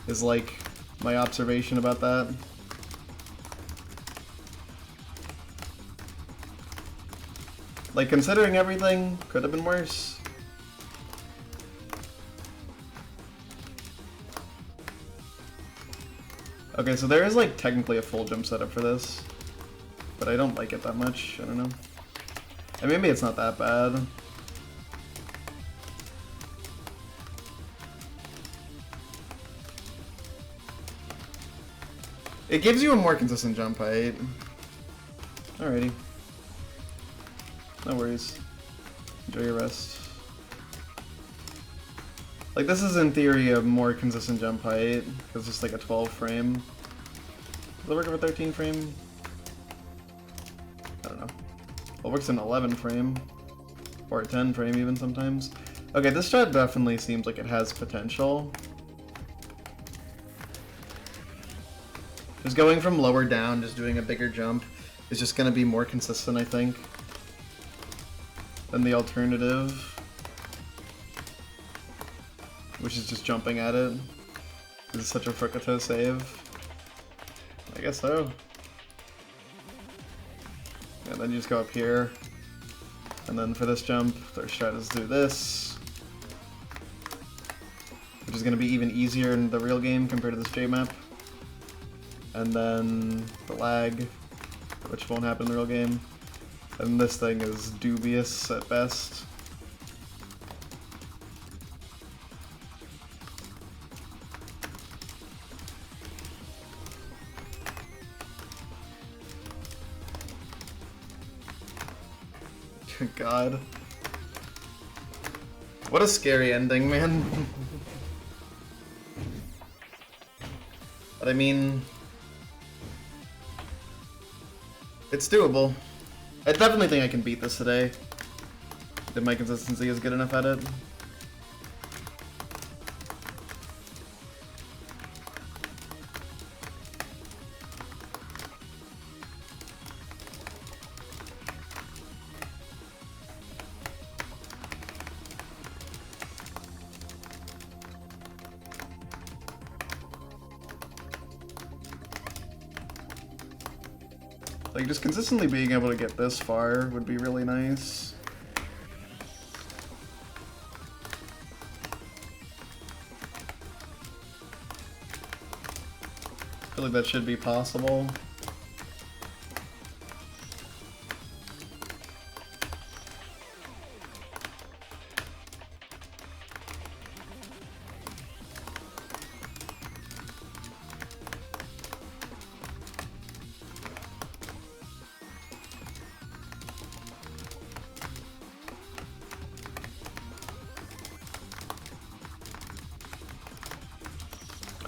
is like my observation about that. Like, considering everything, could have been worse. Okay, so there is like technically a full jump setup for this, but I don't like it that much, I don't know. And maybe it's not that bad. It gives you a more consistent jump height. Alrighty. No worries. Enjoy your rest. Like, this is in theory a more consistent jump height, because it's like a 12 frame. Does it work with a 13 frame? I don't know. Well, it works in 11 frame, or a 10 frame even sometimes. Okay, this strat definitely seems like it has potential. Just going from lower down, just doing a bigger jump. is just gonna be more consistent, I think, than the alternative, which is just jumping at it. This is such a fricato save. I guess so. And then you just go up here. And then for this jump, their strat is to do this, which is going to be even easier in the real game compared to this J map. And then the lag, which won't happen in the real game. And this thing is dubious at best. God. What a scary ending, man. But I mean, it's doable. I definitely think I can beat this today, if my consistency is good enough at it. Like, just consistently being able to get this far would be really nice. I feel like that should be possible.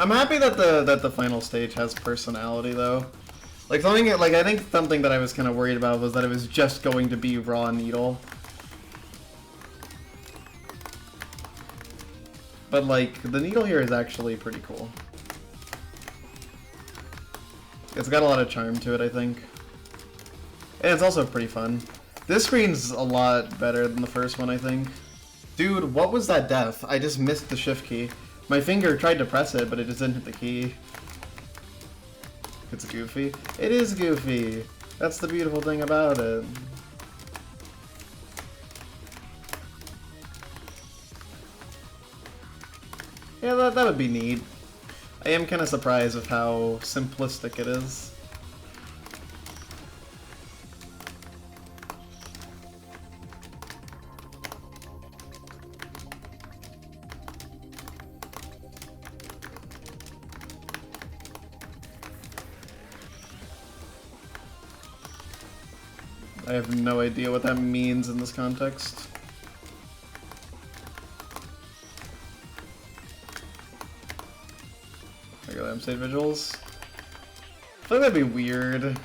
I'm happy that the final stage has personality though. Like I think something that I was kind of worried about was that it was just going to be raw needle. But like the needle here is actually pretty cool. It's got a lot of charm to it, I think. And it's also pretty fun. This screen's a lot better than the first one, I think. Dude, what was that death? I just missed the shift key. My finger tried to press it, but it just didn't hit the key. It's goofy. It is goofy. That's the beautiful thing about it. Yeah, that would be neat. I am kind of surprised with how simplistic it is. I have no idea what that means in this context. I got M state visuals. I feel like that'd be weird.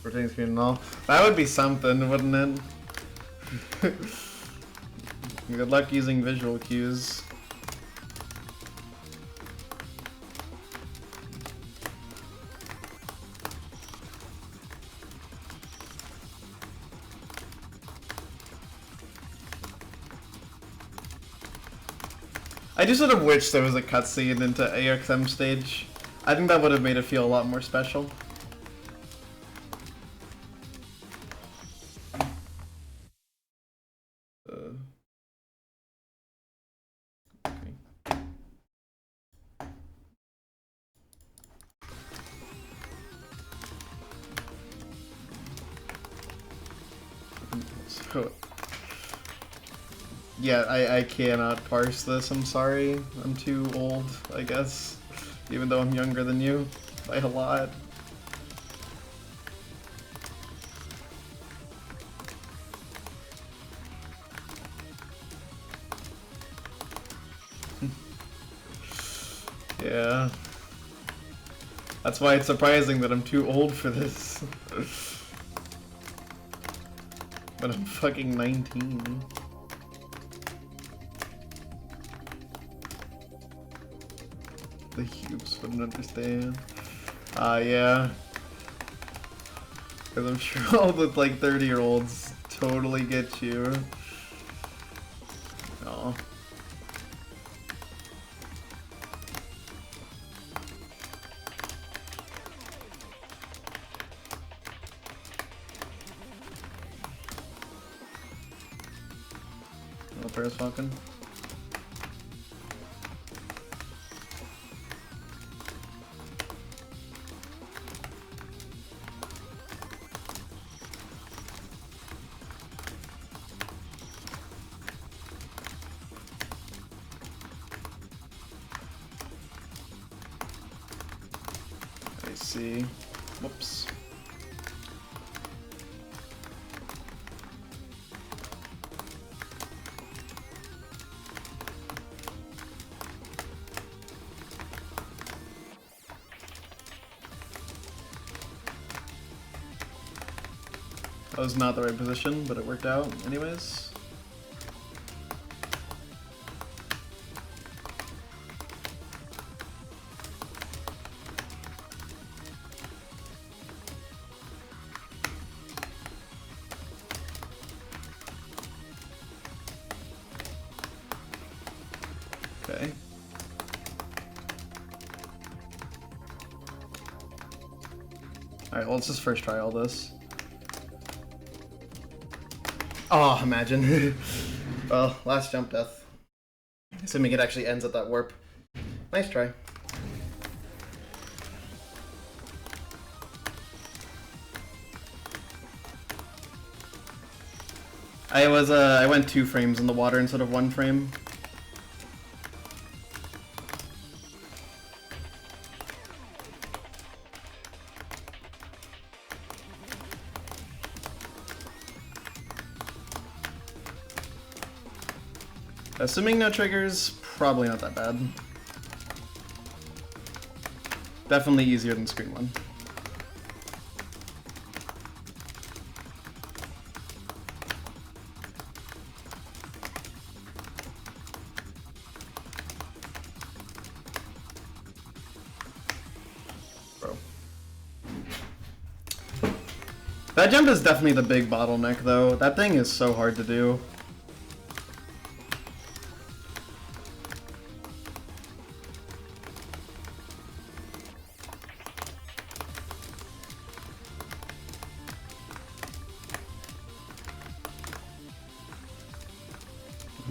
Rotating screen and all. That would be something, wouldn't it? Good luck using visual cues. I just sort of wish there was a cutscene into AXM stage. I think that would have made it feel a lot more special. Okay. So, yeah, I cannot parse this, I'm sorry. I'm too old, I guess. Even though I'm younger than you by a lot. Yeah. That's why it's surprising that I'm too old for this. But I'm fucking 19. The Hubes wouldn't understand. Yeah. Because I'm sure all the like 30-year-olds totally get you. Oh. No Paris Falcon. I see. Whoops. That was not the right position, but it worked out anyways. Okay. Alright, well, let's just first try all this. Oh, imagine. Well, last jump death. Assuming it actually ends at that warp. Nice try. I went 2 frames in the water instead of 1 frame. Assuming no triggers, probably not that bad. Definitely easier than screen 1. Bro. That jump is definitely the big bottleneck though. That thing is so hard to do.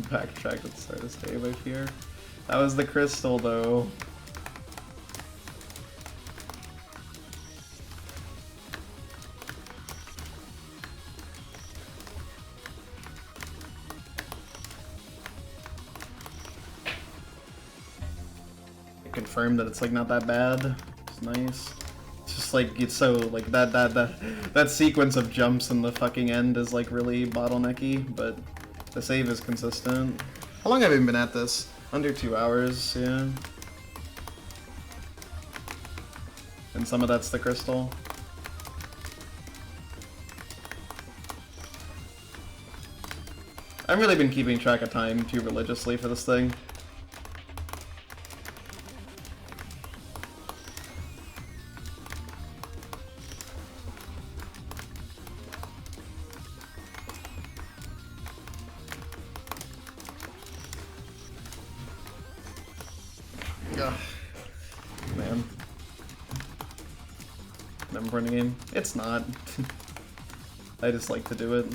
Backtrack at the start of save, I fear. That was the crystal, though. I confirmed that it's like not that bad. It's nice. It's just like it's so like that sequence of jumps in the fucking end is like really bottlenecky, but the save is consistent. How long have I been at this? Under 2 hours, yeah. And some of that's the crystal. I've really been keeping track of time too religiously for this thing. Ugh. Man. Never run a game. It's not. I just like to do it.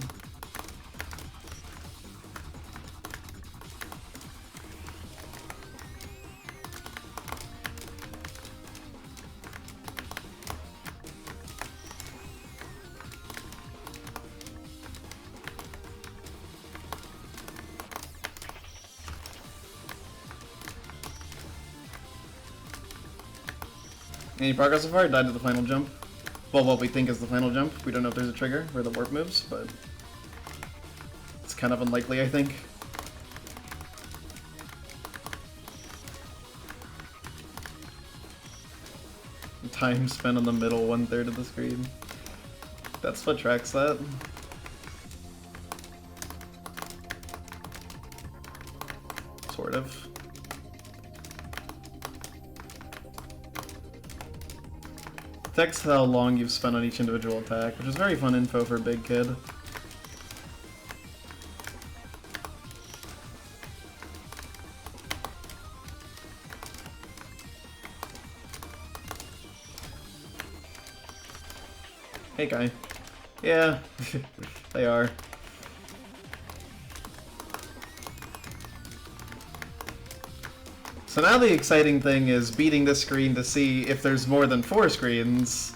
Any progress so far? I died to the final jump. Well, what we think is the final jump. We don't know if there's a trigger where the warp moves, but it's kind of unlikely, I think. Time spent on the middle 1/3 of the screen. That's what tracks that. Sort of. Text how long you've spent on each individual attack, which is very fun info for a big kid. Hey, guy. Yeah, they are. So now the exciting thing is beating this screen to see if there's more than 4 screens.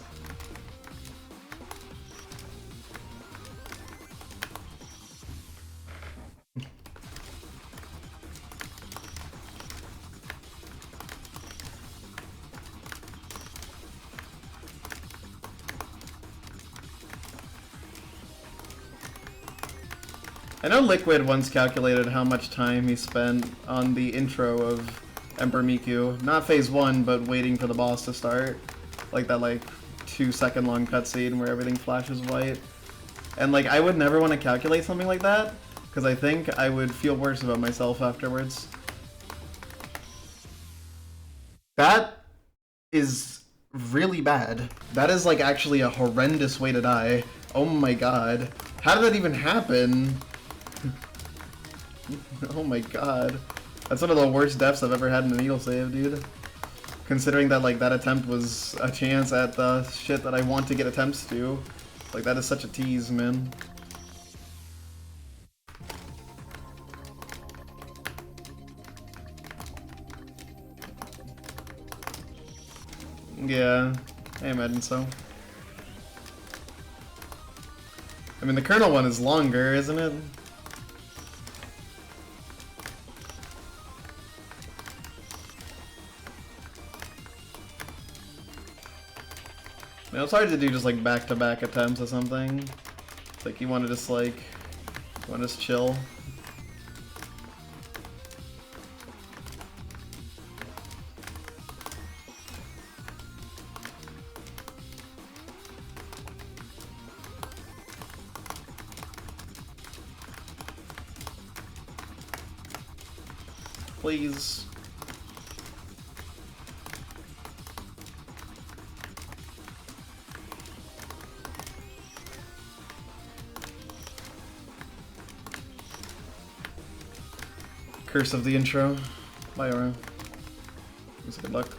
I know Liquid once calculated how much time he spent on the intro of Emperor Miku. Not phase 1, but waiting for the boss to start. Like that 2-second long cutscene where everything flashes white. And I would never want to calculate something like that, because I think I would feel worse about myself afterwards. That is really bad. That is actually a horrendous way to die. Oh my god. How did that even happen? Oh my god. That's one of the worst deaths I've ever had in a needle save, dude. Considering that, that attempt was a chance at the shit that I want to get attempts to. That is such a tease, man. Yeah, I imagine so. I mean, the Colonel one is longer, isn't it? It's hard to do just back-to-back attempts or something. You want to just you want to just chill. Please. Curse of the intro. Bye, Aura. Good luck.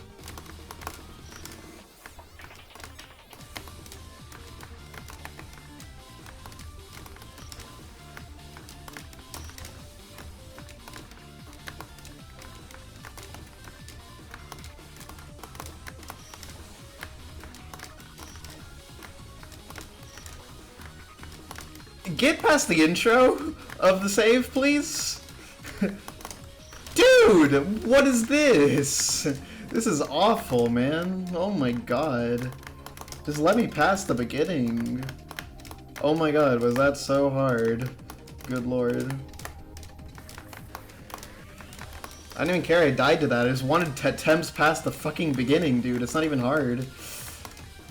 Get past the intro of the save, please. Dude, what is this? This is awful, man. Oh my god. Just let me pass the beginning. Oh my god, was that so hard? Good lord. I didn't even care I died to that. I just wanted to attempt past the fucking beginning, dude. It's not even hard.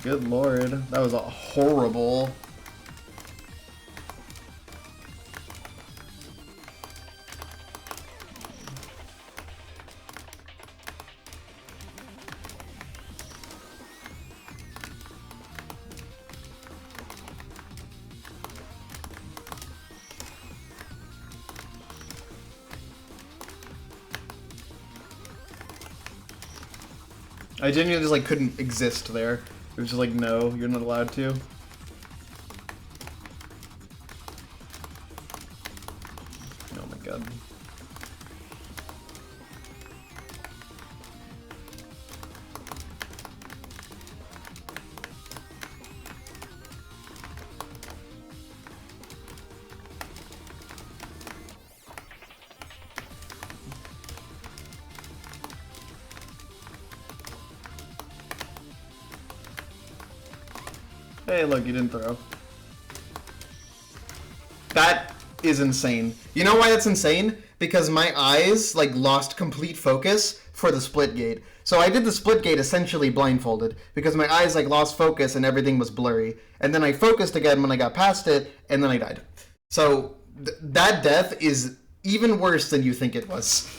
Good lord. That was a horrible. I genuinely just couldn't exist there. It was just no, you're not allowed to. Oh my god. Hey, look, you didn't throw. That is insane. You know why that's insane? Because my eyes, lost complete focus for the split gate. So I did the split gate essentially blindfolded, because my eyes, lost focus and everything was blurry. And then I focused again when I got past it, and then I died. So, that death is even worse than you think it was.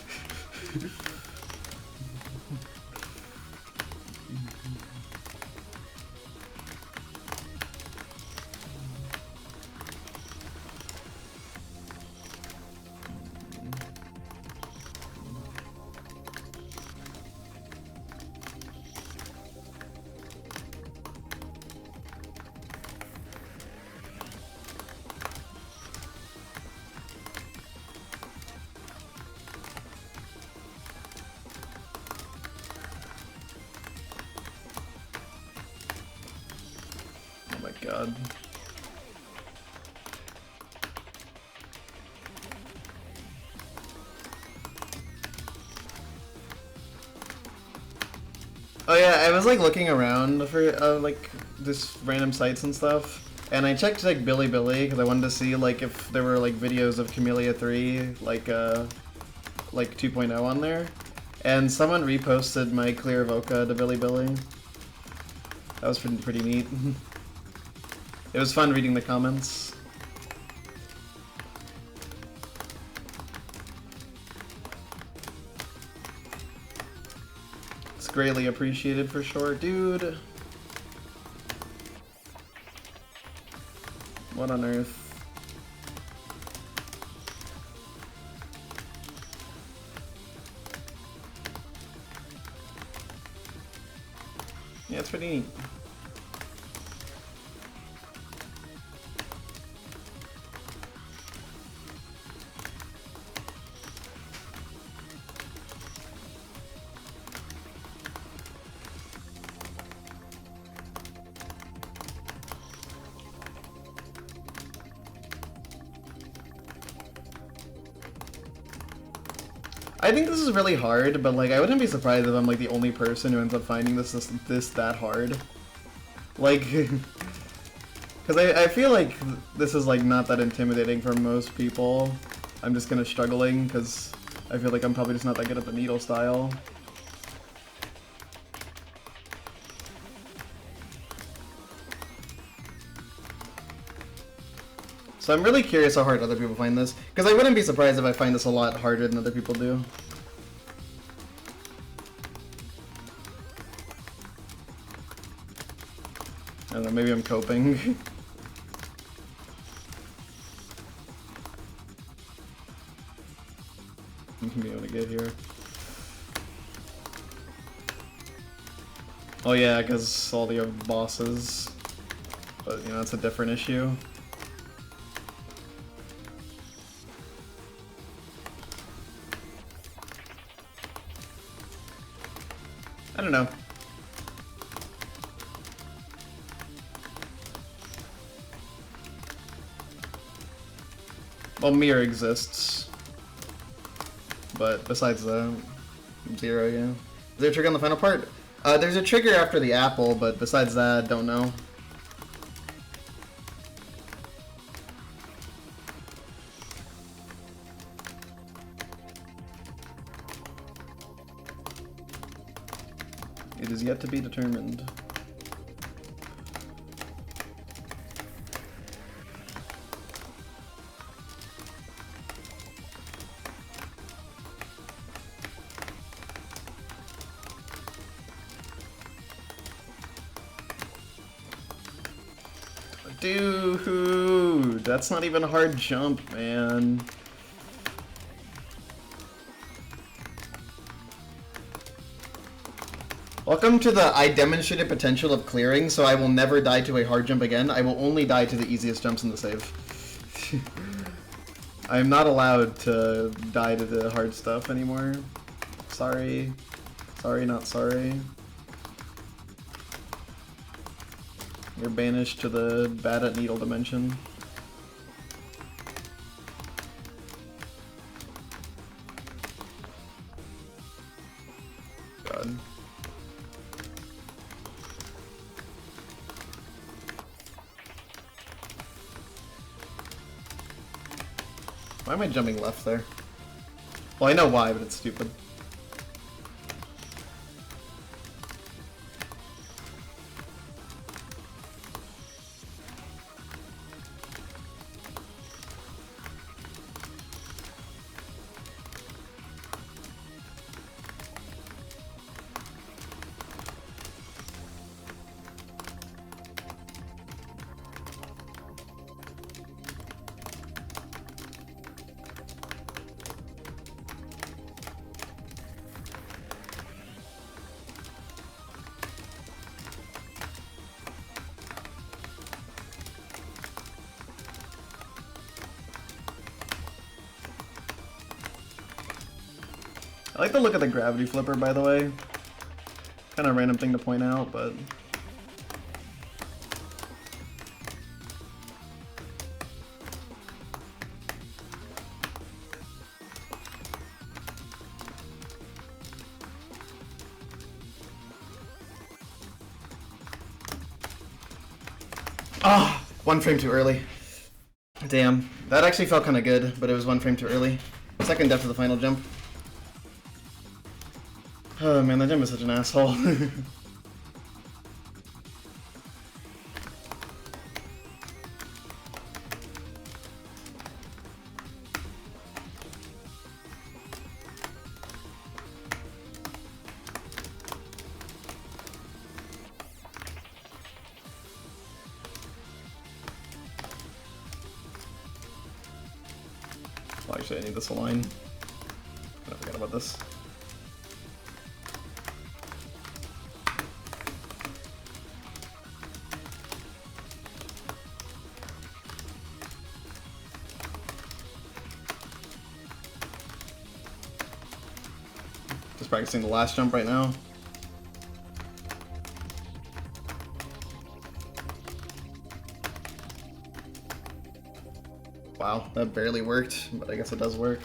God. Oh yeah, I was like looking around for like just random sites and stuff, and I checked like Bilibili because I wanted to see like if there were like videos of Kamilia 3 like 2.0 on there, and someone reposted my Clear Voca to Bilibili. That was pretty neat. It was fun reading the comments. It's greatly appreciated for sure, dude. What on earth? Yeah, it's pretty neat. I think this is really hard, but like I wouldn't be surprised if I'm like the only person who ends up finding this that hard. Like, because I feel like this is like not that intimidating for most people. I'm just kind of struggling because I feel like I'm probably just not that good at the needle style. So I'm really curious how hard other people find this, because I wouldn't be surprised if I find this a lot harder than other people do. I don't know, maybe I'm coping. I'm gonna be able to get here. Oh yeah, because all the bosses. But, you know, that's a different issue. I don't know. Well, mirror exists. But besides that, 0, yeah. Is there a trigger on the final part? There's a trigger after the apple, but besides that, don't know. It is yet to be determined. Dude, that's not even a hard jump, man. Welcome to the I demonstrated potential of clearing, so I will never die to a hard jump again. I will only die to the easiest jumps in the save. I'm not allowed to die to the hard stuff anymore. Sorry. Sorry, not sorry. You're banished to the bad at needle dimension. God. Why am I jumping left there? Well, I know why, but it's stupid. I like the look of the gravity flipper, by the way. Kind of random thing to point out, but... 1 frame too early. Damn. That actually felt kind of good, but it was 1 frame too early. Second death of the final jump. Oh man, that jump is such an asshole. Well, actually, I need this align. I forgot about this. Just practicing the last jump right now. Wow, that barely worked, but I guess it does work.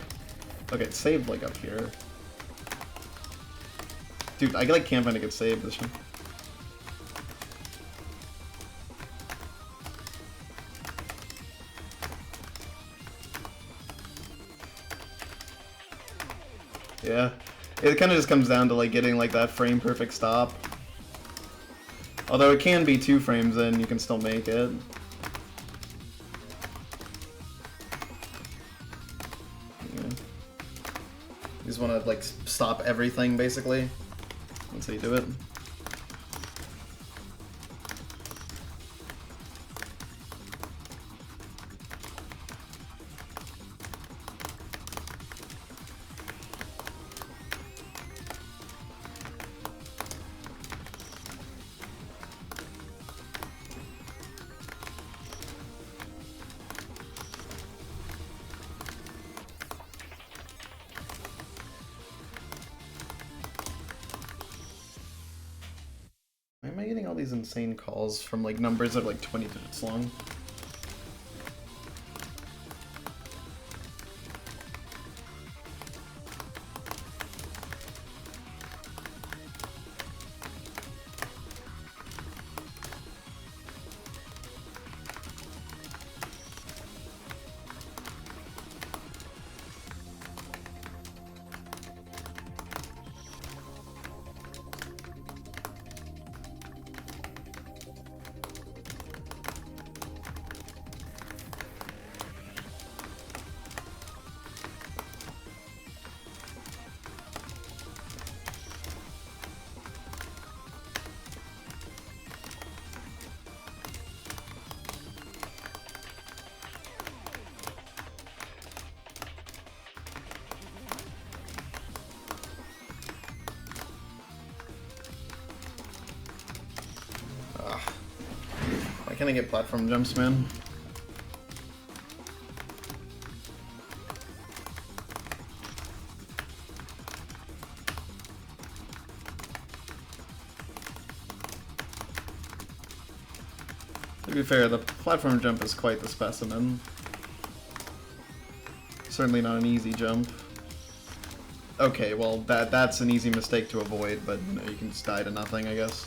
Okay, it's saved like up here. Dude, I like can't find a good save this one. Yeah, it kind of just comes down to like getting like that frame perfect stop. Although it can be 2 frames in, you can still make it. You just want to like stop everything basically. That's how you do it. Why am I getting all these insane calls from like numbers that are like 20 digits long? Why can't I get platform jumps, man? To be fair, the platform jump is quite the specimen. Certainly not an easy jump. Okay, well that's an easy mistake to avoid, but you know, you can just die to nothing, I guess.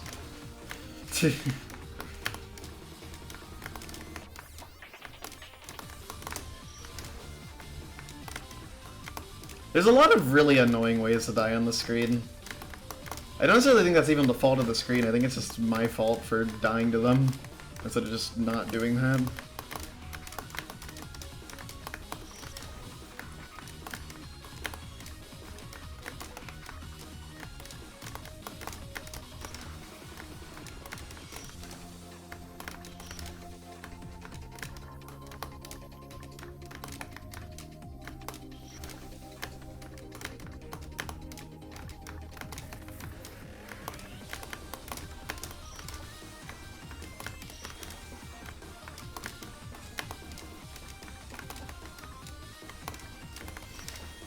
There's a lot of really annoying ways to die on the screen. I don't necessarily think that's even the fault of the screen, I think it's just my fault for dying to them, instead of just not doing that.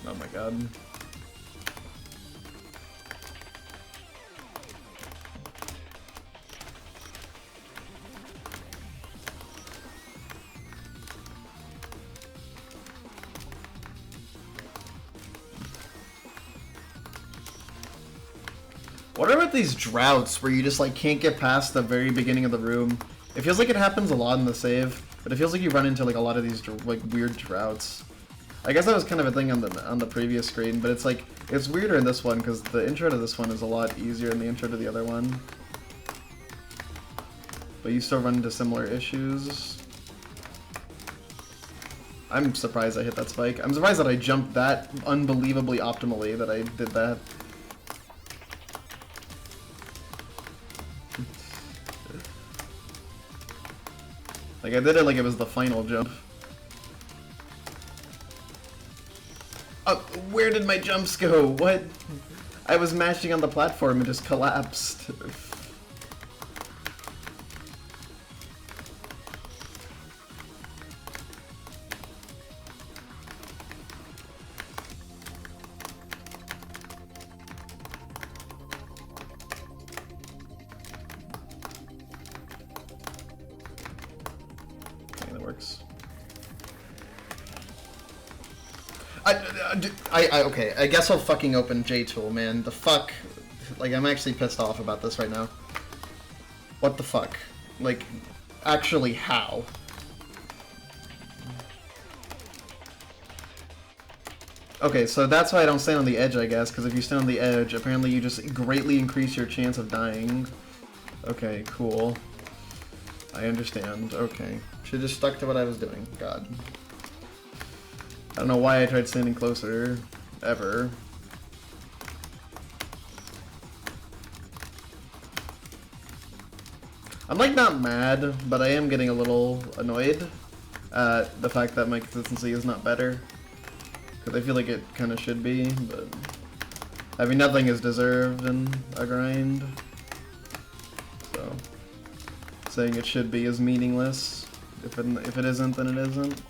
Oh my god. What about these droughts where you just like can't get past the very beginning of the room It feels like it happens a lot in the save, but it feels like you run into like a lot of these like weird droughts. I guess that was kind of a thing on the previous screen, but it's like it's weirder in this one because the intro to this one is a lot easier than the intro to the other one. But you still run into similar issues. I'm surprised I hit that spike. I'm surprised that I jumped that unbelievably optimally that I did that. Like I did it like it was the final jump. Where did my jumps go? What? I was mashing on the platform and just collapsed. Okay, that works. Okay, I guess I'll fucking open J-Tool, man. The fuck? Like, I'm actually pissed off about this right now. What the fuck? Like, actually, how? Okay, so that's why I don't stand on the edge, I guess, because if you stand on the edge, apparently you just greatly increase your chance of dying. Okay, cool. I understand. Okay. Should've just stuck to what I was doing. God. I don't know why I tried standing closer, ever. I'm like not mad, but I am getting a little annoyed at the fact that my consistency is not better. Because I feel like it kind of should be, but I mean nothing is deserved in a grind. So saying it should be is meaningless. If it isn't, then it isn't.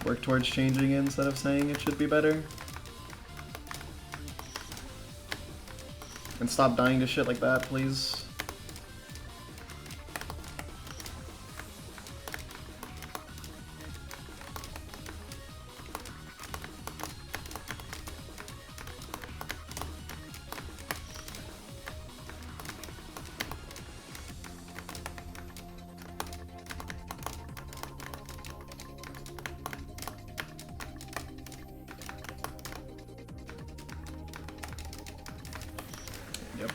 Work towards changing it instead of saying it should be better. And stop dying to shit like that, please. Yep.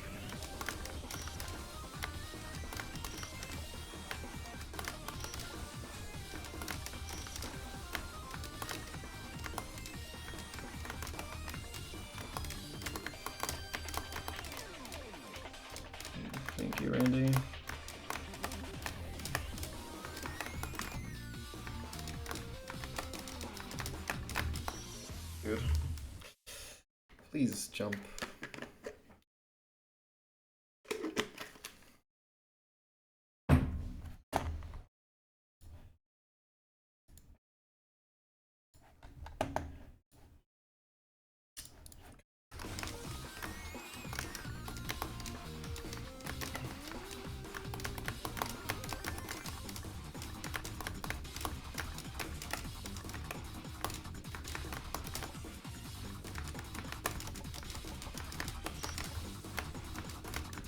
Thank you, Randy. Good. Please jump.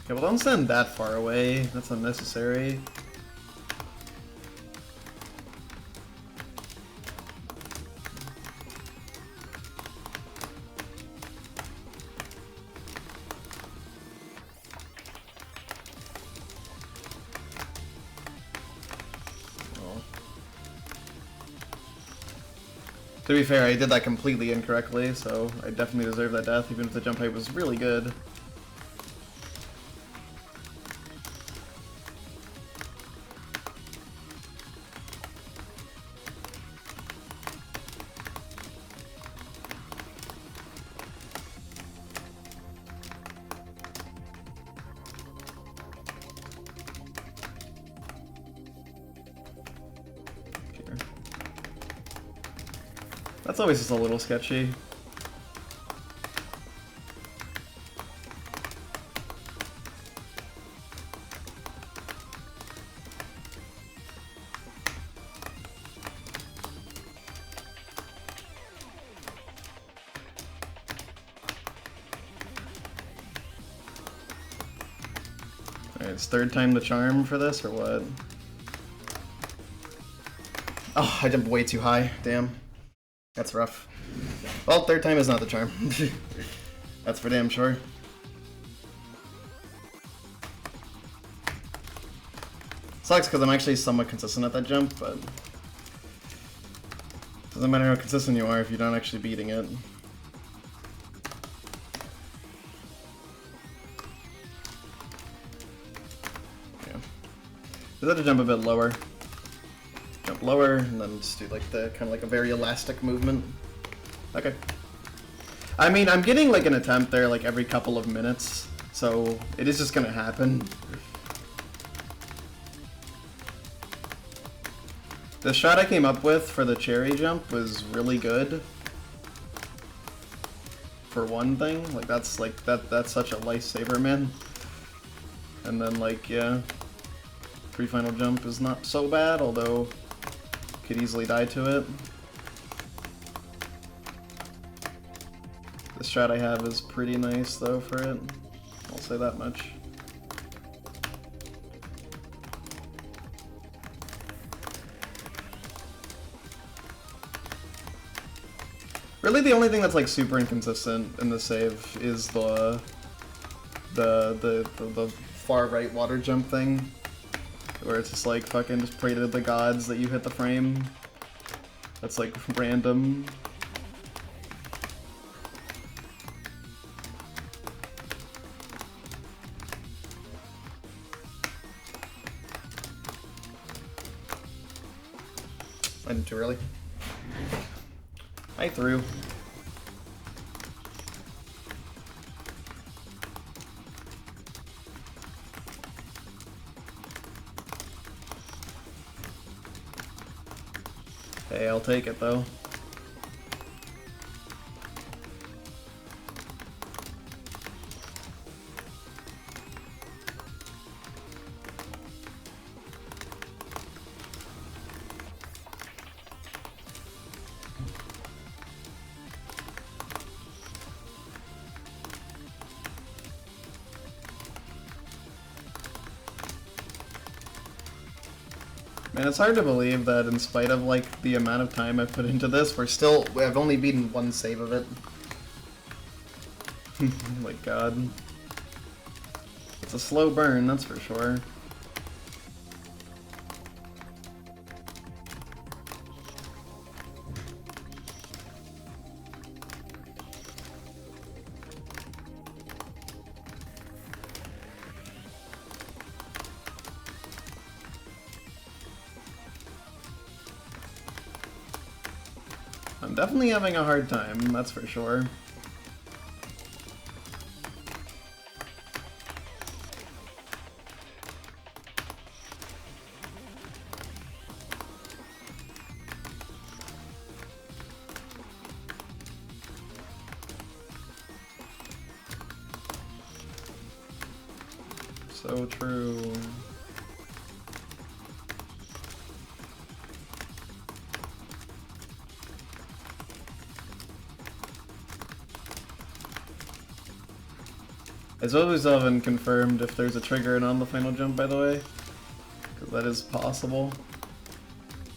Okay, well don't stand that far away. That's unnecessary. Oh. To be fair, I did that completely incorrectly, so I definitely deserve that death, even if the jump height was really good. That's always just a little sketchy. Alright, it's third time the charm for this, or what? Oh, I jumped way too high. Damn. That's rough. Well, third time is not the charm. That's for damn sure. Sucks because I'm actually somewhat consistent at that jump, but doesn't matter how consistent you are if you're not actually beating it. Yeah. Just have to jump a bit lower. Jump lower, and then just do like the kind of like a very elastic movement. Okay. I mean, I'm getting like an attempt there like every couple of minutes, so it is just gonna happen. The shot I came up with for the cherry jump was really good. For one thing, like that's such a lifesaver, man. And then like yeah, pre-final jump is not so bad, although could easily die to it. The strat I have is pretty nice though for it. I'll say that much. Really, the only thing that's like super inconsistent in the save is the far right water jump thing, where it's just like fucking just pray to the gods that you hit the frame. That's like random. I did too early. I threw. Hey, I'll take it though. Man, it's hard to believe that in spite of like the amount of time I've put into this, I've only beaten one save of it. Oh my god. It's a slow burn, that's for sure. I'm definitely having a hard time, that's for sure. So true. It's always haven't confirmed if there's a trigger on the final jump, by the way, because that is possible.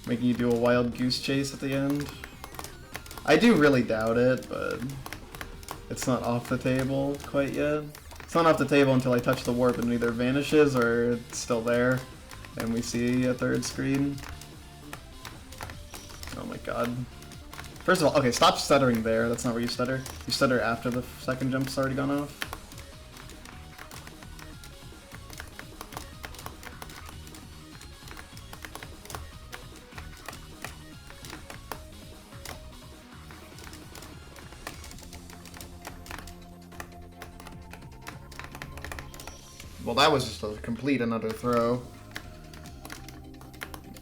Making you do a wild goose chase at the end. I do really doubt it, but it's not off the table quite yet. It's not off the table until I touch the warp and it either vanishes or it's still there, and we see a third screen. Oh my god. First of all, okay, stop stuttering there. That's not where you stutter. You stutter after the second jump's already gone off. Well, that was just a complete and utter throw.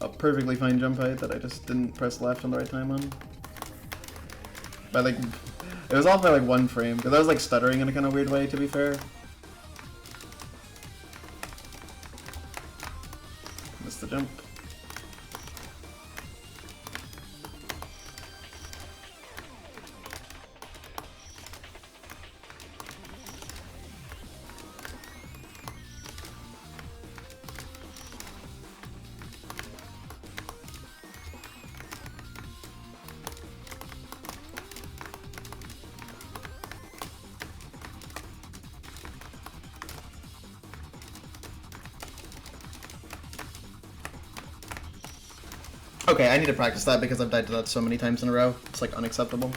A perfectly fine jump height that I just didn't press left on the right time on. By like, it was off by like one frame, because I was like stuttering in a kind of weird way, to be fair. Missed the jump. Okay, I need to practice that because I've died to that so many times in a row. It's like unacceptable.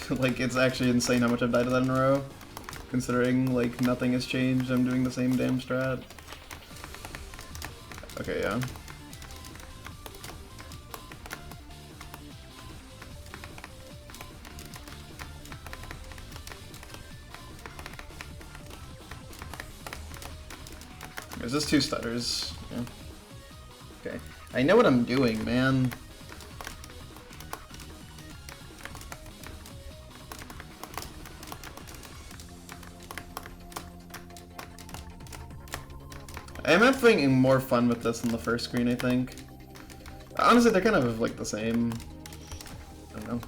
Like, it's actually insane how much I've died to that in a row. Considering, like, nothing has changed, I'm doing the same damn strat. Okay, yeah. There's just 2 stutters. Yeah. Okay. I know what I'm doing, man. I'm having more fun with this than the first screen, I think. Honestly, they're kind of like the same. I don't know.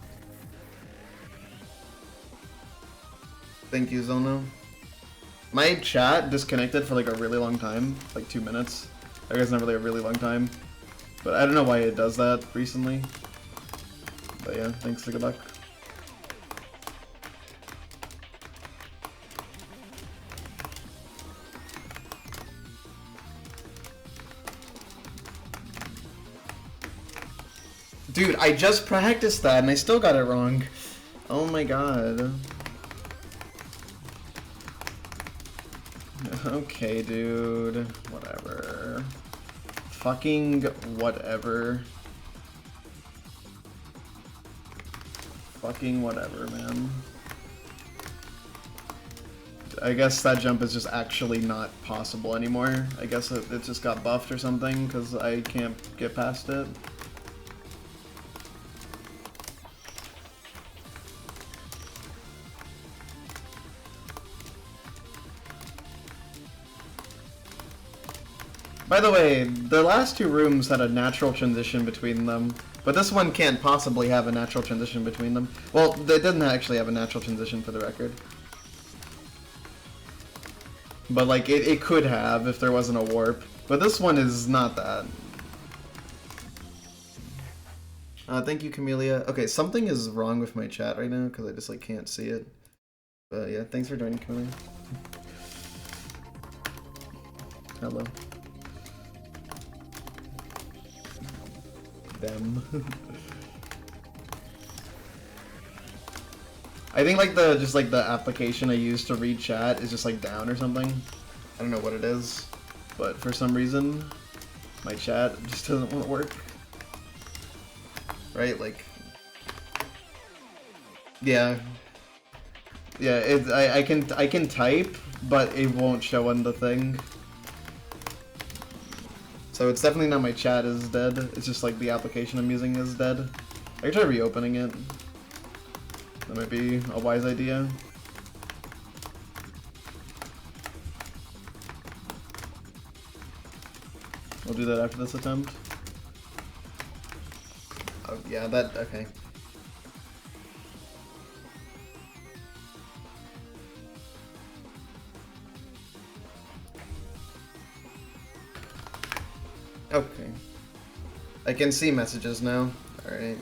Thank you, Zono. My chat disconnected for like a really long time, like 2 minutes. I guess not really a really long time. But I don't know why it does that recently. But yeah, thanks, good luck. Dude, I just practiced that and I still got it wrong. Oh my god. Okay, dude. Whatever. Fucking whatever. Fucking whatever, man. I guess that jump is just actually not possible anymore. I guess it just got buffed or something because I can't get past it. By the way, the last 2 rooms had a natural transition between them, but this one can't possibly have a natural transition between them. Well, they didn't actually have a natural transition for the record. But like, it could have if there wasn't a warp. But this one is not that. Thank you, Kamilia. Okay, something is wrong with my chat right now, because I just like can't see it. But yeah, thanks for joining, Kamilia. Hello. Them. I think like the application I use to read chat is just like down or something. I don't know what it is, but for some reason my chat just doesn't want to work. Right? Like, yeah, yeah. I can type, but it won't show on the thing. So it's definitely not my chat is dead. It's just like the application I'm using is dead. I can try reopening it. That might be a wise idea. We'll do that after this attempt. Oh, yeah, that, okay. Okay. I can see messages now. Alright.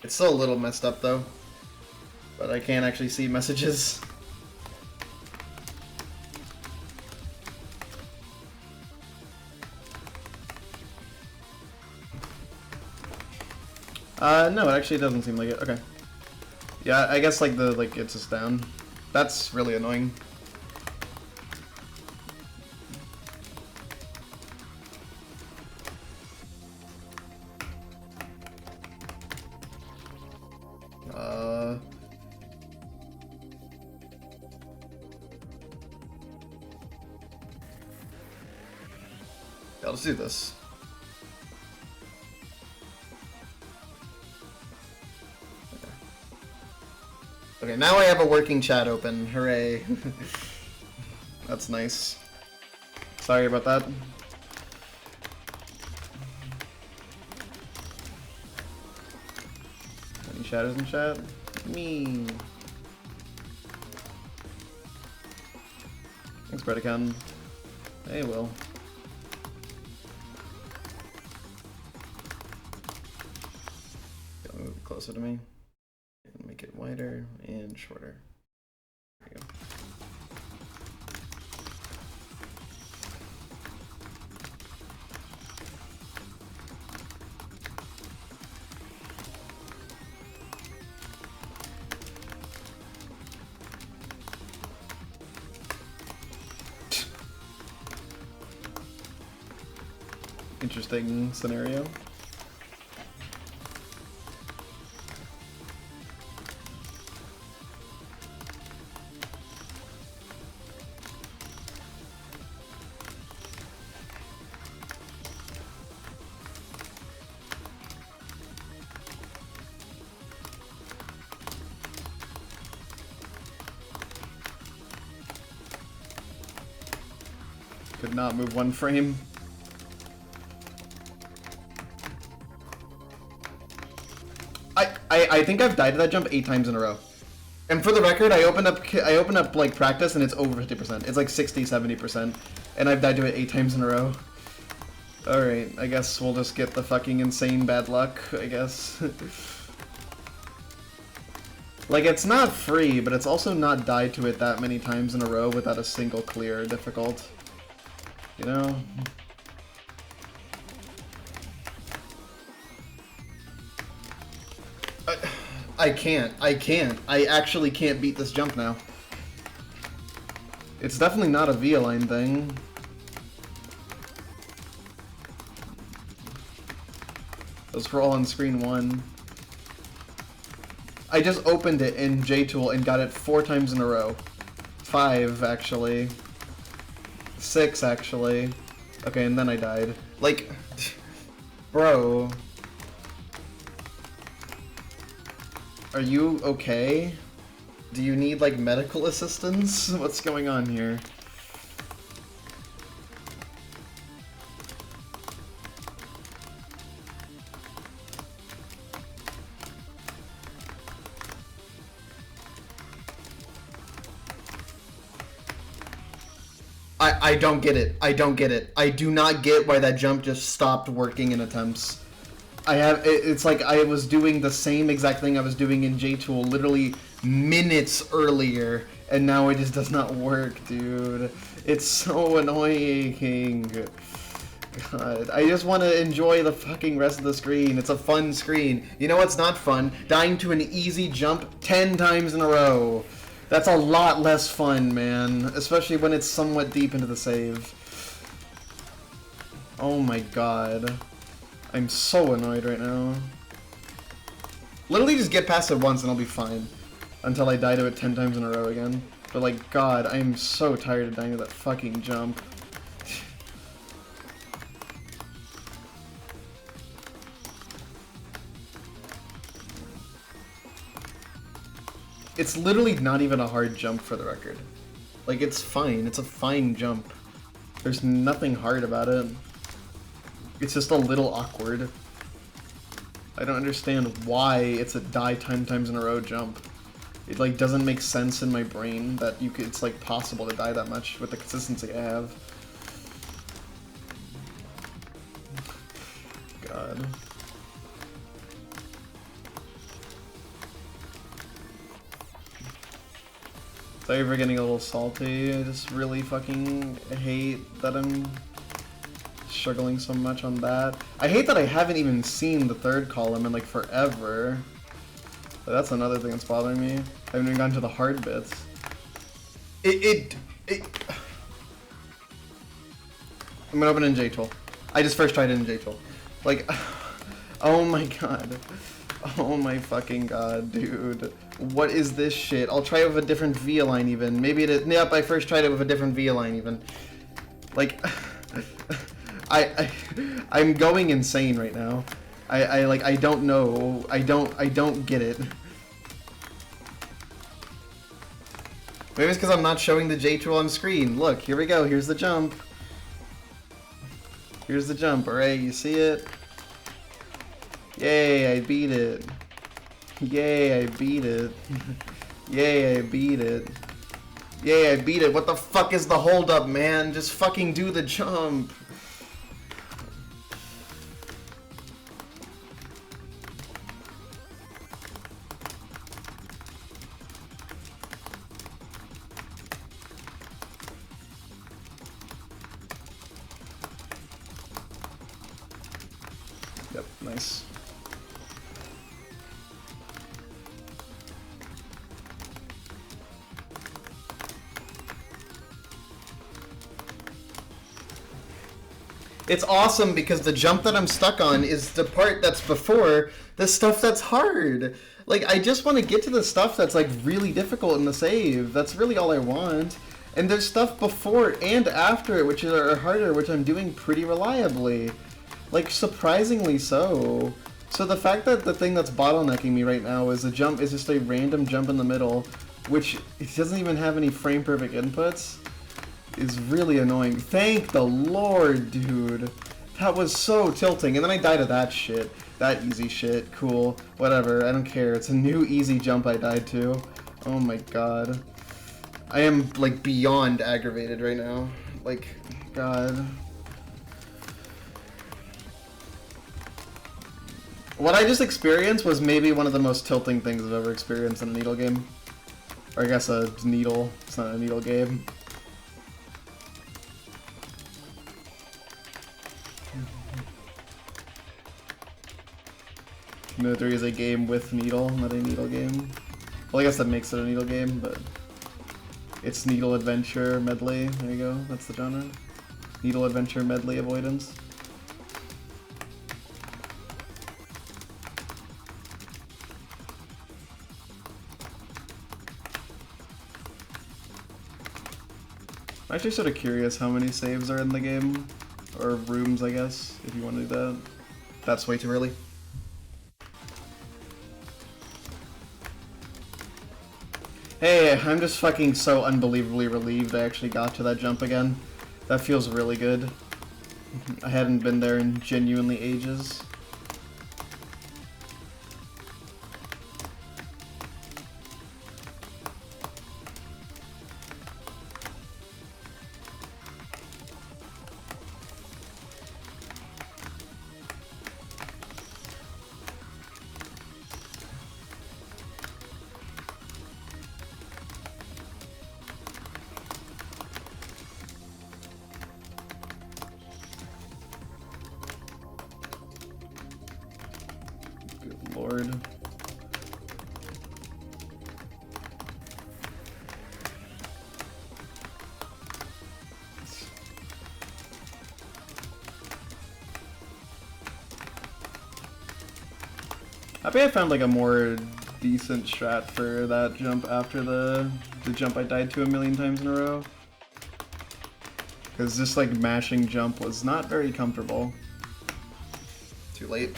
It's still a little messed up though. But I can't actually see messages. No, it actually doesn't seem like it. Okay. Yeah, I guess like it's just down. That's really annoying. Yeah, let's do this. Okay, now I have a working chat open. Hooray. That's nice. Sorry about that. Any shadows in chat? Me. Thanks, Bredican. Hey, Will. Gotta move it closer to me. And make it wider and shorter. There you go. interesting scenario. Could not move one frame. I think I've died to that jump 8 times in a row. And for the record, I opened up like practice and it's over 50%. It's like 60-70%. And I've died to it 8 times in a row. Alright, I guess we'll just get the fucking insane bad luck, I guess. Like, it's not free, but it's also not died to it that many times in a row without a single clear difficult. You know? I can't. I actually can't beat this jump now. It's definitely not a V-align thing. Those were all on screen 1. I just opened it in JTool and got it 4 times in a row. 5, actually. 6, actually. Okay, and then I died. Like, bro. Are you okay? Do you need, like, medical assistance? What's going on here? I don't get it. I don't get it. I do not get why that jump just stopped working in attempts. It's like I was doing the same exact thing I was doing in JTool literally minutes earlier, and now it just does not work, dude. It's so annoying. God, I just want to enjoy the fucking rest of the screen. It's a fun screen. You know what's not fun? Dying to an easy jump 10 times in a row. That's a lot less fun, man. Especially when it's somewhat deep into the save. Oh my god. I'm so annoyed right now. Literally just get past it once and I'll be fine. Until I die to it 10 times in a row again. But like, god, I'm so tired of dying to that fucking jump. It's literally not even a hard jump for the record. Like, it's fine. It's a fine jump. There's nothing hard about it. It's just a little awkward. I don't understand why it's a die 10 times in a row jump. It, like, doesn't make sense in my brain that it's, like, possible to die that much with the consistency I have. God. Sorry for getting a little salty. I just really fucking hate that I'm struggling so much on that. I hate that I haven't even seen the third column in like forever. But that's another thing that's bothering me. I haven't even gotten to the hard bits. I'm gonna open it in JTool. I just first tried it in JTool. Like, oh my god. Oh my fucking god, dude. What is this shit? I'll try it with a different V-align even. Maybe it is. Yep, I first tried it with a different V-align even. Like, I'm going insane right now. I don't know. I don't get it. Maybe it's because I'm not showing the JTool on screen. Look, here we go. Here's the jump. Here's the jump, alright? You see it? Yay, I beat it. Yay, I beat it. Yay, I beat it. Yay, I beat it. What the fuck is the holdup, man? Just fucking do the jump. Yep, nice. It's awesome because the jump that I'm stuck on is the part that's before the stuff that's hard. Like, I just want to get to the stuff that's, like, really difficult in the save. That's really all I want. And there's stuff before and after it, which are harder, which I'm doing pretty reliably. Like, surprisingly so. So the fact that the thing that's bottlenecking me right now is just a random jump in the middle, which it doesn't even have any frame-perfect inputs, is really annoying. Thank the Lord, dude. That was so tilting. And then I died of that shit. That easy shit. Cool. Whatever. I don't care. It's a new easy jump I died to. Oh my god. I am, like, beyond aggravated right now. Like, god. What I just experienced was maybe one of the most tilting things I've ever experienced in a Needle game. Or I guess a Needle. It's not a Needle game. Kamilia 3 is a game with Needle, not a Needle game. Well, I guess that makes it a Needle game, but it's Needle Adventure Medley. There you go, that's the genre. Needle Adventure Medley Avoidance. I'm actually sort of curious how many saves are in the game. Or rooms, I guess, if you want to do that. That's way too early. Hey, I'm just fucking so unbelievably relieved I actually got to that jump again. That feels really good. I hadn't been there in genuinely ages. Lord. Happy I found like a more decent strat for that jump after the jump I died to a million times in a row. Because this like mashing jump was not very comfortable. Too late.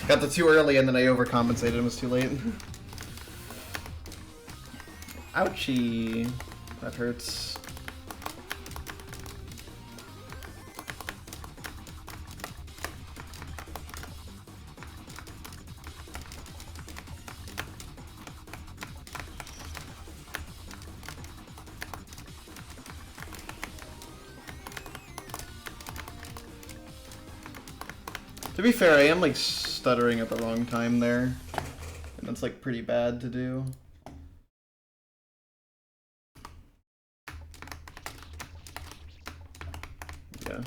Got the too early and then I overcompensated and was too late. Ouchie. That hurts. To be fair, I am like stuttering at the wrong time there, and that's like pretty bad to do. Yeah.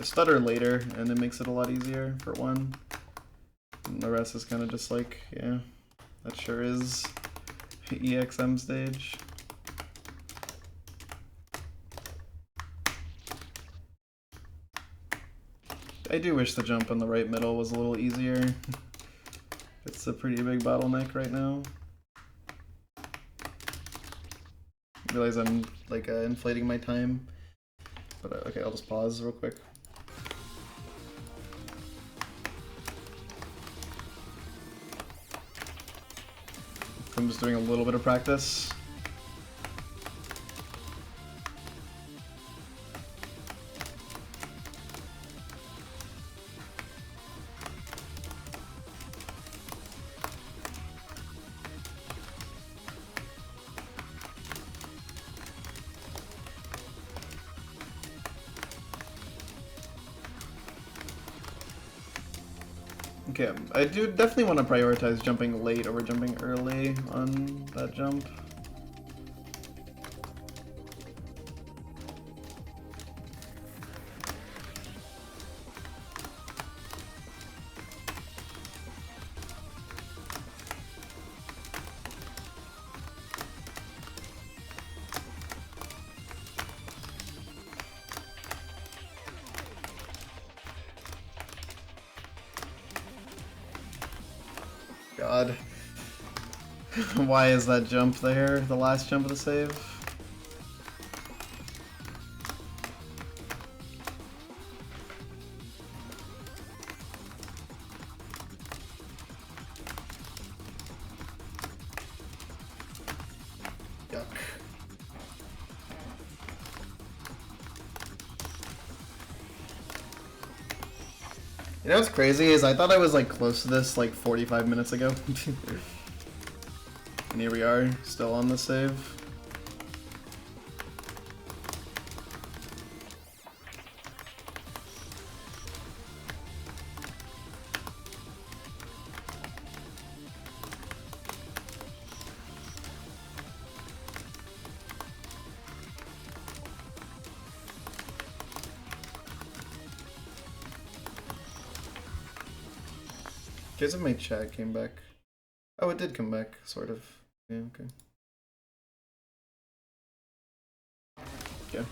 Stutter later, and it makes it a lot easier, for one. And the rest is kind of just like, yeah, that sure is EXM stage. I do wish the jump in the right middle was a little easier. It's a pretty big bottleneck right now. I realize I'm like inflating my time, but okay, I'll just pause real quick. I'm just doing a little bit of practice. Okay, I do definitely want to prioritize jumping late over jumping early on that jump. God. Why is that jump there? The last jump of the save? Yuck. You know what's crazy is I thought I was like close to this like 45 minutes ago. And here we are, still on the save. Guess if my chat came back. Oh, it did come back, sort of. Yeah, okay. Yeah.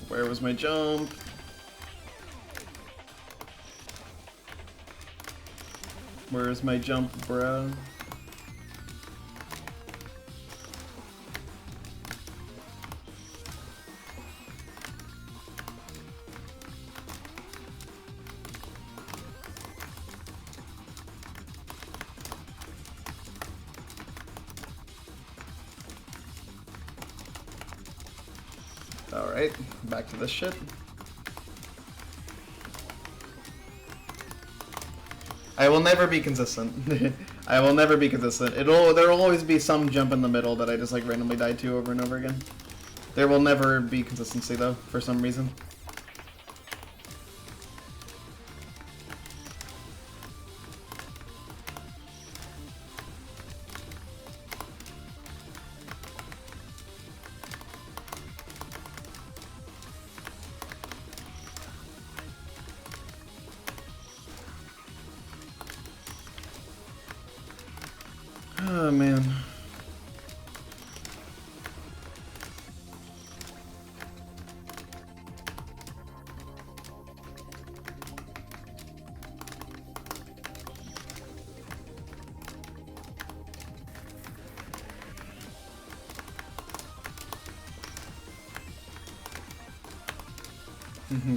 Where was my jump? Where is my jump, bruh? Alright, back to this shit. I will never be consistent. I will never be consistent. There'll always be some jump in the middle that I just like randomly die to over and over again. There will never be consistency though, for some reason. Oh man.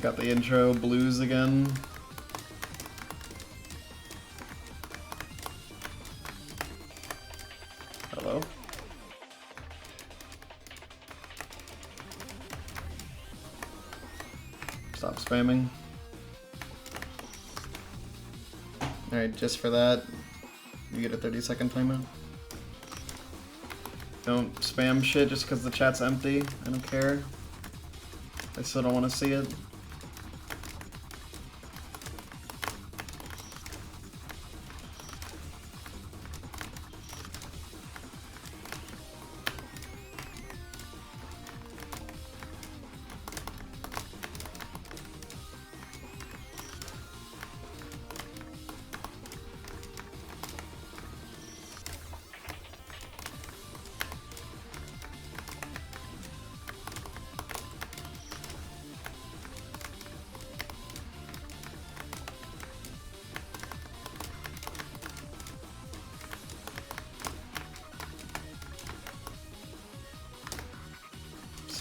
Got the intro blues again. Hello? Stop spamming. Alright, just for that, you get a 30-second timeout. Don't spam shit just because the chat's empty. I don't care. I still don't want to see it.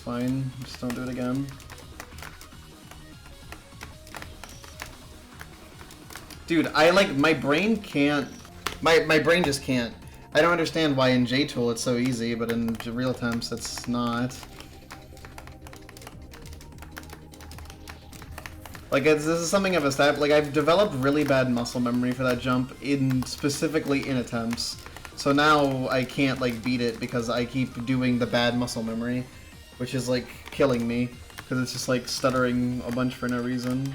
Fine, just don't do it again. Dude, my brain can't, my brain just can't. I don't understand why in JTool it's so easy, but in real attempts it's not. Like, this is something I've established, like, I've developed really bad muscle memory for that jump, specifically in attempts. So now I can't, like, beat it because I keep doing the bad muscle memory. Which is, like, killing me, because it's just, like, stuttering a bunch for no reason.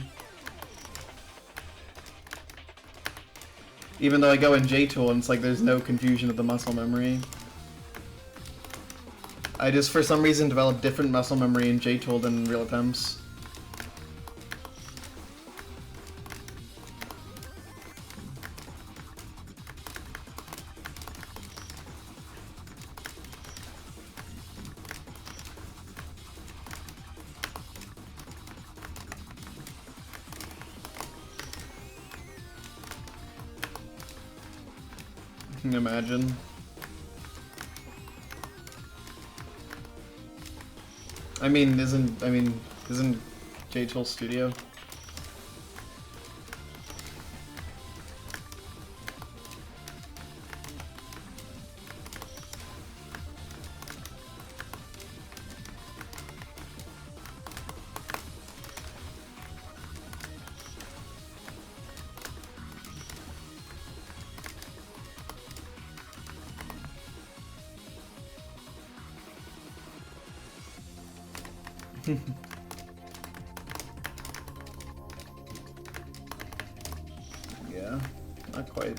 Even though I go in JTool and it's like there's no confusion of the muscle memory. I just, for some reason, developed different muscle memory in JTool than in real attempts. Can you imagine? I mean, isn't JTool Studio? Yeah, not quite.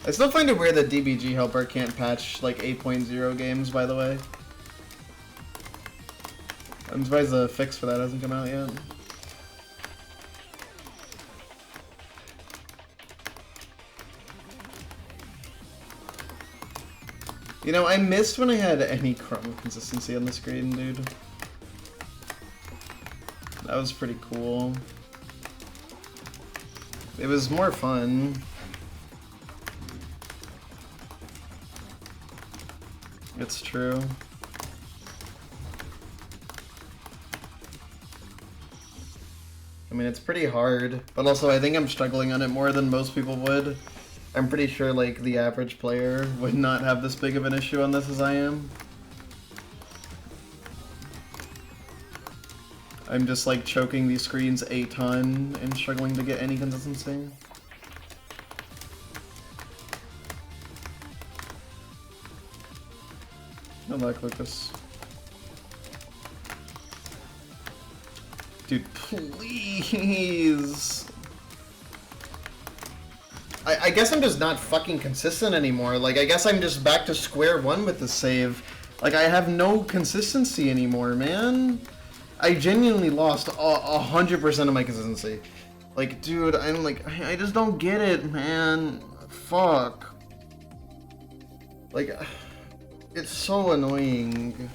I still find it weird that DBG Helper can't patch like 8.0 games, by the way. I'm surprised the fix for that hasn't come out yet. You know, I missed when I had any chroma consistency on the screen, dude. That was pretty cool. It was more fun. It's true. I mean, it's pretty hard, but also I think I'm struggling on it more than most people would. I'm pretty sure, like, the average player would not have this big of an issue on this as I am. I'm just, like, choking these screens a ton and struggling to get any consistency. Good luck, Lucas. Dude, please! I guess I'm just not fucking consistent anymore. Like, I guess I'm just back to square one with the save. Like, I have no consistency anymore, man. I genuinely lost 100% of my consistency. Like, dude, I'm like, I just don't get it, man. Fuck. Like, it's so annoying.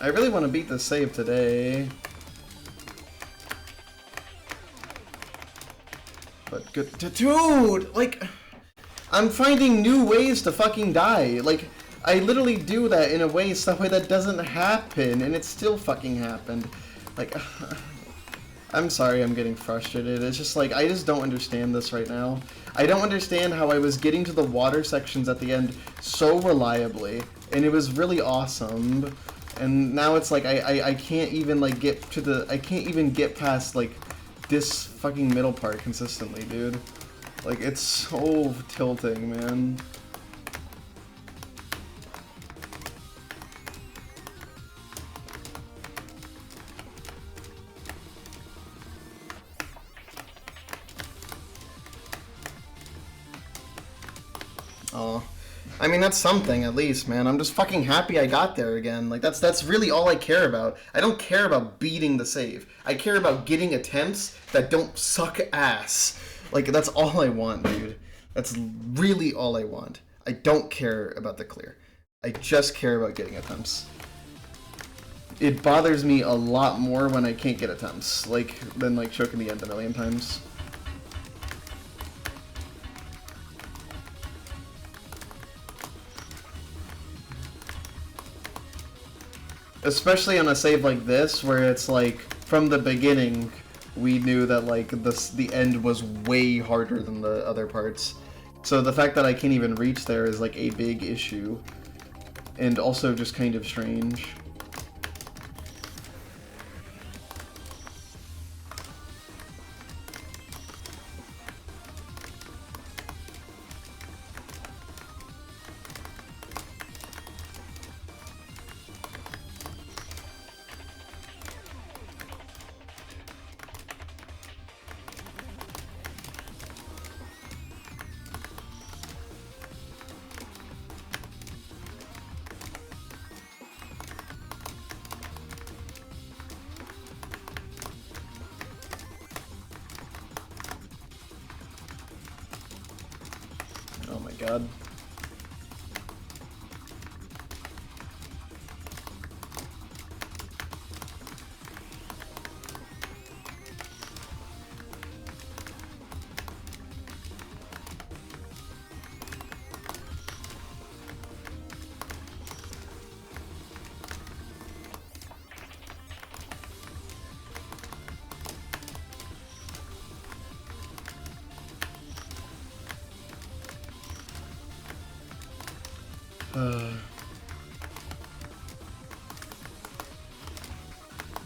I really want to beat the save today. But good. Dude! Like, I'm finding new ways to fucking die. Like, I literally do that in a way, some way that doesn't happen, and it still fucking happened. Like, I'm sorry I'm getting frustrated. It's just like, I just don't understand this right now. I don't understand how I was getting to the water sections at the end so reliably, and it was really awesome. And now it's like I can't even like get to the I can't even get past like this fucking middle part consistently, dude. Like, it's so tilting, man. Oh. I mean, that's something, at least, man. I'm just fucking happy I got there again. Like, that's really all I care about. I don't care about beating the save. I care about getting attempts that don't suck ass. Like, that's all I want, dude. That's really all I want. I don't care about the clear. I just care about getting attempts. It bothers me a lot more when I can't get attempts, like, than, like, choking the end a million times. Especially on a save like this, where it's like, from the beginning, we knew that like the end was way harder than the other parts. So the fact that I can't even reach there is like a big issue. And also just kind of strange. god.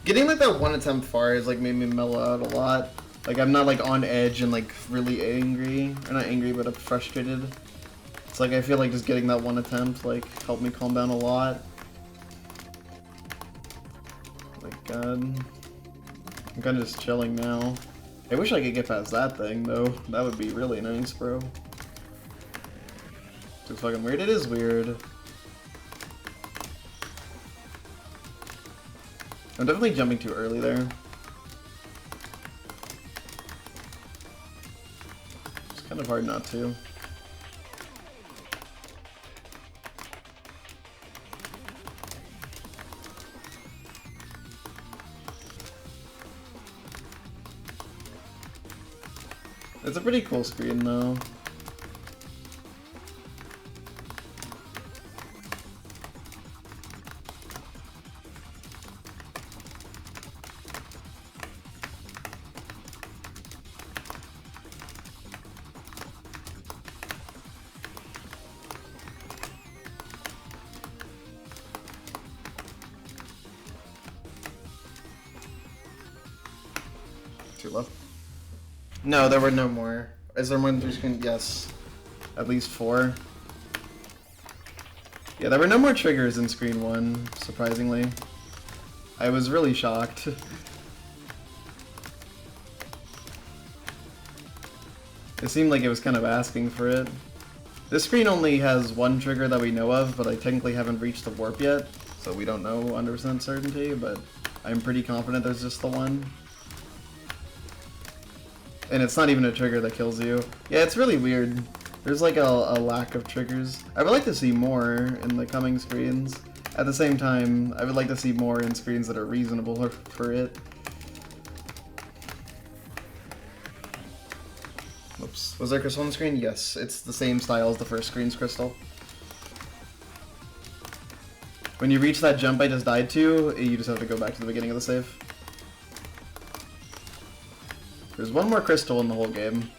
Getting like that one attempt far has like made me mellow out a lot. Like I'm not like on edge and like really angry, or not angry, but I'm frustrated. It's like I feel like just getting that one attempt like helped me calm down a lot. Like god, I'm kind of just chilling now. I wish I could get past that thing though. That would be really nice, bro. It's fucking weird. It is weird. I'm definitely jumping too early there. It's kind of hard not to. It's a pretty cool screen though. Too low. No, there were no more. Is there more than 3 screens? Yes. At least 4. Yeah, there were no more triggers in screen 1, surprisingly. I was really shocked. It seemed like it was kind of asking for it. This screen only has 1 trigger that we know of, but I technically haven't reached the warp yet, so we don't know 100% certainty, but I'm pretty confident there's just the one. And it's not even a trigger that kills you. Yeah, it's really weird. There's like a lack of triggers. I would like to see more in the coming screens. At the same time, I would like to see more in screens that are reasonable for it. Oops. Was there crystal on the screen? Yes, it's the same style as the first screen's crystal. When you reach that jump I just died to, you just have to go back to the beginning of the save. There's one more crystal in the whole game.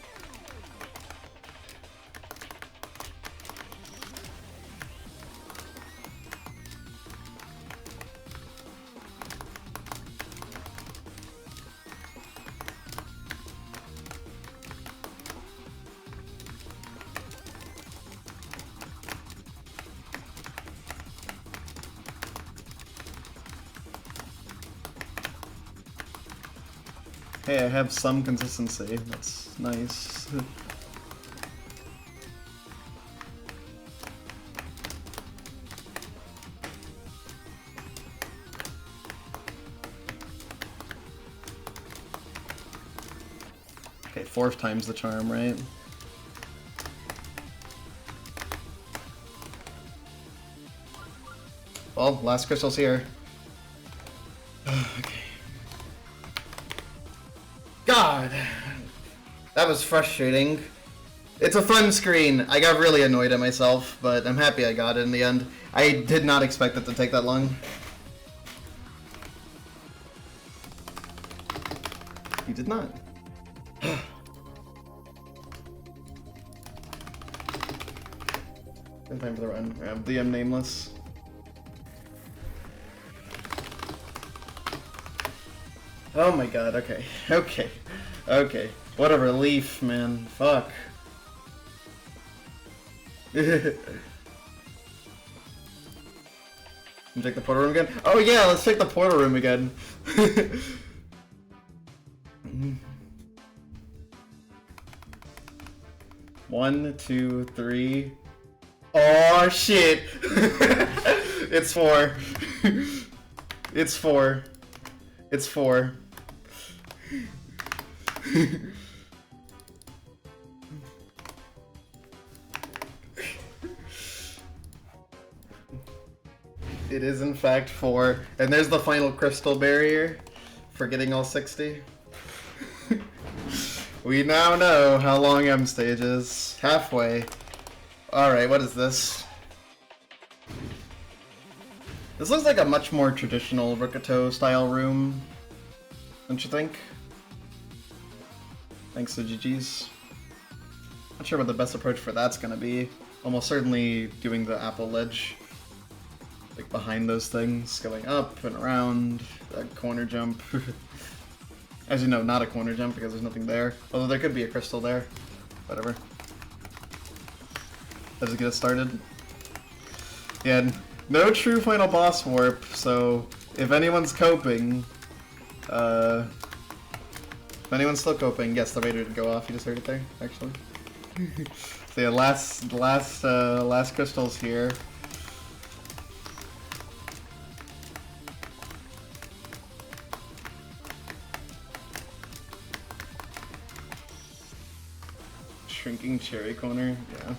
Hey, I have some consistency. That's nice. Okay, 4th time's the charm, right? Well, last crystal's here. Okay. God! That was frustrating. It's a fun screen. I got really annoyed at myself, but I'm happy I got it in the end. I did not expect it to take that long. You did not. In time for the run. I have the nameless. Oh my god, okay. Okay. Okay. What a relief, man. Fuck. Check the portal room again? Oh yeah, let's check the portal room again. 1, 2, 3. Oh shit! It's 4. It's 4. It's 4. It is in fact 4. And there's the final crystal barrier for getting all 60. We now know how long M stage is. Halfway. Alright, what is this? This looks like a much more traditional Rokuto style room, don't you think? Thanks to GG's. Not sure what the best approach for that's gonna be. Almost certainly doing the apple ledge. Like behind those things, going up and around, that corner jump. As you know, not a corner jump because there's nothing there. Although there could be a crystal there. Whatever. Let's just get it started. Yeah, no true final boss warp, so if anyone's coping, if anyone's still coping, yes, the radar did go off. You just heard it there, actually. So yeah, last crystal's here. Shrinking cherry corner, yeah.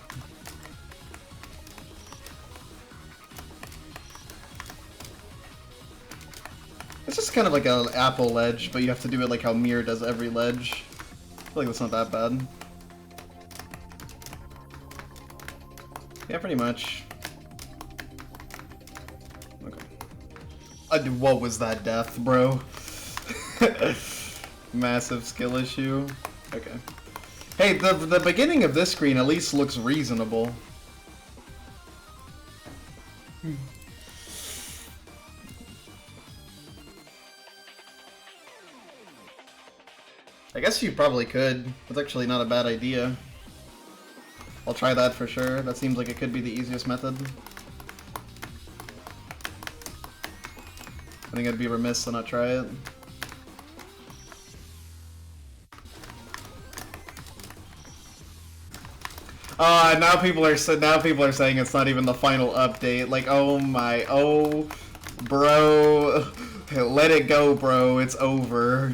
It's just kind of like an apple ledge, but you have to do it like how Mirror does every ledge. I feel like that's not that bad. Yeah, pretty much. Okay. What was that death, bro? Massive skill issue. Okay. Hey, the beginning of this screen at least looks reasonable. I guess you probably could. That's actually not a bad idea. I'll try that for sure. That seems like it could be the easiest method. I think I'd be remiss to not try it. Now people are saying it's not even the final update. Like, oh my, oh, bro, let it go, bro. It's over.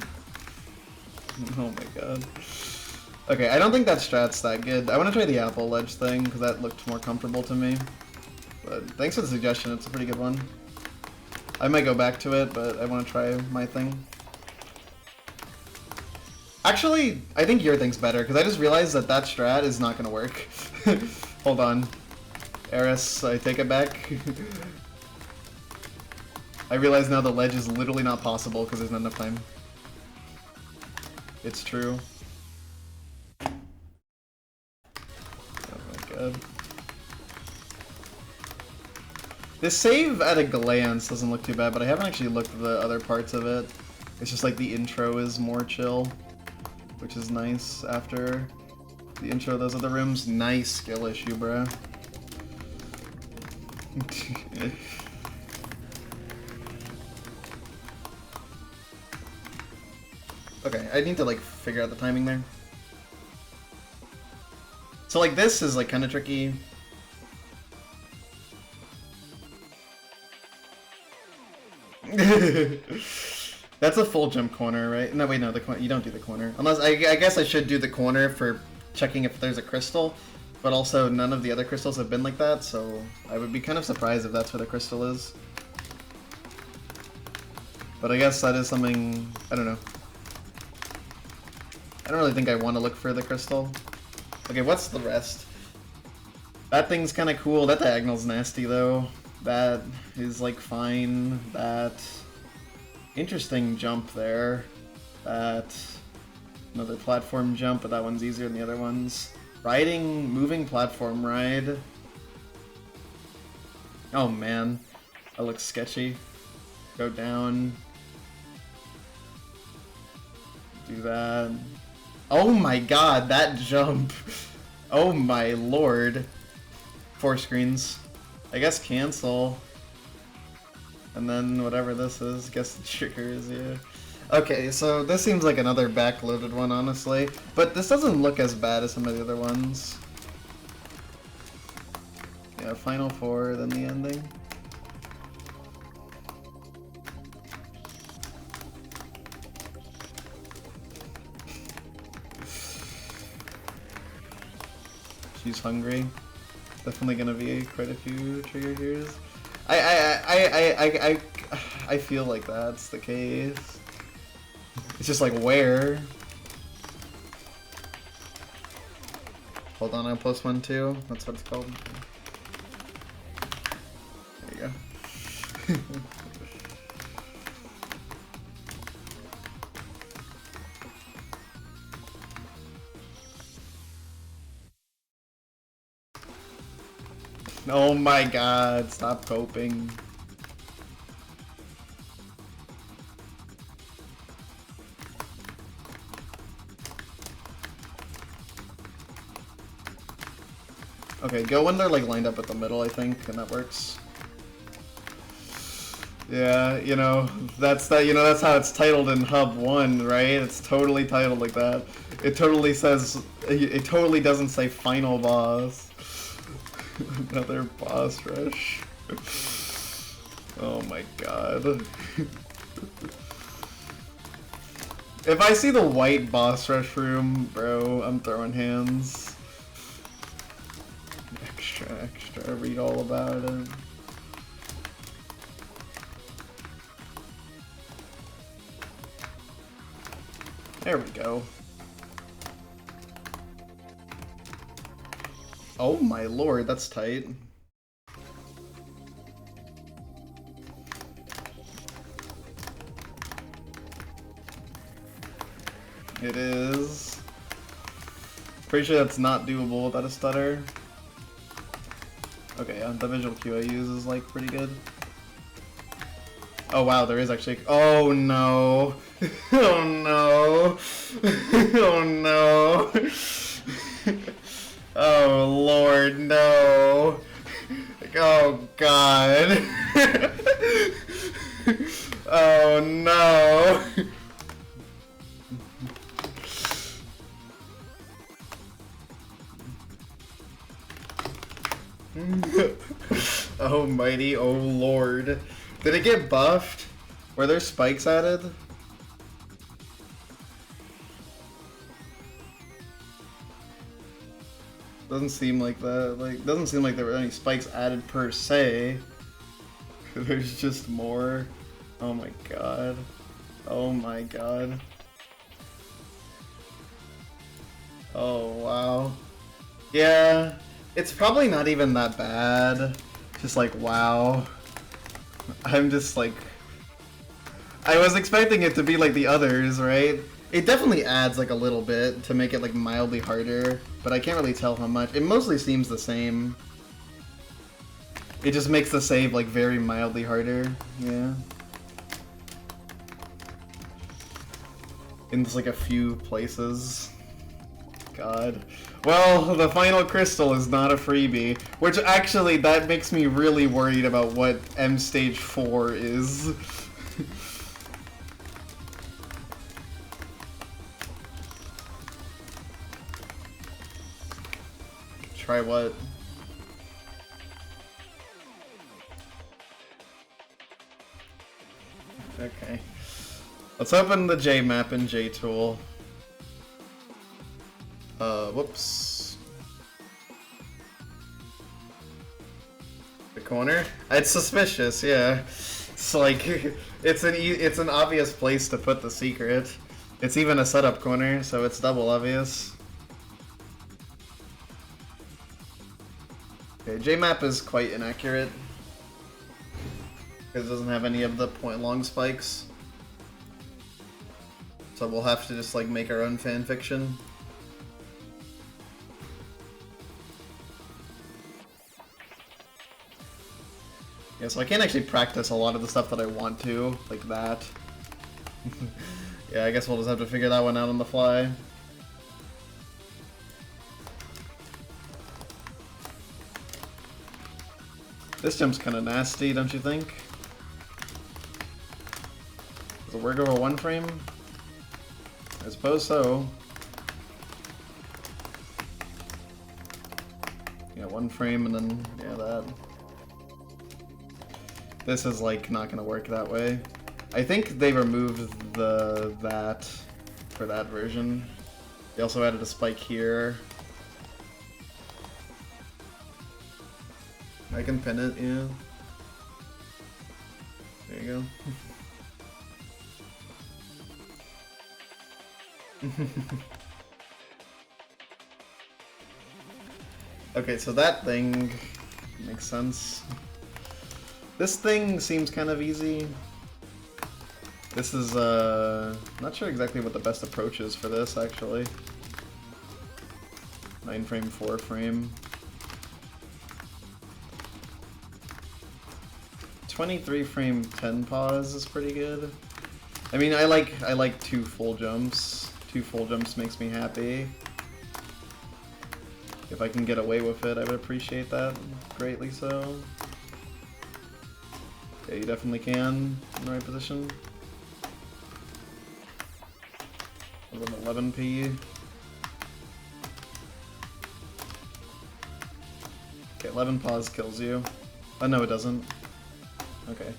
Oh my god. Okay, I don't think that strat's that good. I want to try the apple ledge thing because that looked more comfortable to me. But thanks for the suggestion. It's a pretty good one. I might go back to it, but I want to try my thing. Actually, I think your thing's better, because I just realized that that strat is not going to work. Hold on. Eris, I take it back. I realize now the ledge is literally not possible because there's not enough time. It's true. Oh my god. This save at a glance doesn't look too bad, but I haven't actually looked at the other parts of it. It's just like the intro is more chill, which is nice after the intro of those other rooms. Nice skill issue, bro. Okay, I need to like figure out the timing there. So like this is like kind of tricky. That's a full jump corner, right? No, wait, no, you don't do the corner. Unless, I guess I should do the corner for checking if there's a crystal, but also none of the other crystals have been like that, so I would be kind of surprised if that's where the crystal is. But I guess that is something, I don't know. I don't really think I want to look for the crystal. Okay, what's the rest? That thing's kind of cool. That diagonal's nasty, though. That is, like, fine. That... Interesting jump there. That... Another platform jump, but that one's easier than the other ones. Riding... Moving platform ride. Oh, man. That looks sketchy. Go down. Do that. Oh my god, that jump! Oh my lord. 4 screens. I guess cancel. And then whatever this is, guess the trigger is, yeah. Okay, so this seems like another backloaded one, honestly. But this doesn't look as bad as some of the other ones. Yeah, final 4, then the ending. She's hungry. Definitely gonna be quite a few trigger gears. I feel like that's the case. It's just like where? Hold on, I'm +1 too. That's what it's called. There you go. Oh my god, stop coping. Okay, go when they're like lined up at the middle, I think, and that works. Yeah, you know, that's how it's titled in Hub 1, right? It's totally titled like that. It totally says, it totally doesn't say final boss. Another boss rush. Oh my god. If I see the white boss rush room, bro, I'm throwing hands. Extra, read all about it. There we go. Oh my lord, that's tight. It is. Pretty sure that's not doable without a stutter. Okay, yeah, the visual cue I use is like pretty good. Oh wow, there is actually. Oh no! Oh no! Oh no! Oh lord, no! Oh god! Oh no! Oh mighty, oh lord. Did it get buffed? Were there spikes added? Doesn't seem like that. Like, doesn't seem like there were any spikes added per se. There's just more. Oh my god. Oh my god. Oh wow. Yeah, it's probably not even that bad. Just like, wow. I'm just like... I was expecting it to be like the others, right? It definitely adds like a little bit to make it like mildly harder, but I can't really tell how much. It mostly seems the same. It just makes the save like very mildly harder, yeah. In just like a few places. God. Well, the final crystal is not a freebie, which actually that makes me really worried about what M Stage 4 is. Try what? Okay. Let's open the J map in JTool. Whoops. The corner? It's suspicious, yeah. It's like, it's an obvious place to put the secret. It's even a setup corner, so it's double obvious. Okay, J-map is quite inaccurate. Because it doesn't have any of the point long spikes. So we'll have to just like make our own fanfiction. Yeah, so I can't actually practice a lot of the stuff that I want to, like that. Yeah, I guess we'll just have to figure that one out on the fly. This jump's kind of nasty, don't you think? Does it work over one frame? I suppose so. Yeah, one frame and then, yeah, that. This is like not gonna work that way. I think they removed that for that version. They also added a spike here. I can pin it, yeah. There you go. Okay, so that thing makes sense. This thing seems kind of easy. This is, not sure exactly what the best approach is for this, actually. 9 frame, 4 frame. 23 frame, 10 pause is pretty good. I mean, I like 2 full jumps. 2 full jumps makes me happy. If I can get away with it, I would appreciate that greatly so. Yeah, you definitely can in the right position. 11p. Okay, 11 pause kills you. Oh no, it doesn't. Okay.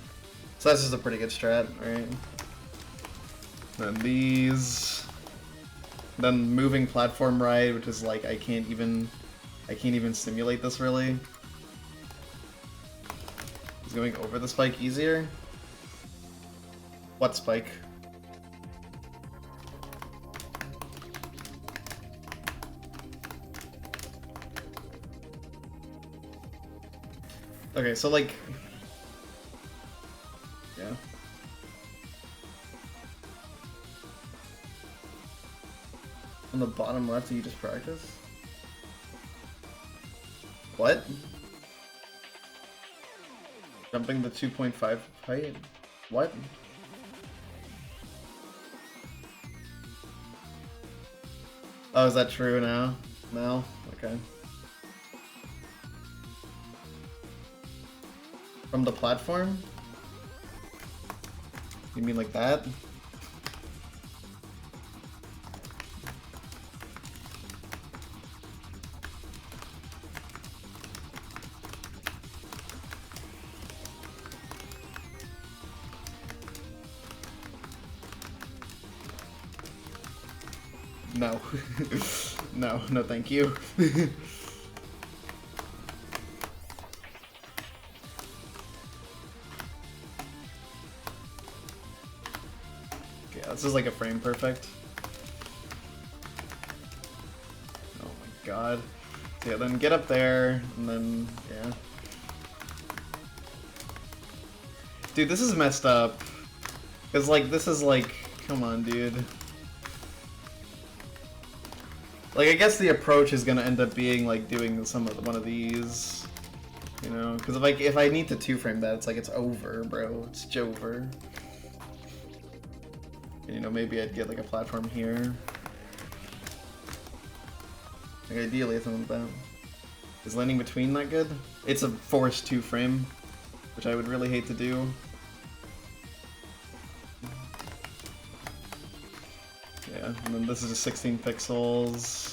So that's just a pretty good strat, right? Then these. Then moving platform ride, which is like I can't even simulate this really. Is going over the spike easier? What spike? Okay, so like, yeah. On the bottom left, you just practice? What? Jumping the 2.5 height? What? Oh, is that true now? No? Okay. From the platform? You mean like that? No. No, thank you. Okay, this is like a frame perfect. Oh my god. So yeah, then get up there, and then, yeah. Dude, this is messed up. Cause like, this is like, come on, dude. Like, I guess the approach is gonna end up being like doing one of these, you know? Because if I need to 2-frame that, it's like it's over, bro. It's Jover. And, you know, maybe I'd get like a platform here. Like ideally, something like that. Is landing between that good? It's a forced 2-frame, which I would really hate to do. Yeah, and then this is just 16 pixels.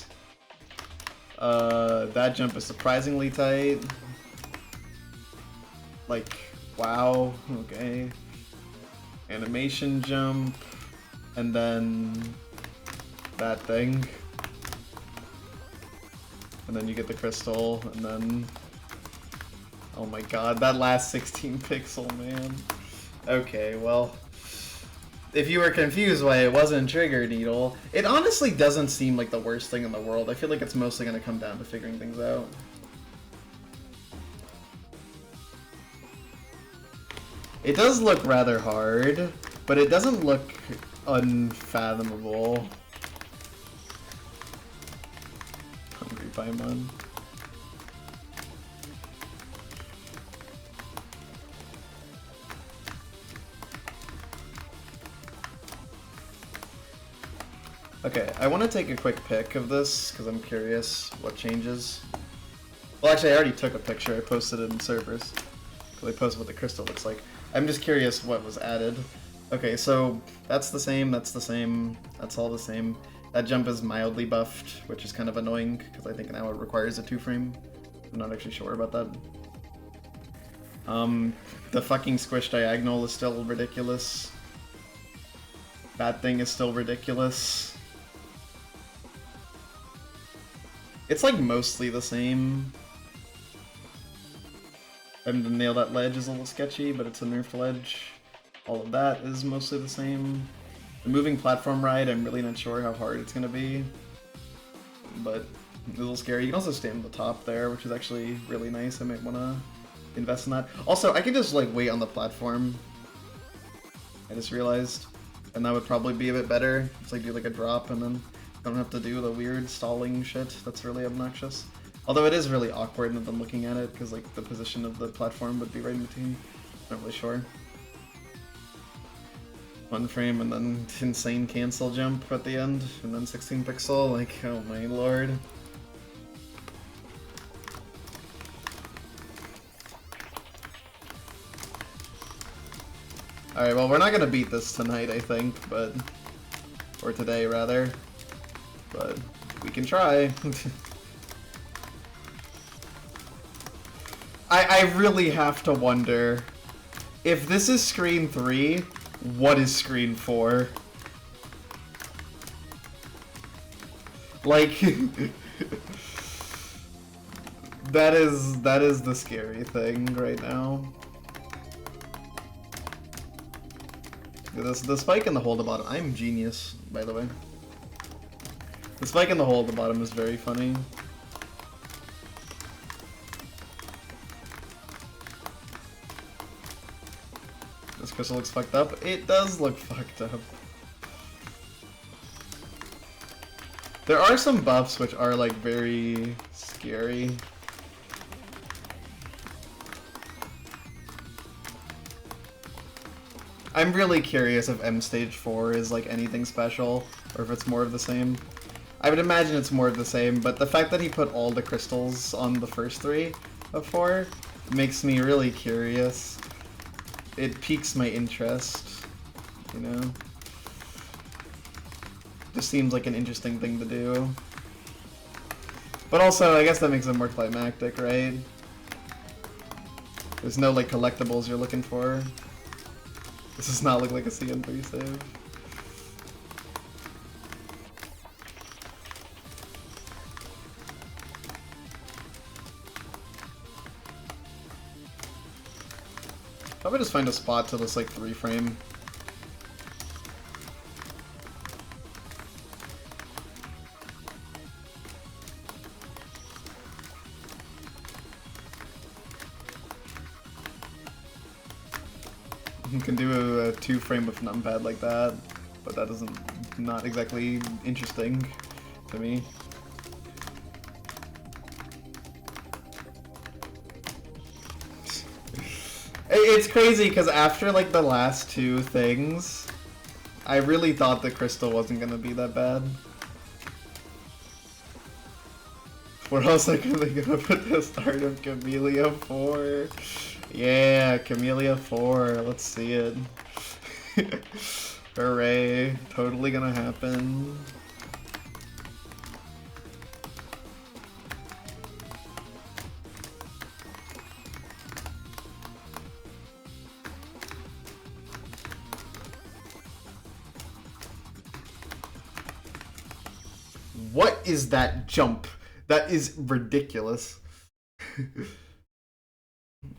That jump is surprisingly tight. Like, wow, okay. Animation jump, and then that thing. And then you get the crystal, and then... Oh my god, that last 16 pixel, man. Okay, well... If you were confused why it wasn't Trigger Needle, it honestly doesn't seem like the worst thing in the world. I feel like it's mostly going to come down to figuring things out. It does look rather hard, but it doesn't look unfathomable. Hungry Paimon. Okay, I want to take a quick pic of this, because I'm curious what changes. Well, actually, I already took a picture. I posted it in servers. Because I posted what the crystal looks like. I'm just curious what was added. Okay, so that's the same, that's the same, that's all the same. That jump is mildly buffed, which is kind of annoying, because I think now it requires a 2-frame. I'm not actually sure about that. The fucking squish diagonal is still ridiculous. That thing is still ridiculous. It's like mostly the same. And to nail that ledge is a little sketchy, but it's a nerfed ledge. all of that is mostly the same. The moving platform ride, I'm really not sure how hard it's gonna be, but a little scary. You can also stand at the top there, which is actually really nice. I might want to invest in that. Also, I can just like wait on the platform. I just realized, and that would probably be a bit better. It's like do like a drop and then I don't have to do the weird stalling shit. That's really obnoxious. Although it is really awkward when I'm looking at it because like the position of the platform would be right in between. Not really sure. One frame and then insane cancel jump at the end, and then 16 pixel. Like, oh my lord. Alright, well, we're not gonna beat this tonight, I think, but... or today, rather. But we can try. I really have to wonder, if this is screen 3, what is screen 4? Like... that is the scary thing right now. The spike and the hole at the bottom. I'm genius, by the way. The spike and the hole at the bottom is very funny. This crystal looks fucked up. It does look fucked up. There are some buffs which are like very scary. I'm really curious if M Stage 4 is like anything special, or if it's more of the same. I would imagine it's more of the same, but the fact that he put all the crystals on the first 3 of 4 makes me really curious. It piques my interest, you know? Just seems like an interesting thing to do. But also, I guess that makes it more climactic, right? There's no like collectibles you're looking for. This does not look like a CN3 save. How about just find a spot to this like 3 frame? You can do a 2 frame with numpad like that, but that doesn't not exactly interesting to me. It's crazy because after like the last 2 things, I really thought the crystal wasn't gonna be that bad. Where else are they gonna put the start of Kamilia 4? Yeah, Kamilia 4, let's see it. Hooray, totally gonna happen. What is that jump? That is ridiculous.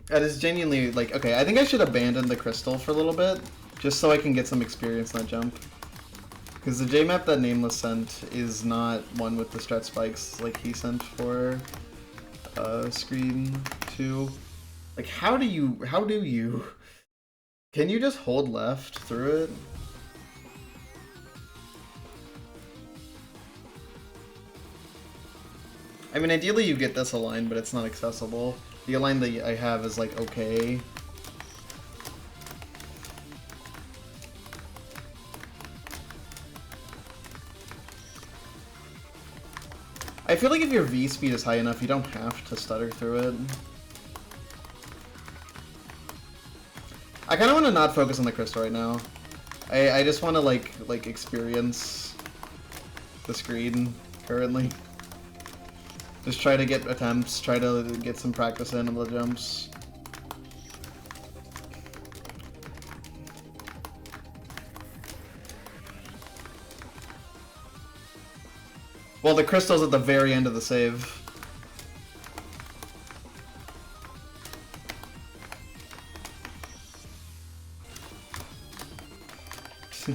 That is genuinely, like, okay, I think I should abandon the crystal for a little bit, just so I can get some experience on that jump. Because the J-map that Nameless sent is not one with the stretch spikes like he sent for screen 2. Like, how do you, can you just hold left through it? I mean, ideally you get this aligned, but it's not accessible. The align that I have is like okay. I feel like if your V speed is high enough, you don't have to stutter through it. I kind of want to not focus on the crystal right now. I just want to like experience the screen currently. Just try to get attempts, try to get some practice in on the jumps. Well, the crystal's at the very end of the save. Yeah,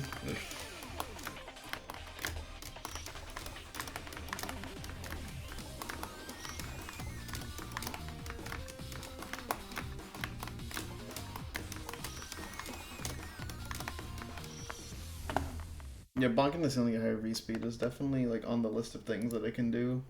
bonking the ceiling at higher V speed is definitely like on the list of things that I can do.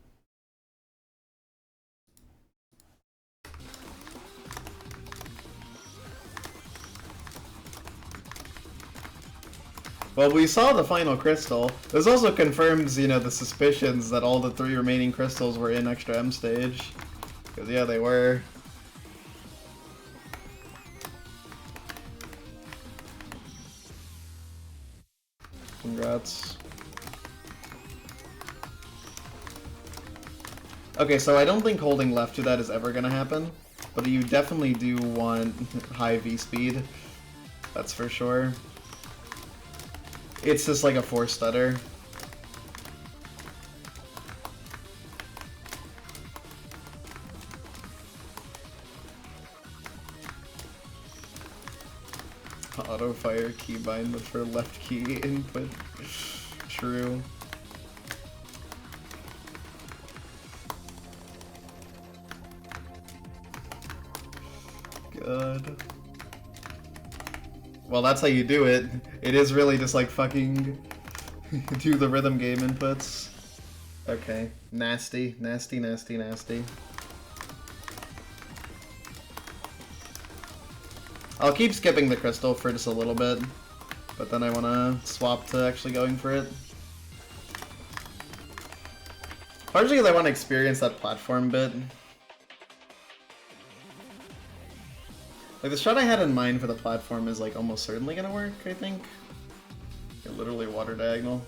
Well, we saw the final crystal. This also confirms, you know, the suspicions that all the 3 remaining crystals were in extra M stage. Because, yeah, they were. Congrats. Okay, so I don't think holding left to that is ever gonna happen, but you definitely do want high V speed. That's for sure. It's just like a force stutter. Auto fire keybind for left key input. True. God. Well, that's how you do it. It is really just like fucking do the rhythm game inputs. Okay. Nasty, nasty, nasty, nasty. I'll keep skipping the crystal for just a little bit, but then I want to swap to actually going for it. Partially because I want to experience that platform bit. Like, the shot I had in mind for the platform is, like, almost certainly gonna work, I think. Yeah, literally water diagonal.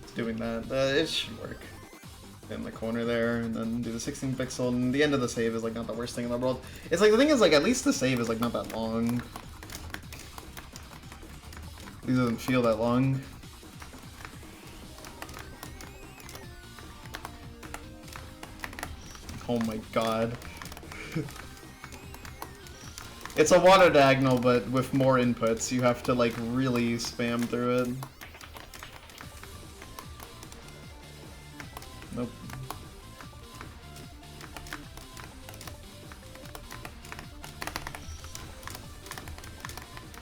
It's doing that. It should work. In the corner there, and then do the 16 pixel, and the end of the save is, like, not the worst thing in the world. It's like, the thing is, like, at least the save is, like, not that long. It doesn't feel that long. Oh my god. It's a water diagonal, but with more inputs. You have to, like, really spam through it. Nope.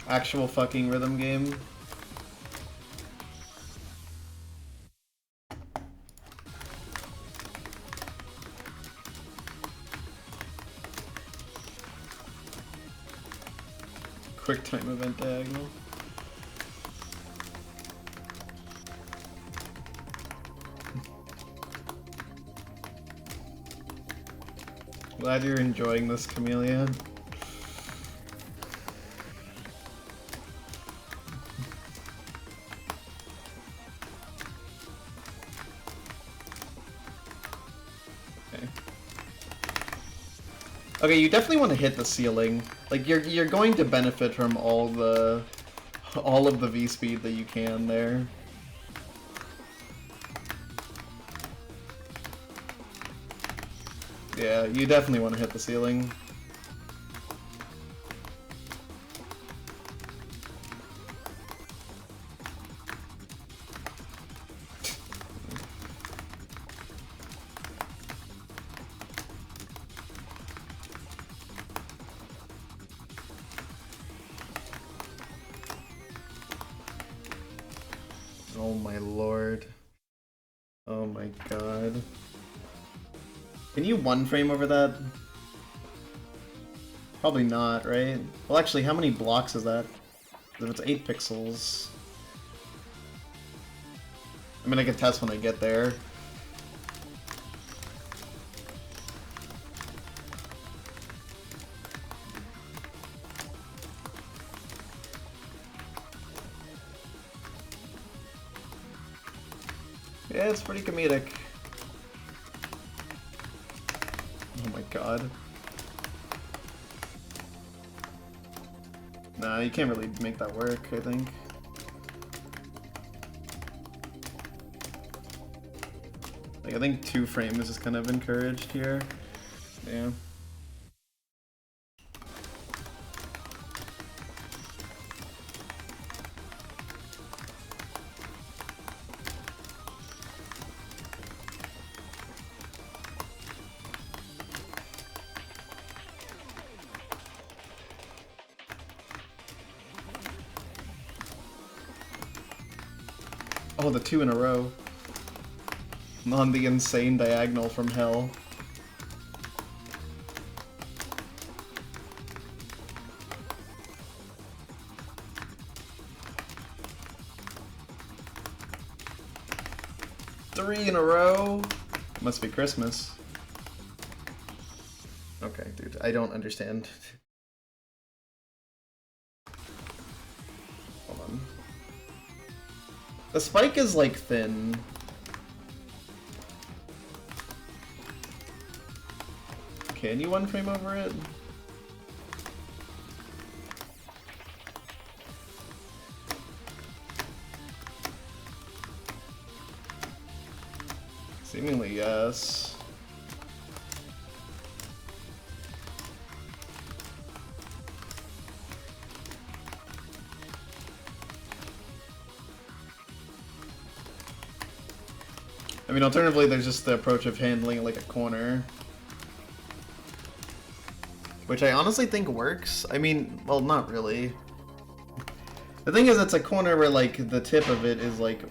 Actual fucking rhythm game. Quick time event diagonal. Glad you're enjoying this, Kamilia. Okay, you definitely want to hit the ceiling. Like, you're going to benefit from all of the V speed that you can there. Yeah, you definitely want to hit the ceiling. Oh my lord. Oh my god. Can you one frame over that? Probably not, right? Well, actually, how many blocks is that? If it's 8 pixels... I mean, I can test when I get there. Yeah, it's pretty comedic. Oh my god. Nah, you can't really make that work, I think. Like, I think 2 frames is just kind of encouraged here. Yeah. Oh, the 2 in a row. On the insane diagonal from hell. Three in a row. Must be Christmas. Okay, dude, I don't understand. Hold on. The spike is like thin. Can you one frame over it? Seemingly, yes. I mean, alternatively, there's just the approach of handling it like a corner. Which I honestly think works. I mean, well, not really. The thing is, it's a corner where, like, the tip of it is, like,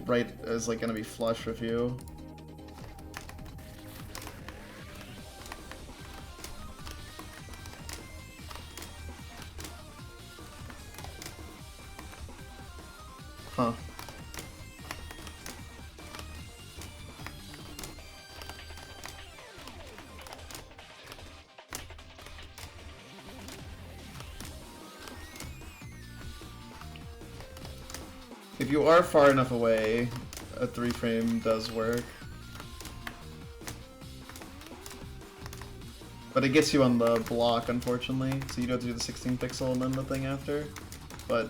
gonna be flush with you. Huh. If you are far enough away, a 3-frame does work. But it gets you on the block, unfortunately, so you do have to do the 16 pixel and then the thing after. But,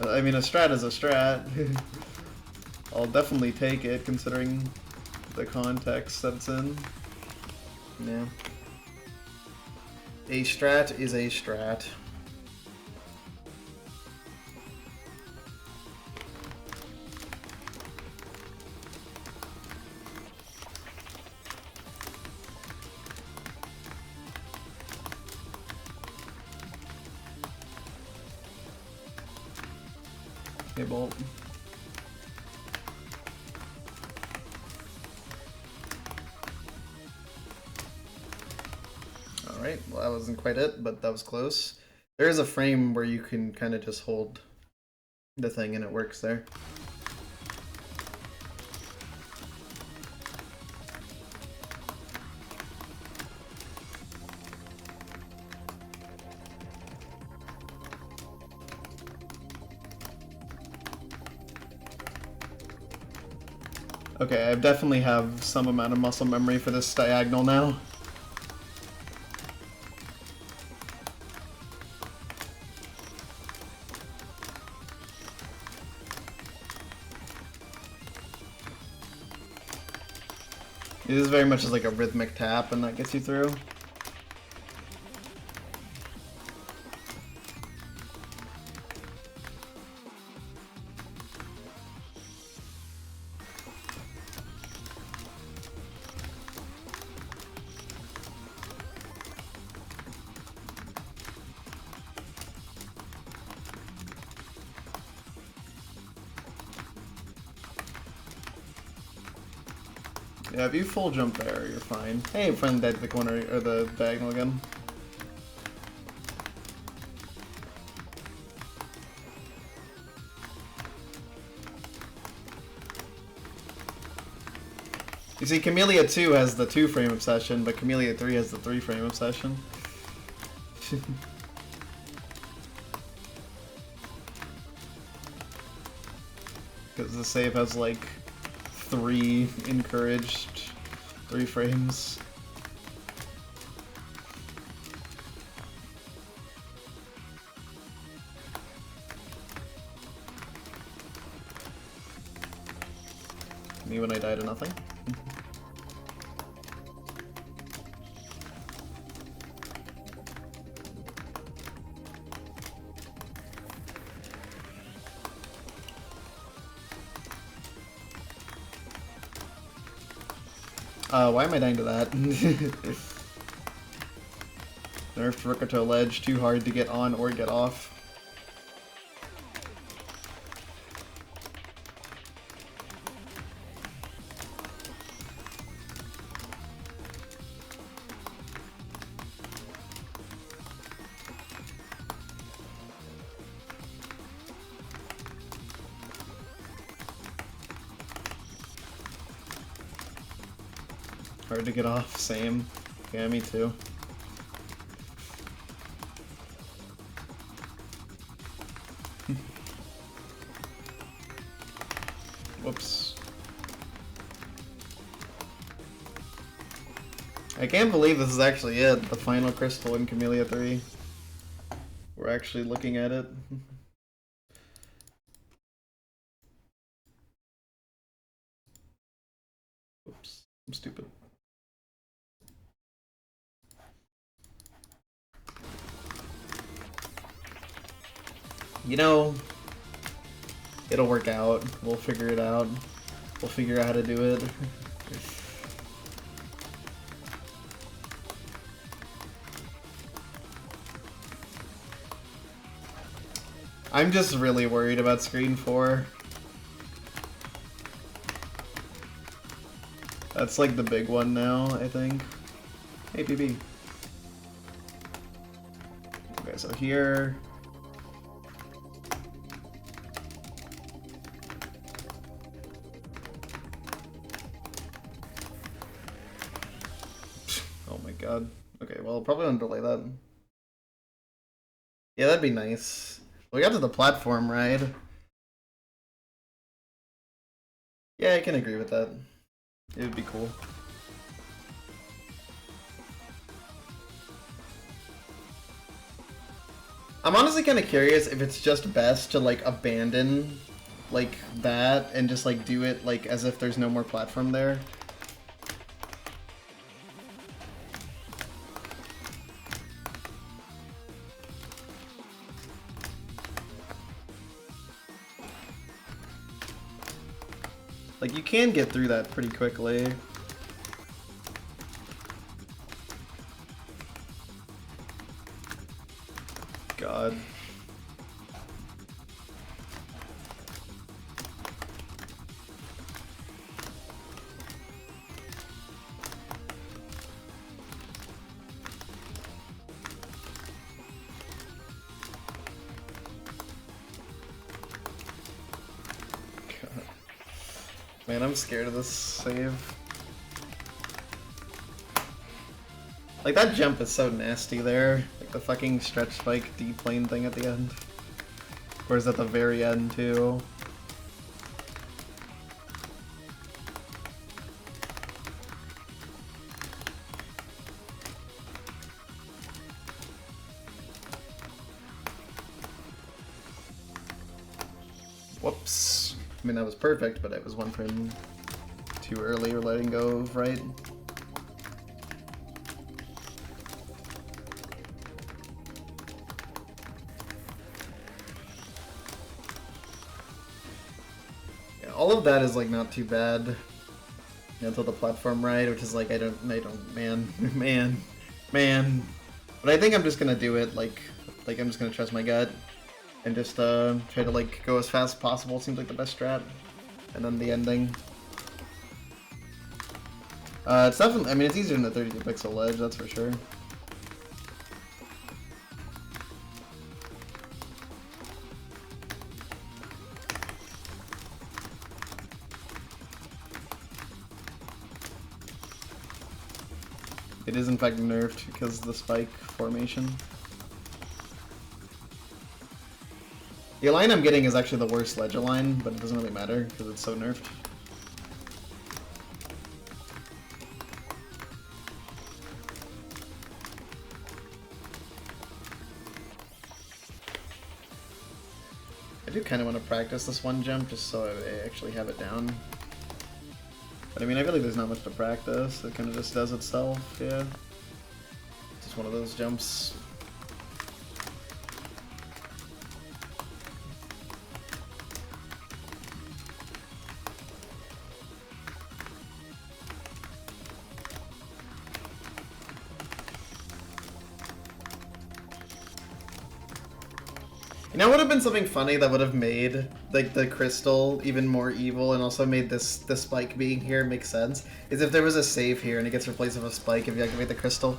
I mean, a strat is a strat. I'll definitely take it, considering the context that it's in. Yeah. A strat is a strat. Okay, bolt. Alright, well that wasn't quite it, but that was close. There is a frame where you can kind of just hold the thing and it works there. Okay, I definitely have some amount of muscle memory for this diagonal now. It is very much like a rhythmic tap, and that gets you through. Yeah, if you full jump there, you're fine. Hey, friend dead to the corner, or the diagonal again. You see, Kamilia 2 has the 2-frame obsession, but Kamilia 3 has the 3-frame obsession. Because the save has like 3 encouraged 3 frames. Me when I die to nothing. Why am I dying to that? Nerfed Rooker to a ledge, too hard to get on or get off. Hard to get off, same. Yeah, me too. Whoops. I can't believe this is actually it, the final crystal in Kamilia 3. We're actually looking at it. Oops, I'm stupid. You know, it'll work out. We'll figure it out. We'll figure out how to do it. I'm just really worried about screen 4. That's like the big one now, I think. Hey, BB. Okay, so here. Oh my god. Okay, well, I'll probably underlay that. Yeah, that'd be nice. We got to the platform ride. Yeah, I can agree with that. It would be cool. I'm honestly kind of curious if it's just best to like abandon like that and just like do it like as if there's no more platform there. Like, you can get through that pretty quickly. God. Man, I'm scared of this save. Like, that jump is so nasty there. Like, the fucking stretch spike D-plane thing at the end. Or is at the very end, too? Whoops. I mean, that was perfect, but it was one frame too early or letting go of right. Yeah, all of that is like not too bad until the platform ride, which is like I don't, man. But I think I'm just gonna do it like I'm just gonna trust my gut. And just try to like go as fast as possible. Seems like the best strat. And then the ending. It's definitely, I mean, it's easier than the 32 pixel ledge, that's for sure. It is in fact nerfed because of the spike formation. The line I'm getting is actually the worst ledge line, but it doesn't really matter because it's so nerfed. I do kind of want to practice this one jump just so I actually have it down. But I mean, I feel like there's not much to practice. It kind of just does itself, yeah. It's just one of those jumps. You know, would have been something funny that would have made like the crystal even more evil, and also made the spike being here make sense. Is if there was a save here and it gets replaced with a spike if you activate the crystal.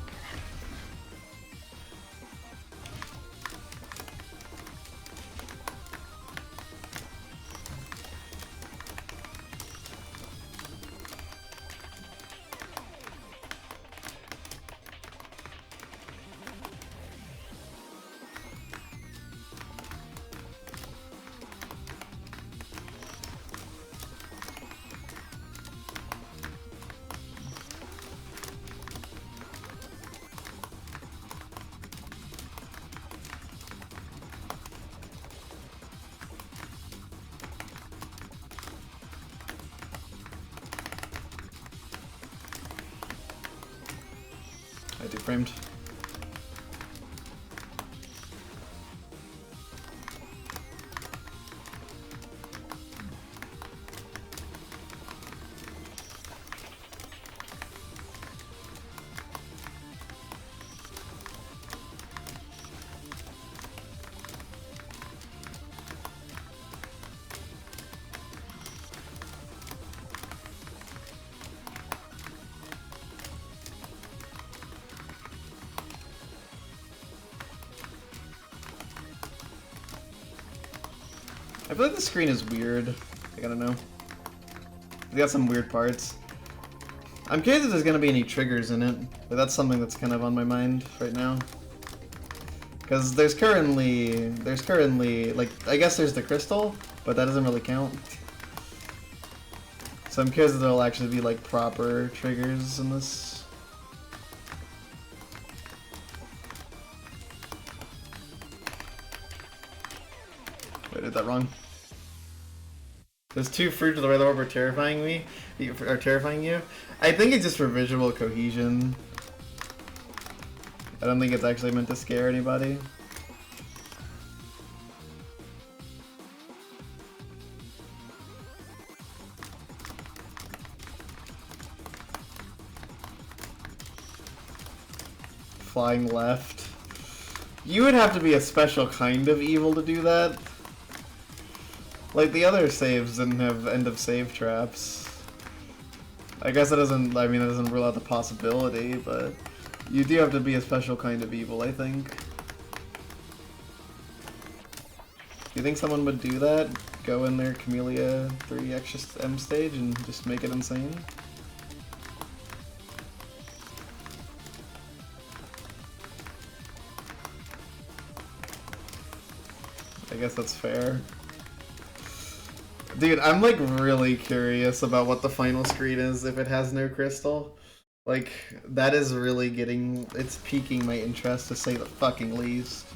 framed. I feel like the screen is weird. Like, I don't know. It's got some weird parts. I'm curious if there's gonna be any triggers in it, but that's something that's kind of on my mind right now. Because there's currently, like, I guess there's the crystal, but that doesn't really count. So I'm curious if there'll actually be, like, proper triggers in this. Wait, I did that wrong. There's two fruits of the red orb are terrifying me, are terrifying you. I think it's just for visual cohesion. I don't think it's actually meant to scare anybody. Flying left. You would have to be a special kind of evil to do that. Like, the other saves didn't have end of save traps. I guess that doesn't, I mean, that doesn't rule out the possibility, but you do have to be a special kind of evil, I think. Do you think someone would do that? Go in their Kamilia 3 extra M stage and just make it insane? I guess that's fair. Dude, I'm like really curious about what the final screen is if it has no crystal. Like, that is really getting, it's piquing my interest to say the fucking least.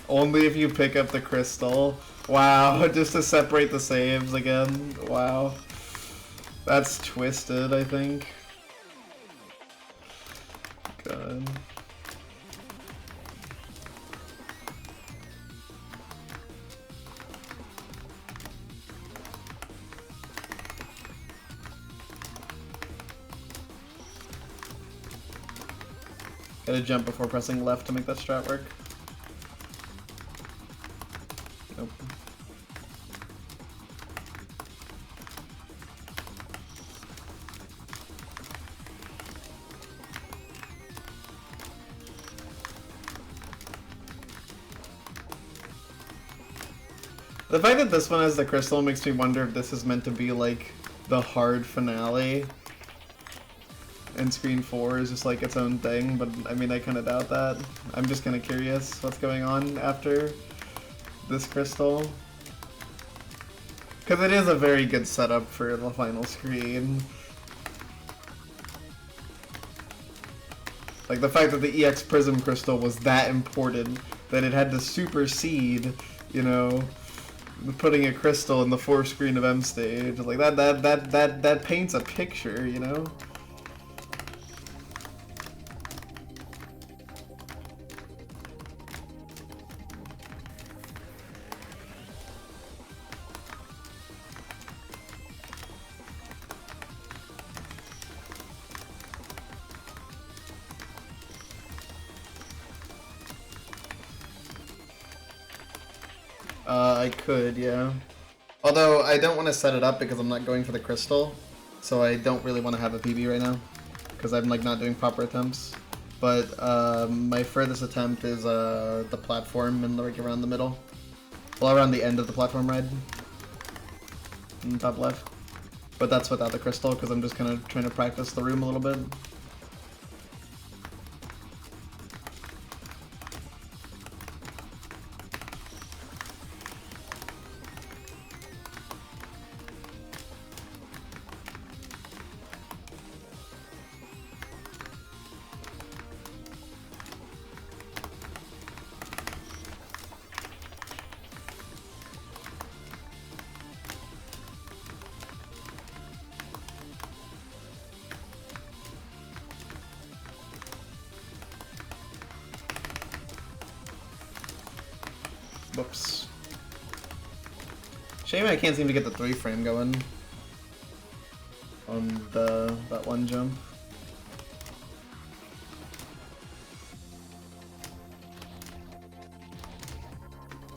Only if you pick up the crystal. Wow, just to separate the saves again. Wow. That's twisted, I think. God. Gotta jump before pressing left to make that strat work. Nope. The fact that this one has the crystal makes me wonder if this is meant to be like the hard finale and Screen 4 is just like its own thing, but I mean I kinda doubt that. I'm just kinda curious what's going on after this crystal. Because it is a very good setup for the final screen. Like the fact that the EX Prism crystal was that important that it had to supersede, you know, putting a crystal in the fourth screen of M stage. Like that paints a picture, you know? I could, yeah. Although, I don't want to set it up because I'm not going for the crystal, so I don't really want to have a PB right now, because I'm like not doing proper attempts. But my furthest attempt is the platform and like around the middle. Well, around the end of the platform ride. In the top left. But that's without the crystal, because I'm just kind of trying to practice the room a little bit. Whoops. Shame I can't seem to get the 3-frame going on that one jump.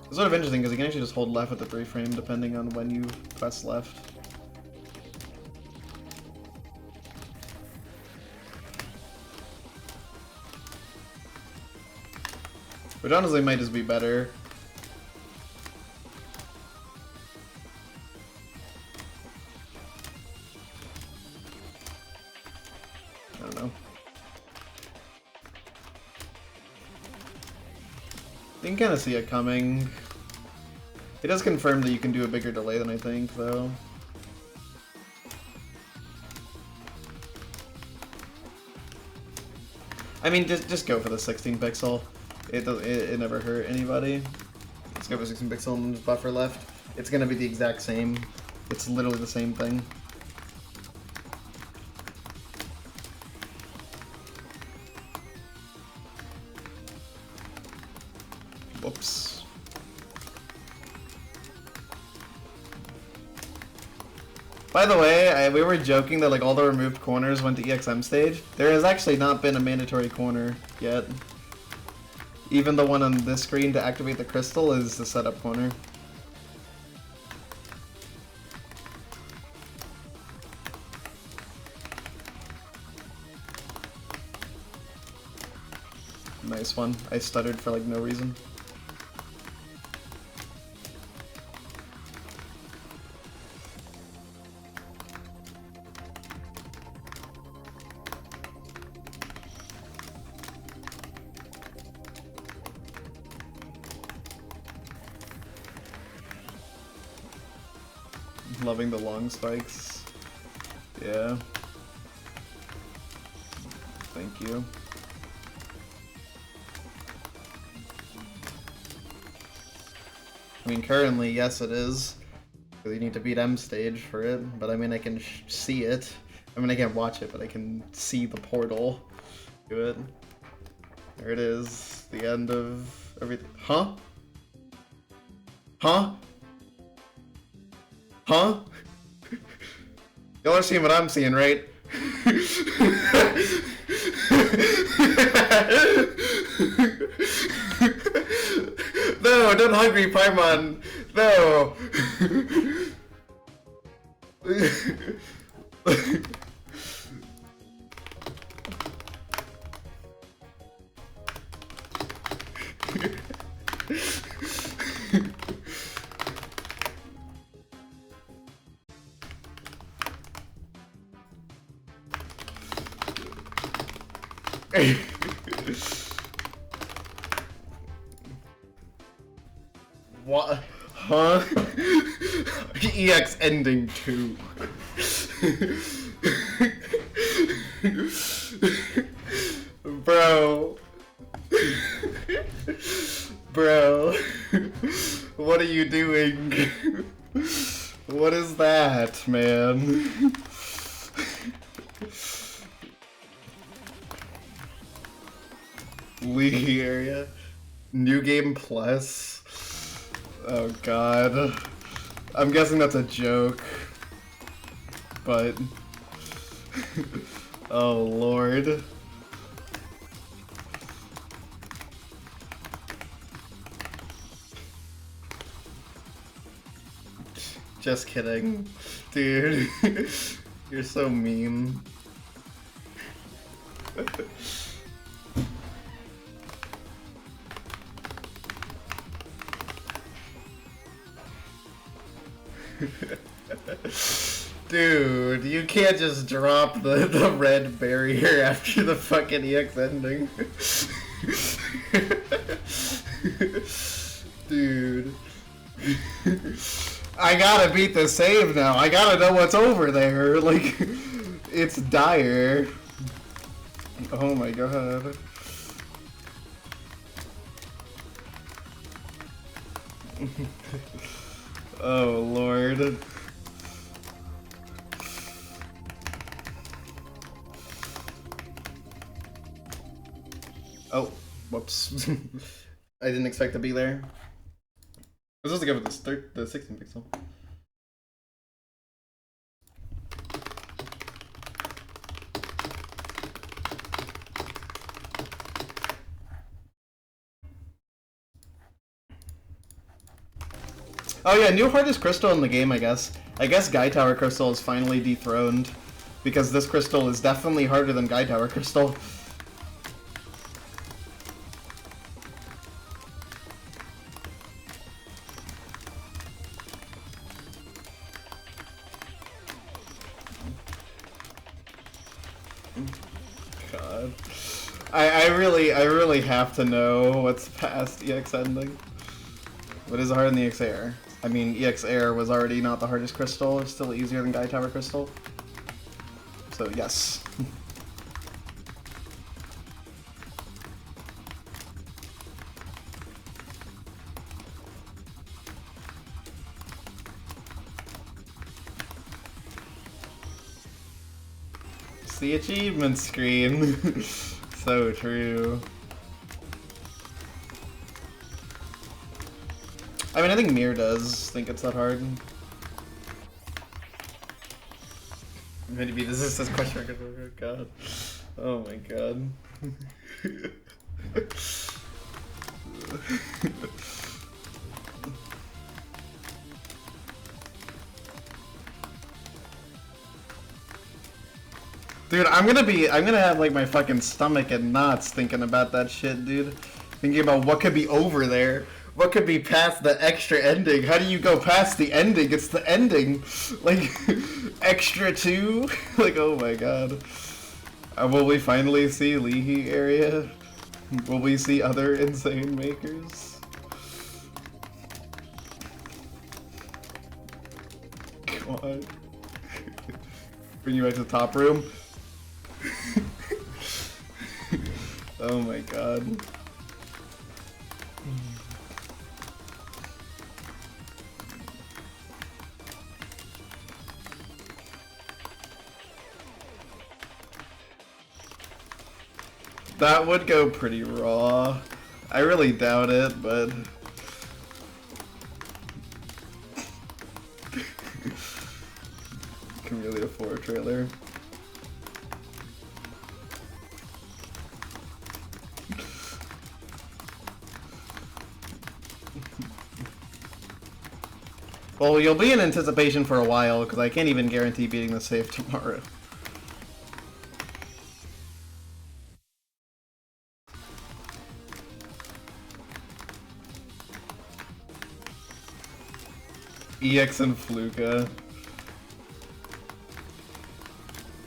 It's sort of interesting because you can actually just hold left with the 3-frame depending on when you press left. Which honestly might just be better. I don't know. You can kind of see it coming. It does confirm that you can do a bigger delay than I think, though. I mean, just go for the 16 pixel. It never hurt anybody. Let's go for 16 pixel and just buffer left. It's gonna be the exact same. It's literally the same thing. Whoops. By the way, we were joking that like all the removed corners went to EXM stage. There has actually not been a mandatory corner yet. Even the one on this screen to activate the crystal is the setup corner. Nice one. I stuttered for like no reason. Loving the long spikes. Yeah. Thank you. I mean, currently, yes it is. You need to beat M stage for it, but I mean, I can see it. I mean, I can't watch it, but I can see the portal to it. There it is. The end of everything. Huh? Huh? Huh? Y'all are seeing what I'm seeing, right? No, don't hungry Paimon. No. What? Huh? EX ending 2. Bro. Bro. What are you doing? What is that, man? League area. New game plus. Oh god. I'm guessing that's a joke. But oh lord. Just kidding. Dude. You're so mean. Dude, you can't just drop the red barrier after the fucking EX ending. Dude. I gotta beat the save now. I gotta know what's over there. Like, it's dire. Oh my god. Oh lord. Oh, whoops. I didn't expect to be there. was supposed to go with the 16 pixel. Oh yeah, new hardest crystal in the game, I guess. I guess Guy Tower Crystal is finally dethroned, because this crystal is definitely harder than Guy Tower Crystal. God. I really have to know what's past EX ending. What is harder than the EX Air? I mean, EX Air was already not the hardest crystal, it's still easier than Guy Tower Crystal. So, yes. It's the achievement screen. So true. I mean, I think Mir does think it's that hard. Maybe this is this question mark. Oh god. Oh my god. Dude, I'm gonna have like my fucking stomach in knots thinking about that shit, dude. Thinking about what could be over there. What could be past the extra ending? How do you go past the ending? It's the ending. Like, extra 2? Like, oh my god. Will we finally see Leahy area? Will we see other insane makers? Come on. Bring you back to the top room? Oh my god. That would go pretty raw. I really doubt it, but... Kamilia 4 trailer. Well, you'll be in anticipation for a while, because I can't even guarantee beating the save tomorrow. EX and Fluka.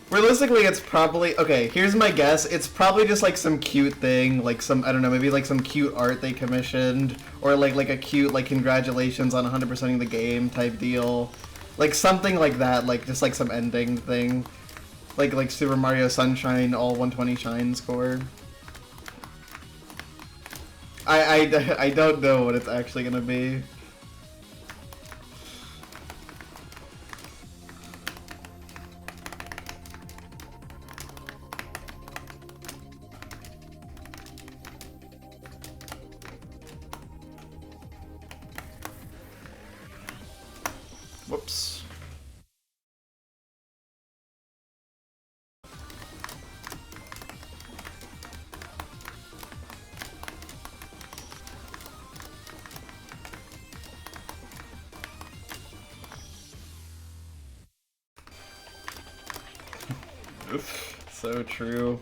Realistically, it's probably... Okay, here's my guess. It's probably just like some cute thing, like some, I don't know, maybe like some cute art they commissioned, or like a cute, like, congratulations on 100%ing the game type deal. Like something like that, like just like some ending thing. Like Super Mario Sunshine, all 120 shine score. I don't know what it's actually gonna be. Whoops. So true.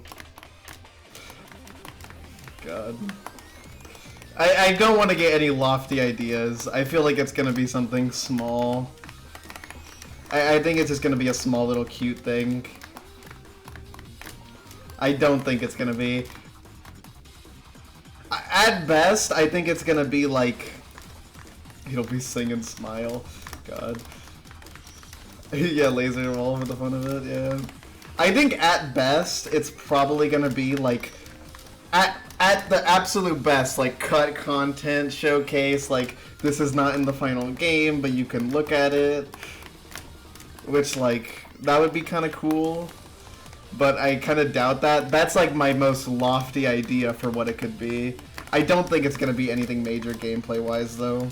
God. I don't want to get any lofty ideas. I feel like it's gonna be something small. I think it's just gonna be a small little cute thing. I don't think it's gonna be... At best, I think it's gonna be like... It'll be Sing and Smile. God. Yeah, laser wall for the fun of it, yeah. I think at best, it's probably gonna be like... At the absolute best, like cut content, showcase, like this is not in the final game, but you can look at it. Which, like, that would be kind of cool, but I kind of doubt that. That's, like, my most lofty idea for what it could be. I don't think it's going to be anything major gameplay-wise, though.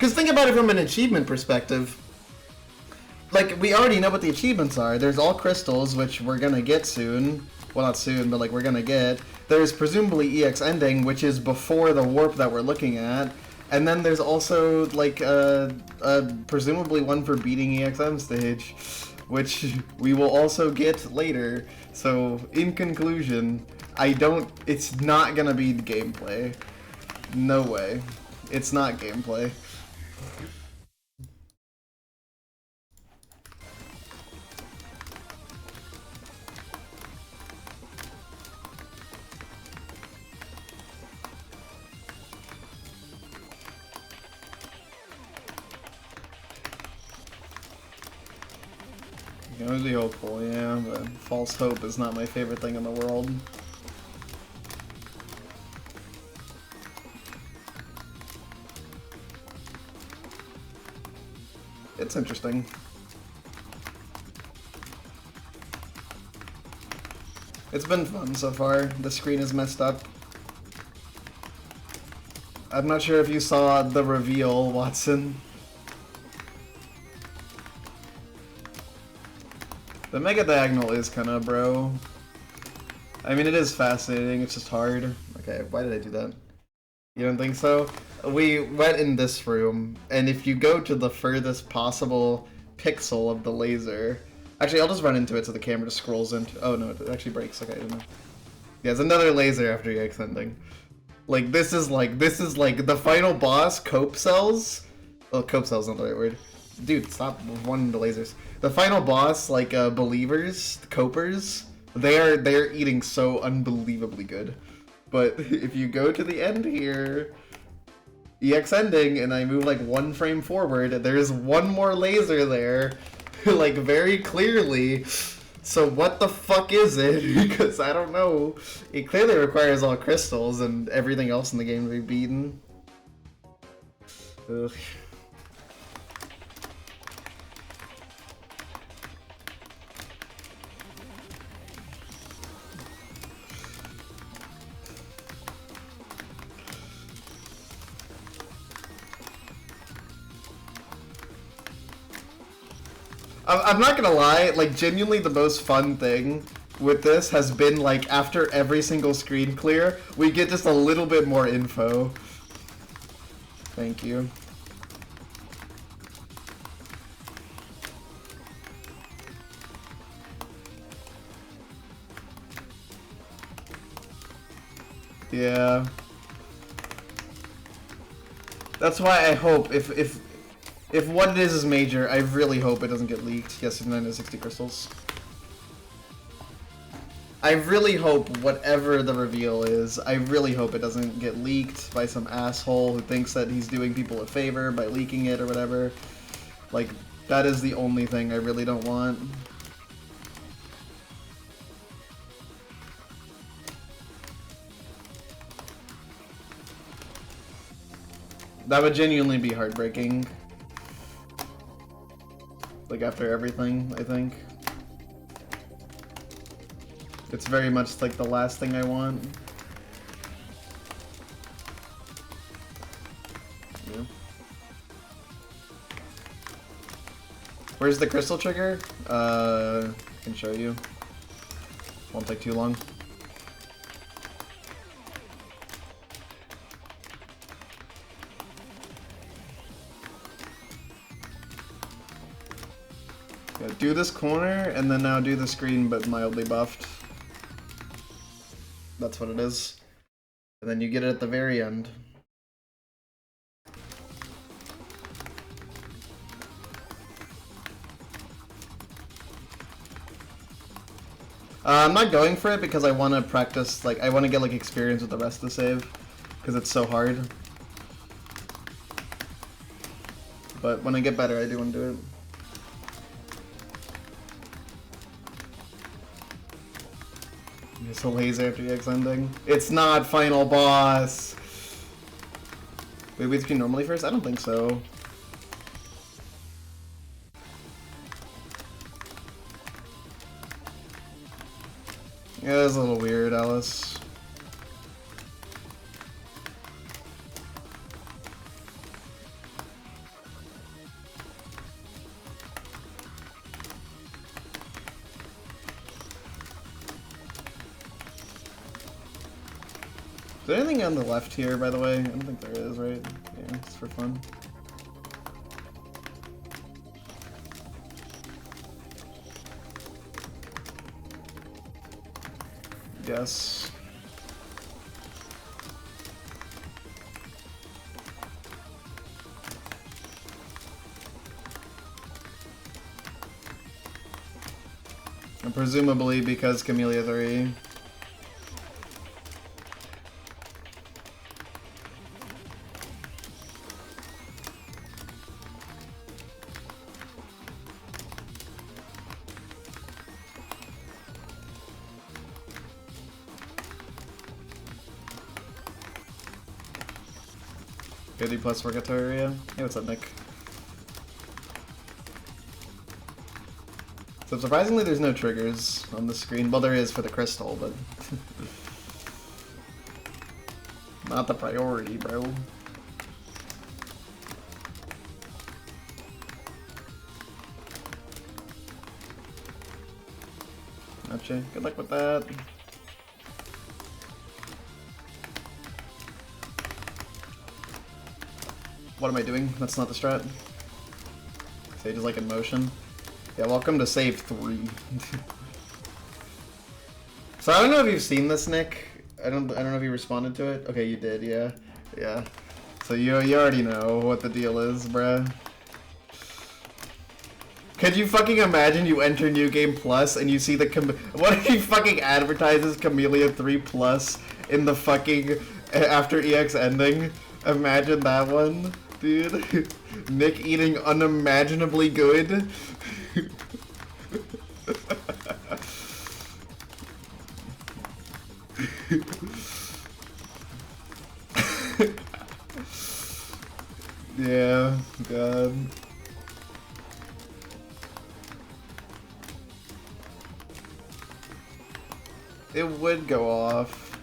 Because think about it from an achievement perspective. Like, we already know what the achievements are. There's all crystals, which we're gonna get soon. Well, not soon, but like we're gonna get. There's presumably EX ending, which is before the warp that we're looking at. And then there's also like presumably one for beating EXM stage, which we will also get later. So in conclusion, it's not gonna be gameplay. No way. It's not gameplay. You know, be hopeful, yeah, but false hope is not my favorite thing in the world. It's interesting. It's been fun so far. The screen is messed up. I'm not sure if you saw the reveal, Watson. The Mega Diagonal is kinda bro. I mean, it is fascinating, it's just hard. Okay, why did I do that? You don't think so? We went in this room, and if you go to the furthest possible pixel of the laser... Actually, I'll just run into it so the camera just scrolls into... Oh no, it actually breaks, okay, I didn't know. Yeah, it's another laser after EX ending. Like, this is like the final boss, Cope Cells? Well, Cope Cells not the right word. Dude, stop wanting the lasers. The final boss, like, Believers, Copers, they're eating so unbelievably good. But if you go to the end here, EX ending, and I move like 1 frame forward, there's one more laser there, like very clearly. So what the fuck is it? Because I don't know. It clearly requires all crystals and everything else in the game to be beaten. Ugh. I'm not gonna lie, like, genuinely the most fun thing with this has been, like, after every single screen clear, we get just a little bit more info. Thank you. Yeah. That's why I hope, if what it is major, I really hope it doesn't get leaked. Yes, 960 crystals. I really hope whatever the reveal is, I really hope it doesn't get leaked by some asshole who thinks that he's doing people a favor by leaking it or whatever. Like, that is the only thing I really don't want. That would genuinely be heartbreaking. Like, after everything, I think. It's very much like the last thing I want. Yeah. Where's the crystal trigger? I can show you. Won't take too long. Yeah, do this corner, and then now do the screen, but mildly buffed. That's what it is. And then you get it at the very end. I'm not going for it because I want to practice, like, I want to get, like, experience with the rest of the save. Because it's so hard. But when I get better, I do want to do it. It's a laser after EX ending. It's not final boss! Wait, we screen normally first? I don't think so. Yeah, that's a little weird, Alice. Is there anything on the left here, by the way? I don't think there is, right? Yeah, it's for fun. Yes. And presumably because Kamilia 3. Goody plus Forgatoria. Hey, what's up, Nick? So surprisingly, there's no triggers on the screen. Well, there is for the crystal, but not the priority, bro. Gotcha. Good luck with that. What am I doing? That's not the strat. Sage is like in motion. Yeah, welcome to save 3. So I don't know if you've seen this, Nick. I don't know if you responded to it. Okay, you did, yeah. Yeah. So you already know what the deal is, bruh. Could you fucking imagine you enter New Game Plus and you see the what if he fucking advertises Kamilia 3 Plus in the fucking after EX ending? Imagine that one, dude. Nick eating unimaginably good. Yeah, God. It would go off.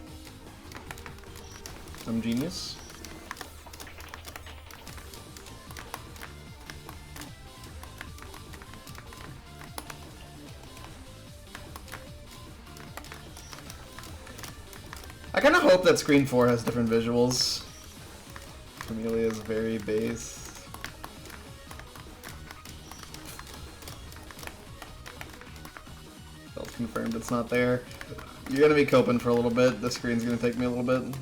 I'm genius. I kind of hope that Screen 4 has different visuals. Kamilia is very base. Felt confirmed it's not there. You're gonna be coping for a little bit. The screen's gonna take me a little bit.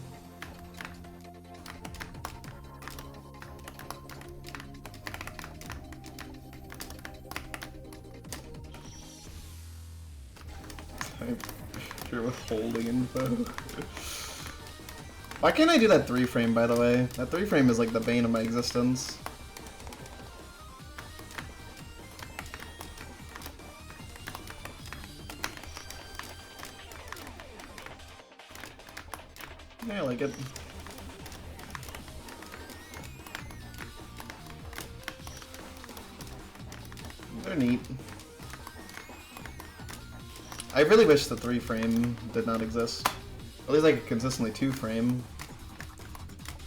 You're withholding info. Why can't I do that 3-frame, by the way? That 3-frame is like the bane of my existence. Yeah, I like it. They're neat. I really wish the 3-frame did not exist. At least like consistently 2-frame.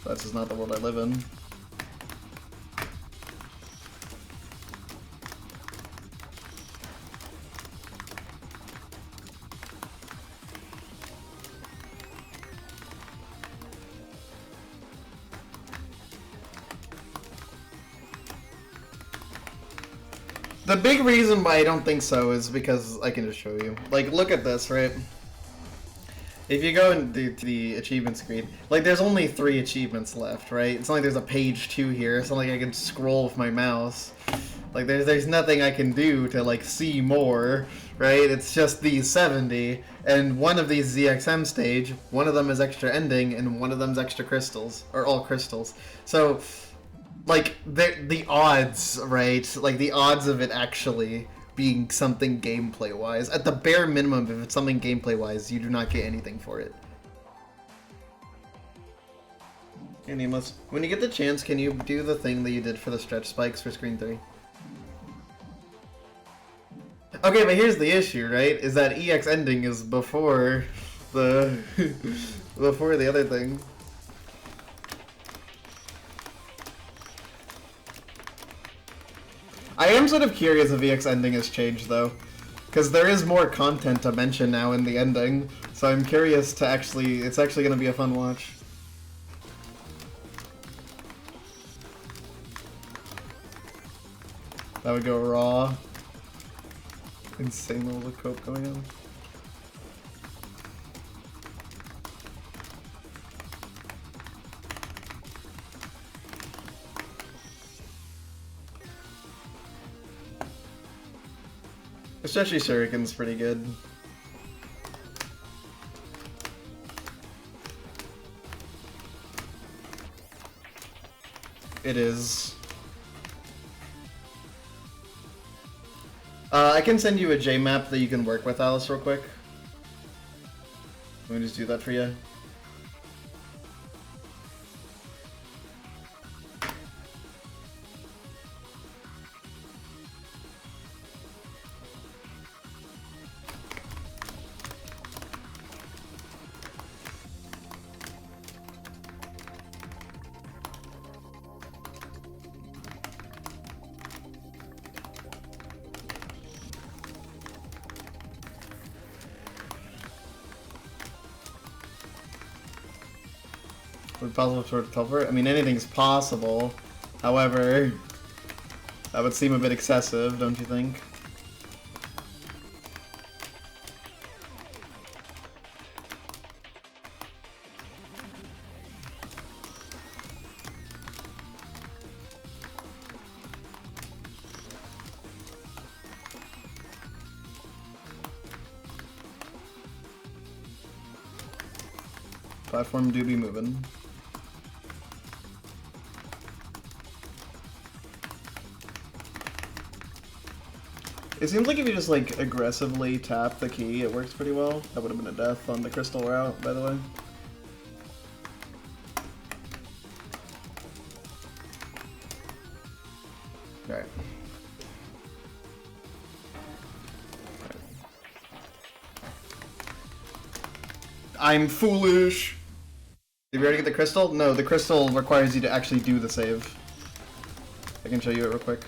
That's just not the world I live in. The big reason why I don't think so is because I can just show you. Like, look at this, right? If you go into the achievement screen, like, there's only 3 achievements left, right? It's not like there's a page 2 here. It's not like I can scroll with my mouse. Like, there's nothing I can do to, like, see more, right? It's just these 70, and one of these ZXM stage, one of them is extra ending, and one of them's extra crystals, or all crystals. So, like, the odds, right? Like, the odds of it actually being something gameplay-wise. At the bare minimum, if it's something gameplay-wise, you do not get anything for it. Hey, Nameless. When you get the chance, can you do the thing that you did for the stretch spikes for Screen 3? Okay, but here's the issue, right? Is that EX ending is before the... before the other thing. I am sort of curious if EX ending has changed, though. Because there is more content to mention now in the ending, so I'm curious to actually... It's actually going to be a fun watch. That would go raw. Insane level of cope going on. Especially Shuriken's pretty good. It is. I can send you a J-map that you can work with, Alice, real quick. Let me just do that for you. Would possible sort of cover? I mean, anything's possible. However, that would seem a bit excessive, don't you think? Platform do be moving. It seems like if you just like aggressively tap the key, it works pretty well. That would have been a death on the crystal route, by the way. Alright. I'm foolish! Did you already get the crystal? No, the crystal requires you to actually do the save. I can show you it real quick.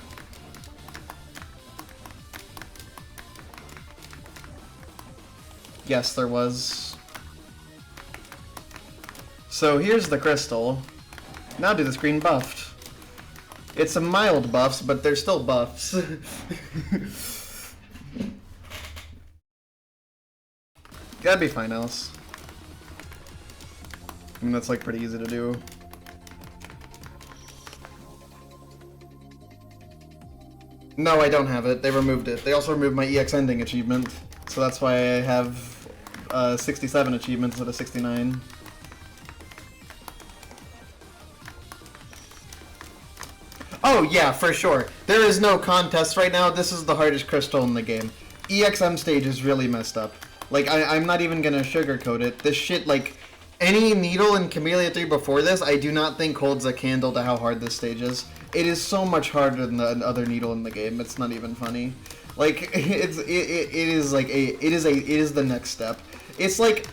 Yes, there was. So here's the crystal. Now do the screen buffed. It's some mild buffs, but they're still buffs. That'd be fine, Alice. I mean, that's like pretty easy to do. No, I don't have it. They removed it. They also removed my EX ending achievement. So that's why I have 67 achievements instead of 69. Oh yeah, for sure. There is no contest right now. This is the hardest crystal in the game. EXM stage is really messed up. Like, I'm not even gonna sugarcoat it. This shit, like, any needle in Kamilia 3 before this, I do not think holds a candle to how hard this stage is. It is so much harder than the other needle in the game. It's not even funny. Like, it is the next step. It's like,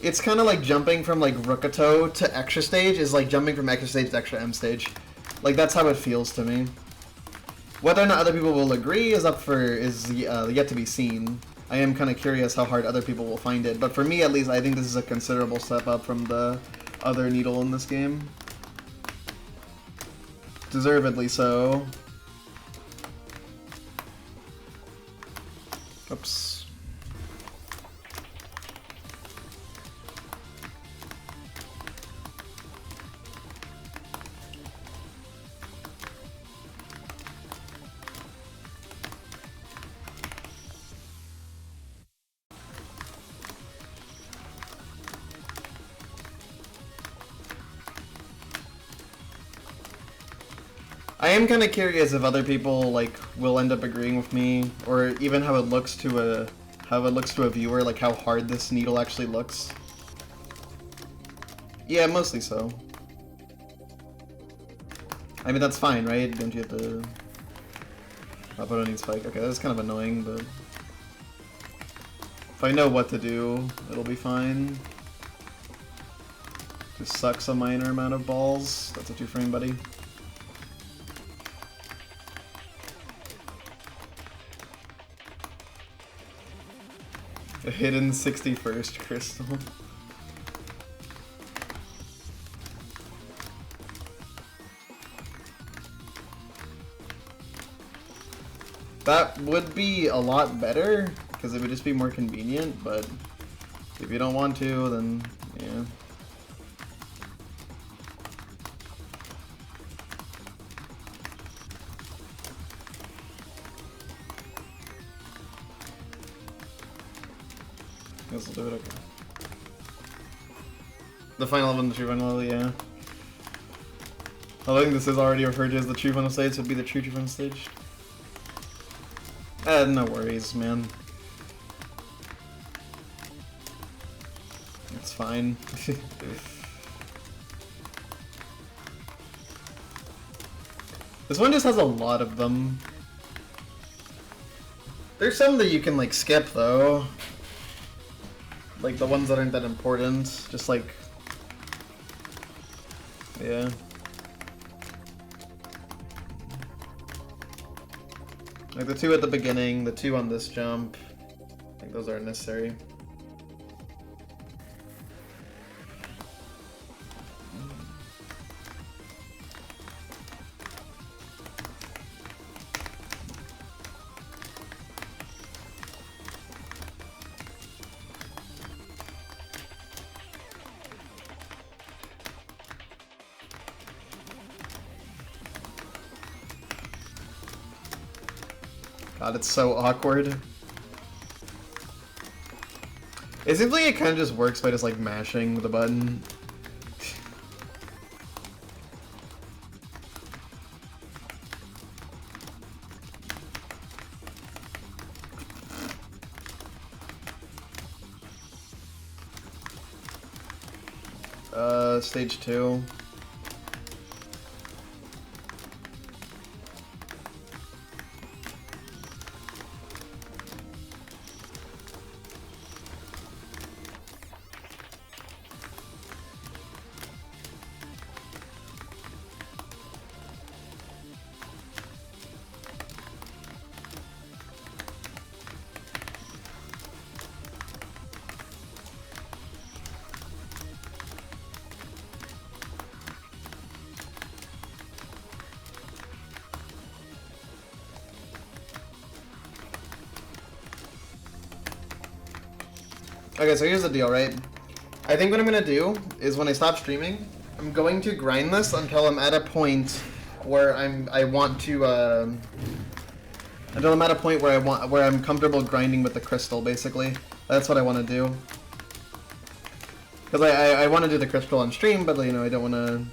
it's kind of like jumping from like Rookato to extra stage is like jumping from extra stage to extra M stage. Like, that's how it feels to me. Whether or not other people will agree is yet to be seen. I am kind of curious how hard other people will find it, but for me at least, I think this is a considerable step up from the other needle in this game. Deservedly so. Oops. I am kind of curious if other people like will end up agreeing with me, or even how it looks to a viewer, like how hard this needle actually looks. Yeah, mostly so. I mean, that's fine, right? Don't you have to... Upload needs spike. Okay, that's kind of annoying, but... If I know what to do, it'll be fine. Just sucks a minor amount of balls. That's a 2-frame, buddy. A hidden 61st crystal. That would be a lot better, because it would just be more convenient, but if you don't want to, then yeah. Guess we'll do it, okay. The final one, the true final, yeah. I think this is already referred to as the true final stage, so it'd be the true final stage. No worries, man. It's fine. This one just has a lot of them. There's some that you can like skip though. Like the ones that aren't that important. Just like, yeah. Like the two at the beginning, the two on this jump. I think those aren't necessary. God, it's so awkward. It seems like it kind of just works by just like mashing the button. Stage 2. Okay, so here's the deal, right? I think what I'm gonna do is when I stop streaming, I'm going to grind this until I'm at a point where where I'm comfortable grinding with the crystal, basically. That's what I want to do. Because I want to do the crystal on stream, but you know, I don't want to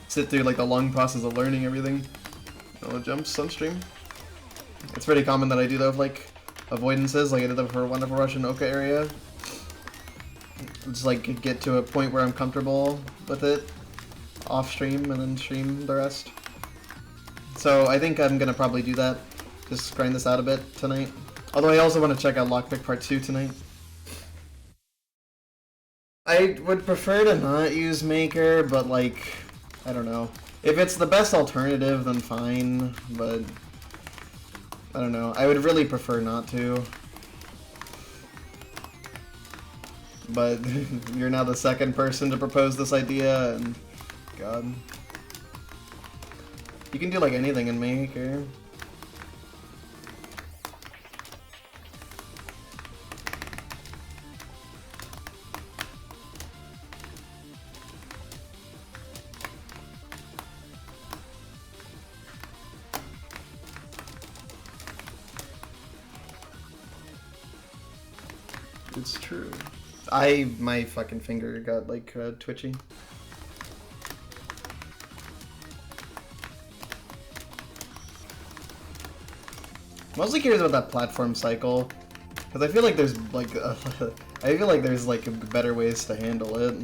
sit through like the long process of learning everything. No jumps on stream. It's pretty common that I do those like avoidances, like I did them for Wonderful Russian Oka area. Just like get to a point where I'm comfortable with it off stream and then stream the rest. So I think I'm gonna probably do that. Just grind this out a bit tonight. Although I also want to check out Lockpick Part 2 tonight. I would prefer to not use Maker, but like, I don't know. If it's the best alternative, then fine, but I don't know. I would really prefer not to. But you're now the second person to propose this idea, and God. You can do like anything in Maker. It's true. My fucking finger got like twitchy. Mostly curious about that platform cycle, because I feel like there's like I feel like there's like better ways to handle it.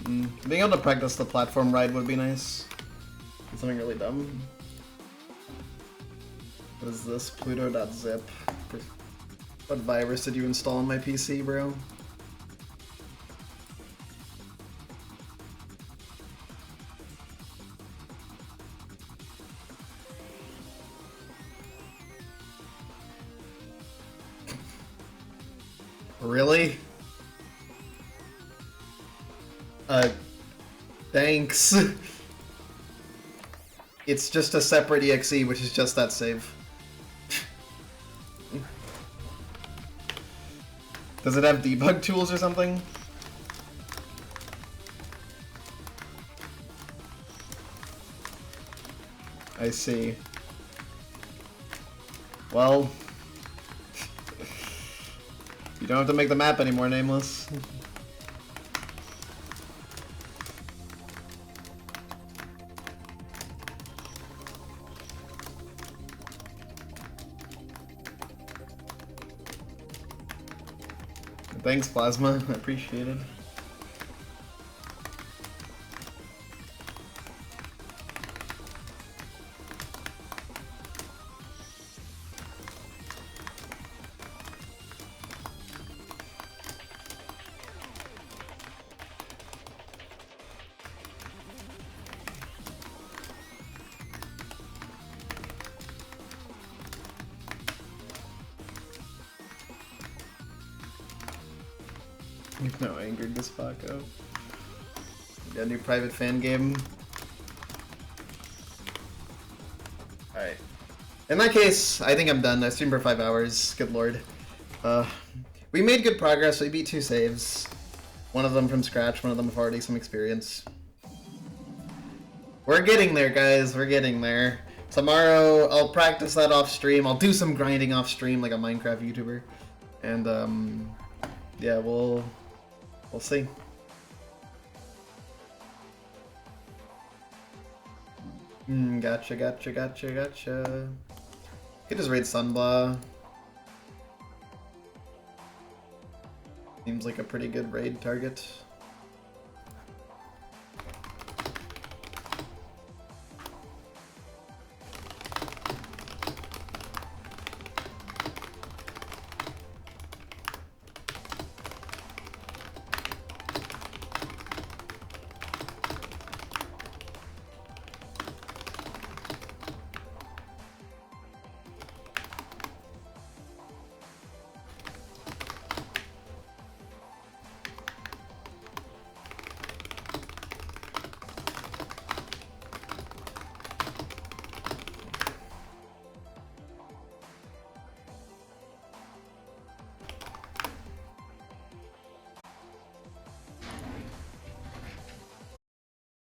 Being able to practice the platform ride would be nice. Something really dumb. What is this? Pluto.zip. What virus did you install on my PC, bro? Really? Thanks. It's just a separate exe, which is just that save. Does it have debug tools or something? I see. Well, you don't have to make the map anymore, Nameless. Thanks, Plasma. I appreciate it. You've no angered this Paco. Got a new private fan game. Alright. In that case, I think I'm done. I streamed for 5 hours. Good lord. We made good progress. We beat 2 saves. One of them from scratch, one of them with already some experience. We're getting there, guys. We're getting there. Tomorrow, I'll practice that off stream. I'll do some grinding off stream like a Minecraft YouTuber. And, yeah, we'll see. Gotcha. Could just raid Sunblaw. Seems like a pretty good raid target.